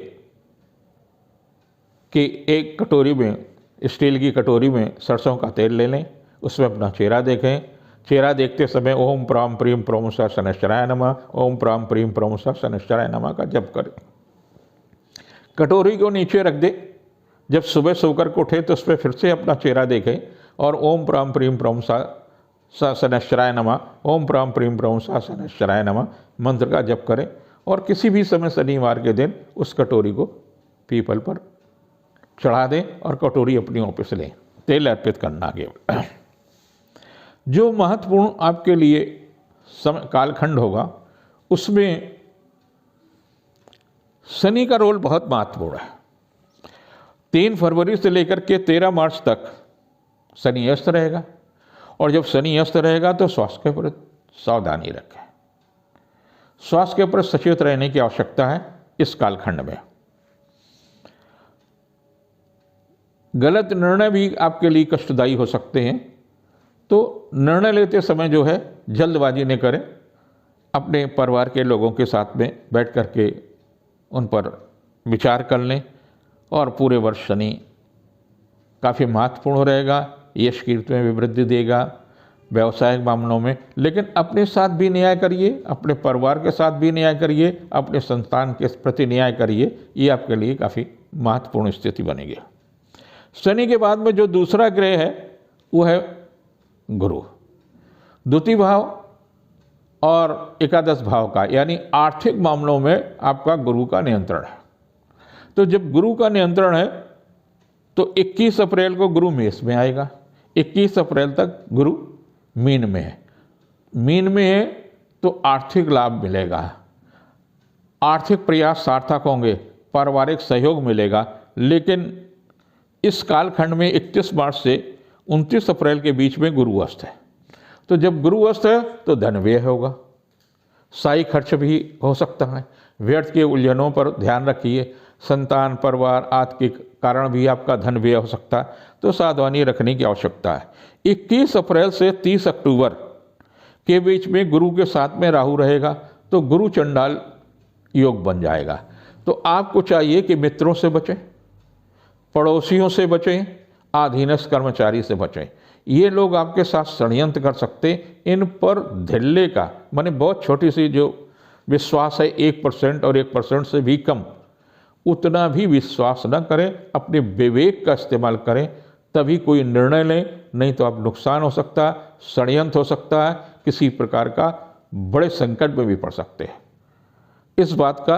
कि एक कटोरी में, स्टील की कटोरी में सरसों का तेल ले लें, उसमें अपना चेहरा देखें। चेहरा देखते समय ओम प्राम प्रीम प्रोमसा शनैश्चराय नमः, ओम प्राम प्रीम प्रोमसा शनैश्चराय नमः का जप करें। कटोरी को नीचे रख दे, जब सुबह सोकर के उठे तो उस पर फिर से अपना चेहरा देखें और ओम प्राम प्रीम प्रोमसा शनैश्चराय नमः, ओम प्राम प्रीम प्रोमसा शनैश्चराय नमः मंत्र का जप करें और किसी भी समय शनिवार के दिन उस कटोरी को पीपल पर चढ़ा दें और कटोरी अपनी वापस लें। तेल अर्पित करना केवल। जो महत्वपूर्ण आपके लिए समय कालखंड होगा उसमें शनि का रोल बहुत महत्वपूर्ण है। 3 फरवरी से लेकर के 13 मार्च तक शनि अस्त रहेगा और जब शनि अस्त रहेगा तो स्वास्थ्य पर सावधानी रखें। स्वास्थ्य पर सचेत रहने की आवश्यकता है। इस कालखंड में गलत निर्णय भी आपके लिए कष्टदायी हो सकते हैं, तो निर्णय लेते समय जो है जल्दबाजी न करें। अपने परिवार के लोगों के साथ में बैठ कर के उन पर विचार कर लें और पूरे वर्ष शनि काफ़ी महत्वपूर्ण रहेगा। यश कीर्ति में भी वृद्धि देगा, व्यावसायिक मामलों में, लेकिन अपने साथ भी न्याय करिए, अपने परिवार के साथ भी न्याय करिए, अपने संतान के प्रति न्याय करिए। ये आपके लिए काफ़ी महत्वपूर्ण स्थिति बनेगी। शनि के बाद में जो दूसरा ग्रह है वो है गुरु। द्वितीय भाव और एकादश भाव का, यानी आर्थिक मामलों में आपका गुरु का नियंत्रण है। तो जब गुरु का नियंत्रण है तो 21 अप्रैल को गुरु मेष में आएगा। 21 अप्रैल तक गुरु मीन में है। मीन में है तो आर्थिक लाभ मिलेगा, आर्थिक प्रयास सार्थक होंगे, पारिवारिक सहयोग मिलेगा। लेकिन इस कालखंड में 31 मार्च से 29 अप्रैल के बीच में गुरु अस्त है। तो जब गुरु अस्त है तो धन व्यय होगा, साई खर्च भी हो सकता है। व्यर्थ के उलझनों पर ध्यान रखिए। संतान, परिवार आदि के कारण भी आपका धन व्यय हो सकता है, तो सावधानी रखने की आवश्यकता है। 21 अप्रैल से 30 अक्टूबर के बीच में गुरु के साथ में राहु रहेगा, तो गुरु चंडाल योग बन जाएगा। तो आपको चाहिए कि मित्रों से बचें, पड़ोसियों से बचें, अधीनस्थ कर्मचारी से बचें। ये लोग आपके साथ षड्यंत्र कर सकते, इन पर धिल्ले का, माने बहुत छोटी सी जो विश्वास है 1% और 1% से भी कम, उतना भी विश्वास न करें। अपने विवेक का इस्तेमाल करें, तभी कोई निर्णय लें, नहीं तो आप नुकसान हो सकता है, षड्यंत्र हो सकता है, किसी प्रकार का बड़े संकट में भी पड़ सकते हैं। इस बात का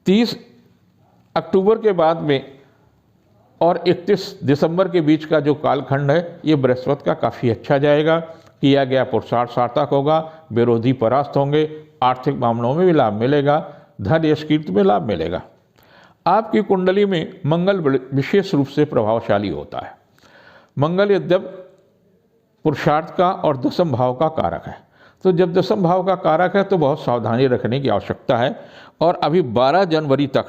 30 अक्टूबर के बाद में और 31 दिसंबर के बीच का जो कालखंड है ये बृहस्पति का काफ़ी अच्छा जाएगा। किया गया पुरुषार्थ सार्थक होगा, विरोधी परास्त होंगे, आर्थिक मामलों में भी लाभ मिलेगा, धन यश कीर्ति में लाभ मिलेगा। आपकी कुंडली में मंगल विशेष रूप से प्रभावशाली होता है। मंगल यद्यप पुरुषार्थ का और दशम भाव का कारक है, तो जब दशम भाव का कारक है तो बहुत सावधानी रखने की आवश्यकता है। और अभी 12 जनवरी तक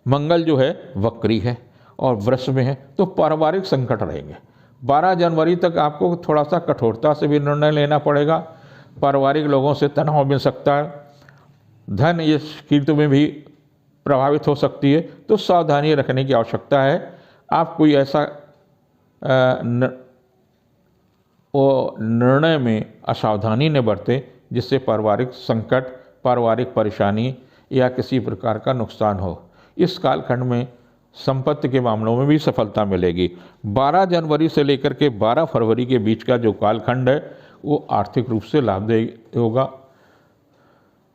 मंगल जो है वक्री है और वृष में है, तो पारिवारिक संकट रहेंगे। 12 जनवरी तक आपको थोड़ा सा कठोरता से भी निर्णय लेना पड़ेगा, पारिवारिक लोगों से तनाव मिल सकता है, धन इस कीर्ति में भी प्रभावित हो सकती है, तो सावधानी रखने की आवश्यकता है। आप कोई ऐसा निर्णय में असावधानी न बरतें जिससे पारिवारिक संकट, पारिवारिक परेशानी या किसी प्रकार का नुकसान हो। इस कालखंड में संपत्ति के मामलों में भी सफलता मिलेगी। 12 जनवरी से लेकर के 12 फरवरी के बीच का जो कालखंड है वो आर्थिक रूप से लाभदायी होगा।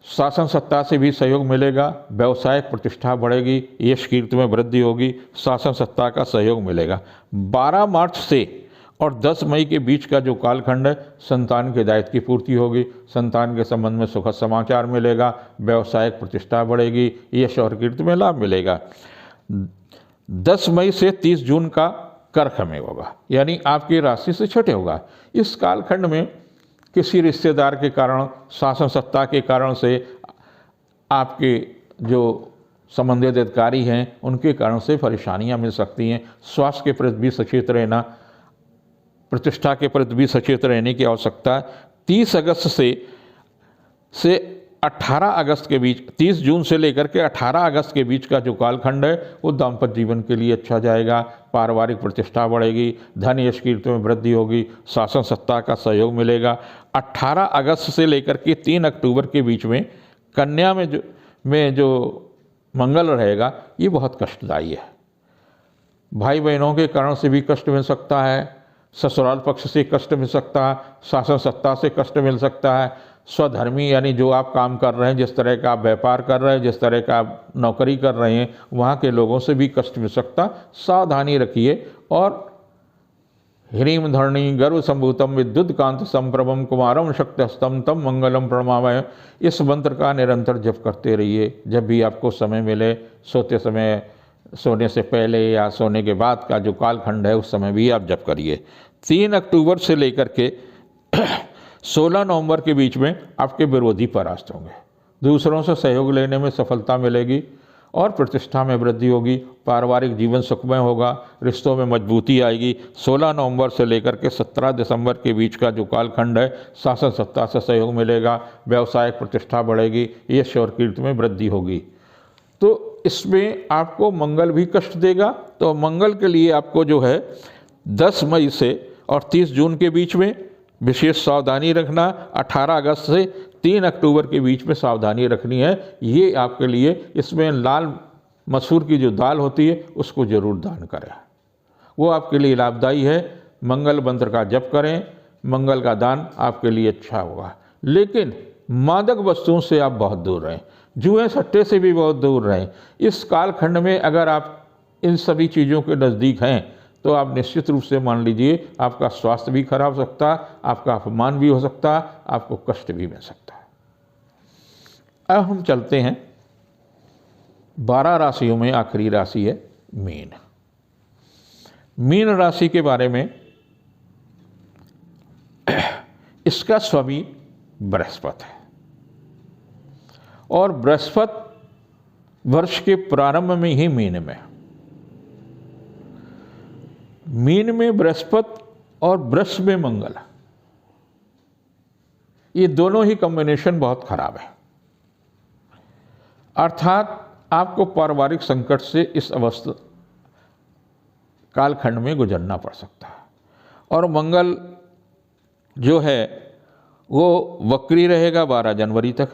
शासन सत्ता से भी सहयोग मिलेगा, व्यवसायिक प्रतिष्ठा बढ़ेगी, यश कीर्ति में वृद्धि होगी, शासन सत्ता का सहयोग मिलेगा। 12 मार्च से और 10 मई के बीच का जो कालखंड है संतान के दायित्व की पूर्ति होगी, संतान के संबंध में सुखद समाचार मिलेगा, व्यवसायिक प्रतिष्ठा बढ़ेगी, यश और कीर्ति में लाभ मिलेगा। 10 मई से 30 जून का कर्क में होगा, यानी आपकी राशि से छठे होगा। इस कालखंड में किसी रिश्तेदार के कारण, शासन सत्ता के कारण से आपके जो संबंधित अधिकारी हैं उनके कारण से परेशानियां मिल सकती हैं। स्वास्थ्य के प्रति भी सचेत रहना, प्रतिष्ठा के प्रति भी सचेत रहने की आवश्यकता है। 30 अगस्त से 18 अगस्त के बीच, 30 जून से लेकर के 18 अगस्त के बीच का जो कालखंड है वो दाम्पत्य जीवन के लिए अच्छा जाएगा, पारिवारिक प्रतिष्ठा बढ़ेगी, धन यश कीर्ति में वृद्धि होगी, शासन सत्ता का सहयोग मिलेगा। 18 अगस्त से लेकर के 3 अक्टूबर के बीच में कन्या में जो मंगल रहेगा ये बहुत कष्टदायी है। भाई बहनों के कारण से भी कष्ट मिल सकता है, ससुराल पक्ष से कष्ट मिल सकता है, शासन सत्ता से कष्ट मिल सकता है, स्वधर्मी यानी जो आप काम कर रहे हैं, जिस तरह का आप व्यापार कर रहे हैं, जिस तरह का आप नौकरी कर रहे हैं, वहाँ के लोगों से भी कष्ट मिल सकता। सावधानी रखिए। और ह्रीं धरणी गर्भ संभूतम विद्युत कांत संप्रभम कुमारम शक्तिस्तम तम मंगलम प्रणमामय, इस मंत्र का निरंतर जप करते रहिए। जब भी आपको समय मिले, सोते समय, सोने से पहले या सोने के बाद का जो कालखंड है उस समय भी आप जप करिए। 3 अक्टूबर से लेकर के 16 नवंबर के बीच में आपके विरोधी परास्त होंगे, दूसरों से सहयोग लेने में सफलता मिलेगी और प्रतिष्ठा में वृद्धि होगी, पारिवारिक जीवन सुखमय होगा, रिश्तों में मजबूती आएगी। 16 नवंबर से लेकर के 17 दिसंबर के बीच का जो कालखंड है शासन सत्ता से सहयोग मिलेगा, व्यवसायिक प्रतिष्ठा बढ़ेगी, यश और कीर्ति में वृद्धि होगी। तो इसमें आपको मंगल भी कष्ट देगा, तो मंगल के लिए आपको जो है 10 मई से और 30 जून के बीच में विशेष सावधानी रखना, 18 अगस्त से 3 अक्टूबर के बीच में सावधानी रखनी है। ये आपके लिए, इसमें लाल मसूर की जो दाल होती है उसको जरूर दान करें, वो आपके लिए लाभदायी है। मंगल मंत्र का जप करें, मंगल का दान आपके लिए अच्छा होगा। लेकिन मादक वस्तुओं से आप बहुत दूर रहें, जुए सट्टे से भी बहुत दूर रहें। इस कालखंड में अगर आप इन सभी चीज़ों के नज़दीक हैं तो आप निश्चित रूप से मान लीजिए आपका स्वास्थ्य भी खराब हो सकता है, आपका अपमान भी हो सकता है, आपको कष्ट भी मिल सकता है। अब हम चलते हैं 12 राशियों में आखिरी राशि है मीन। मीन राशि के बारे में, इसका स्वामी बृहस्पति है और बृहस्पति वर्ष के प्रारंभ में ही मीन में, मीन में बृहस्पति और वृष में मंगल, ये दोनों ही कॉम्बिनेशन बहुत खराब है। अर्थात आपको पारिवारिक संकट से इस अवस्था कालखंड में गुजरना पड़ सकता है। और मंगल जो है वो वक्री रहेगा 12 जनवरी तक,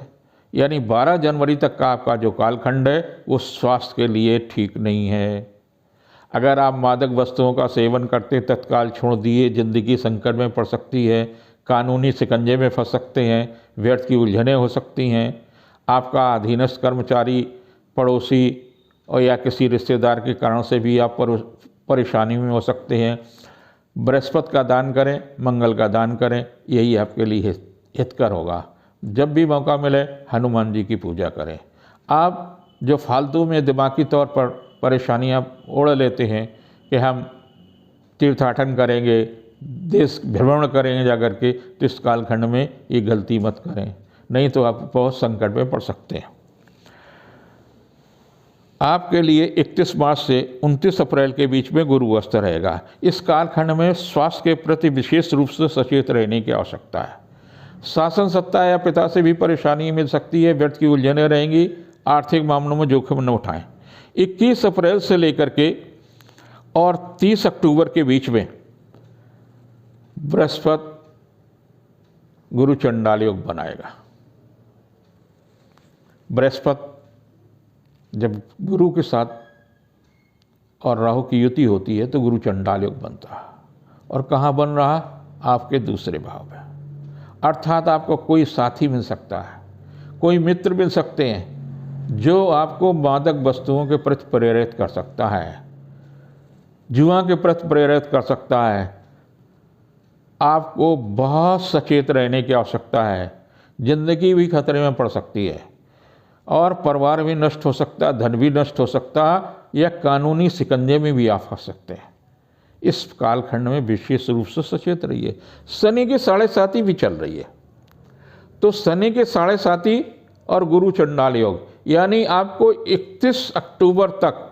यानी 12 जनवरी तक का आपका जो कालखंड है वो स्वास्थ्य के लिए ठीक नहीं है। अगर आप मादक वस्तुओं का सेवन करते तत्काल छोड़ दिए, जिंदगी संकट में पड़ सकती है, कानूनी शिकंजे में फंस सकते हैं, व्यर्थ की उलझनें हो सकती हैं, आपका अधीनस्थ कर्मचारी, पड़ोसी और या किसी रिश्तेदार के कारण से भी आप परेशानी में हो सकते हैं। बृहस्पति का दान करें, मंगल का दान करें, यही आपके लिए हितकर होगा। जब भी मौका मिले हनुमान जी की पूजा करें। आप जो फालतू में दिमागी तौर पर परेशानियां ओढ़ लेते हैं कि हम तीर्थाटन करेंगे, देश भ्रमण करेंगे जाकर के, तो इस कालखंड में ये गलती मत करें, नहीं तो आप बहुत संकट में पड़ सकते हैं। आपके लिए 31 मार्च से 29 अप्रैल के बीच में गुरु अस्त रहेगा। इस कालखंड में स्वास्थ्य के प्रति विशेष रूप से सचेत रहने की आवश्यकता है। शासन सत्ता या पिता से भी परेशानी मिल सकती है, व्यर्थ की उलझनें रहेंगी, आर्थिक मामलों में जोखिम न उठाएं। 21 अप्रैल से लेकर के और 30 अक्टूबर के बीच में बृहस्पति गुरु चंडाल योग बनाएगा। बृहस्पति जब गुरु के साथ और राहु की युति होती है तो गुरु चंडाल योग बनता है। और कहाँ बन रहा? आपके दूसरे भाव में। अर्थात आपको कोई साथी मिल सकता है, कोई मित्र मिल सकते हैं जो आपको मादक वस्तुओं के प्रति प्रेरित कर सकता है, जुआ के प्रति प्रेरित कर सकता है। आपको बहुत सचेत रहने की आवश्यकता है। जिंदगी भी खतरे में पड़ सकती है और परिवार भी नष्ट हो सकता है, धन भी नष्ट हो सकता है, या कानूनी शिकंजे में भी आप फंस सकते हैं। इस कालखंड में विशेष रूप से सचेत रहिए। शनि की 7.5 भी चल रही है, तो शनि के 7.5 और गुरु चंडाल योग, यानी आपको 31 अक्टूबर तक,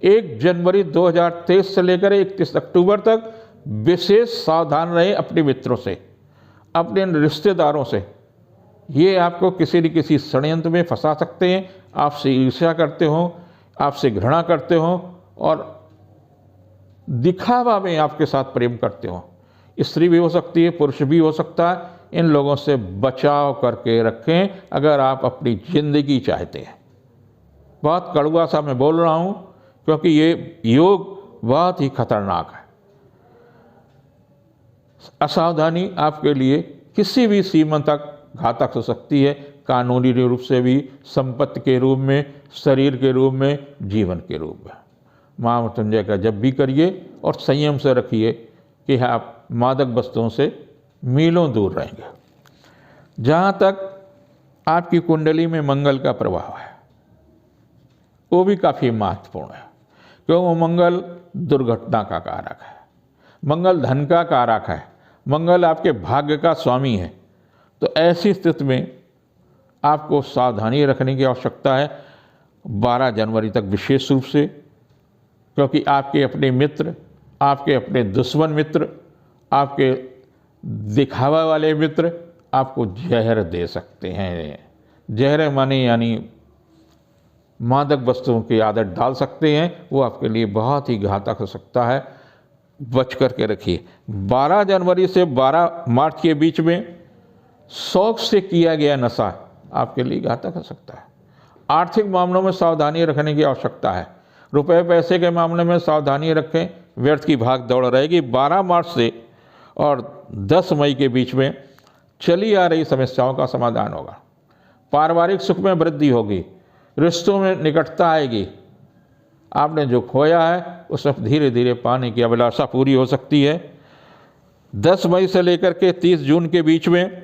1 जनवरी 2023 से लेकर 31 अक्टूबर तक विशेष सावधान रहे अपने मित्रों से, अपने रिश्तेदारों से। ये आपको किसी न किसी षड्यंत्र में फंसा सकते हैं। आपसे ईर्ष्या करते हो, आपसे घृणा करते हो और दिखावा में आपके साथ प्रेम करते हो। स्त्री भी हो सकती है, पुरुष भी हो सकता है। इन लोगों से बचाव करके रखें अगर आप अपनी जिंदगी चाहते हैं। बहुत कड़वा सा मैं बोल रहा हूँ, क्योंकि ये योग बहुत ही खतरनाक है। असावधानी आपके लिए किसी भी सीमा तक घातक हो सकती है, कानूनी रूप से भी, संपत्ति के रूप में, शरीर के रूप में, जीवन के रूप में। महामृत्युंजय का जब भी करिए और संयम से रखिए कि आप मादक वस्तुओं से मीलों दूर रहेंगे। जहाँ तक आपकी कुंडली में मंगल का प्रभाव है वो भी काफ़ी महत्वपूर्ण है, क्योंकि वो मंगल दुर्घटना का कारक है, मंगल धन का कारक है, मंगल आपके भाग्य का स्वामी है। तो ऐसी स्थिति में आपको सावधानी रखने की आवश्यकता है 12 जनवरी तक विशेष रूप से, क्योंकि आपके अपने मित्र, आपके अपने दुश्मन मित्र, आपके दिखावा वाले मित्र आपको जहर दे सकते हैं। जहर माने यानी मादक वस्तुओं की आदत डाल सकते हैं, वो आपके लिए बहुत ही घातक हो सकता है। बच करके रखिए। 12 जनवरी से 12 मार्च के बीच में शौक से किया गया नशा आपके लिए घातक हो सकता है। आर्थिक मामलों में सावधानी रखने की आवश्यकता है। रुपए पैसे के मामले में सावधानी रखें, व्यर्थ की भाग दौड़ रहेगी। 12 मार्च से और 10 मई के बीच में चली आ रही समस्याओं का समाधान होगा। पारिवारिक सुख में वृद्धि होगी, रिश्तों में निकटता आएगी। आपने जो खोया है उसे धीरे धीरे पाने की अभिलाषा पूरी हो सकती है। 10 मई से लेकर के 30 जून के बीच में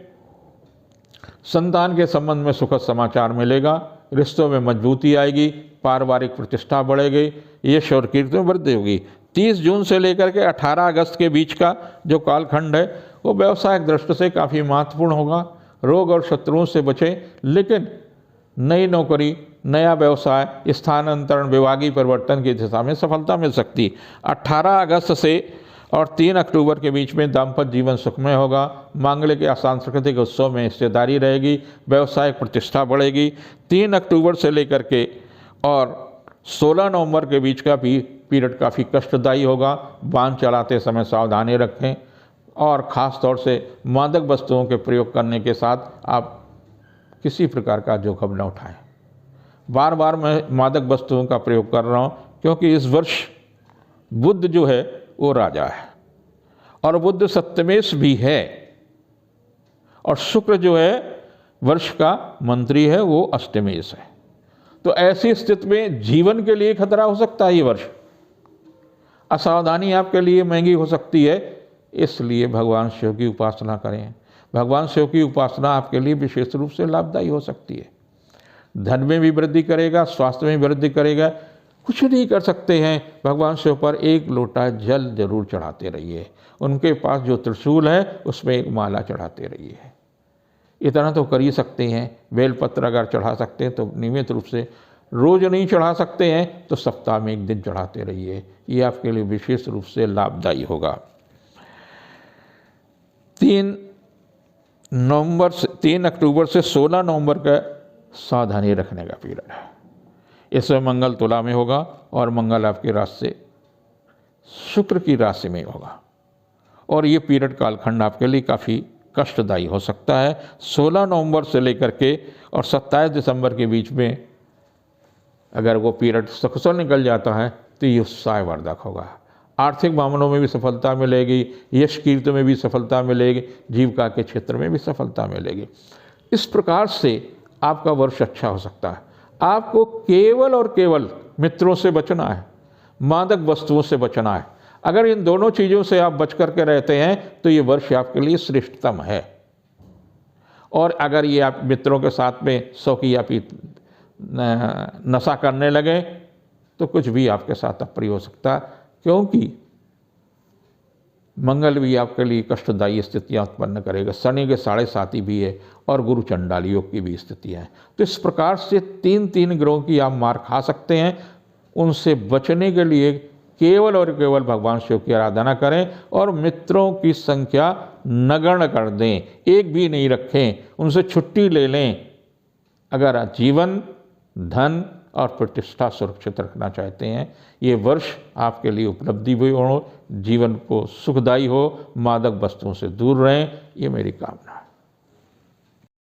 संतान के संबंध में सुखद समाचार मिलेगा, रिश्तों में मजबूती आएगी, पारिवारिक प्रतिष्ठा बढ़ेगी, यश और कीर्ति में वृद्धि होगी। 30 जून से लेकर के 18 अगस्त के बीच का जो कालखंड है वो व्यवसायिक दृष्टि से काफ़ी महत्वपूर्ण होगा। रोग और शत्रुओं से बचें, लेकिन नई नौकरी, नया व्यवसाय, स्थानांतरण, विभागीय परिवर्तन की दिशा में सफलता मिल सकती। 18 अगस्त से और 3 अक्टूबर के बीच में दाम्पत्य जीवन सुखमय होगा। मांगलिक या सांस्कृतिक उत्सव में हिस्सेदारी रहेगी, व्यवसायिक प्रतिष्ठा बढ़ेगी। 3 अक्टूबर से लेकर के और 16 नवंबर के बीच का भी पीरियड काफ़ी कष्टदायी होगा। वाहन चलाते समय सावधानी रखें और ख़ास तौर से मादक वस्तुओं के प्रयोग करने के साथ आप किसी प्रकार का जोखिम न उठाएं। बार बार मैं मादक वस्तुओं का प्रयोग कर रहा हूँ क्योंकि इस वर्ष बुध जो है वो राजा है और बुध सप्तमेश भी है और शुक्र जो है वर्ष का मंत्री है, वो अष्टमेश है। तो ऐसी स्थिति में जीवन के लिए खतरा हो सकता है। ये वर्ष असावधानी आपके लिए महंगी हो सकती है, इसलिए भगवान शिव की उपासना करें। भगवान शिव की उपासना आपके लिए विशेष रूप से लाभदायी हो सकती है। धन में भी वृद्धि करेगा, स्वास्थ्य में भी वृद्धि करेगा। कुछ नहीं कर सकते हैं, भगवान शिव पर एक लोटा जल जरूर चढ़ाते रहिए। उनके पास जो त्रिशूल है उसमें एक माला चढ़ाते रहिए। इतना तो कर ही सकते हैं। बेलपत्र अगर चढ़ा सकते हैं तो नियमित रूप से, रोज नहीं चढ़ा सकते हैं तो सप्ताह में एक दिन चढ़ाते रहिए। ये आपके लिए विशेष रूप से लाभदायी होगा। 3 अक्टूबर से 16 नवंबर का सावधानी रखने का पीरियड है। इसमें मंगल तुला में होगा और मंगल आपकी राशि से शुक्र की राशि में होगा, और ये पीरियड कालखंड आपके लिए काफ़ी कष्टदायी हो सकता है। 16 नवंबर से लेकर के और 27 दिसंबर के बीच में अगर वो पीरियड सकुशल निकल जाता है तो ये उत्साहवर्धक होगा। आर्थिक मामलों में भी सफलता मिलेगी, यश कीर्ति में भी सफलता मिलेगी, जीविका के क्षेत्र में भी सफलता मिलेगी। इस प्रकार से आपका वर्ष अच्छा हो सकता है। आपको केवल और केवल मित्रों से बचना है, मादक वस्तुओं से बचना है। अगर इन दोनों चीज़ों से आप बच करके रहते हैं तो ये वर्ष आपके लिए श्रेष्ठतम है। और अगर ये आप मित्रों के साथ में शौकिया नशा करने लगे तो कुछ भी आपके साथ अप्रिय हो सकता है, क्योंकि मंगल भी आपके लिए कष्टदायी स्थितियां उत्पन्न करेगा। शनि के 7.5 भी है और गुरु चंडाल योग की भी स्थिति है। तो इस प्रकार से 3 ग्रहों की आप मार खा सकते हैं। उनसे बचने के लिए केवल और केवल भगवान शिव की आराधना करें और मित्रों की संख्या नगण्य कर दें, एक भी नहीं रखें, उनसे छुट्टी ले लें। अगर जीवन, धन और प्रतिष्ठा सुरक्षित रखना चाहते हैं, ये वर्ष आपके लिए उपलब्धि भी हो, जीवन को सुखदायी हो, मादक वस्तुओं से दूर रहें, ये मेरी कामना है।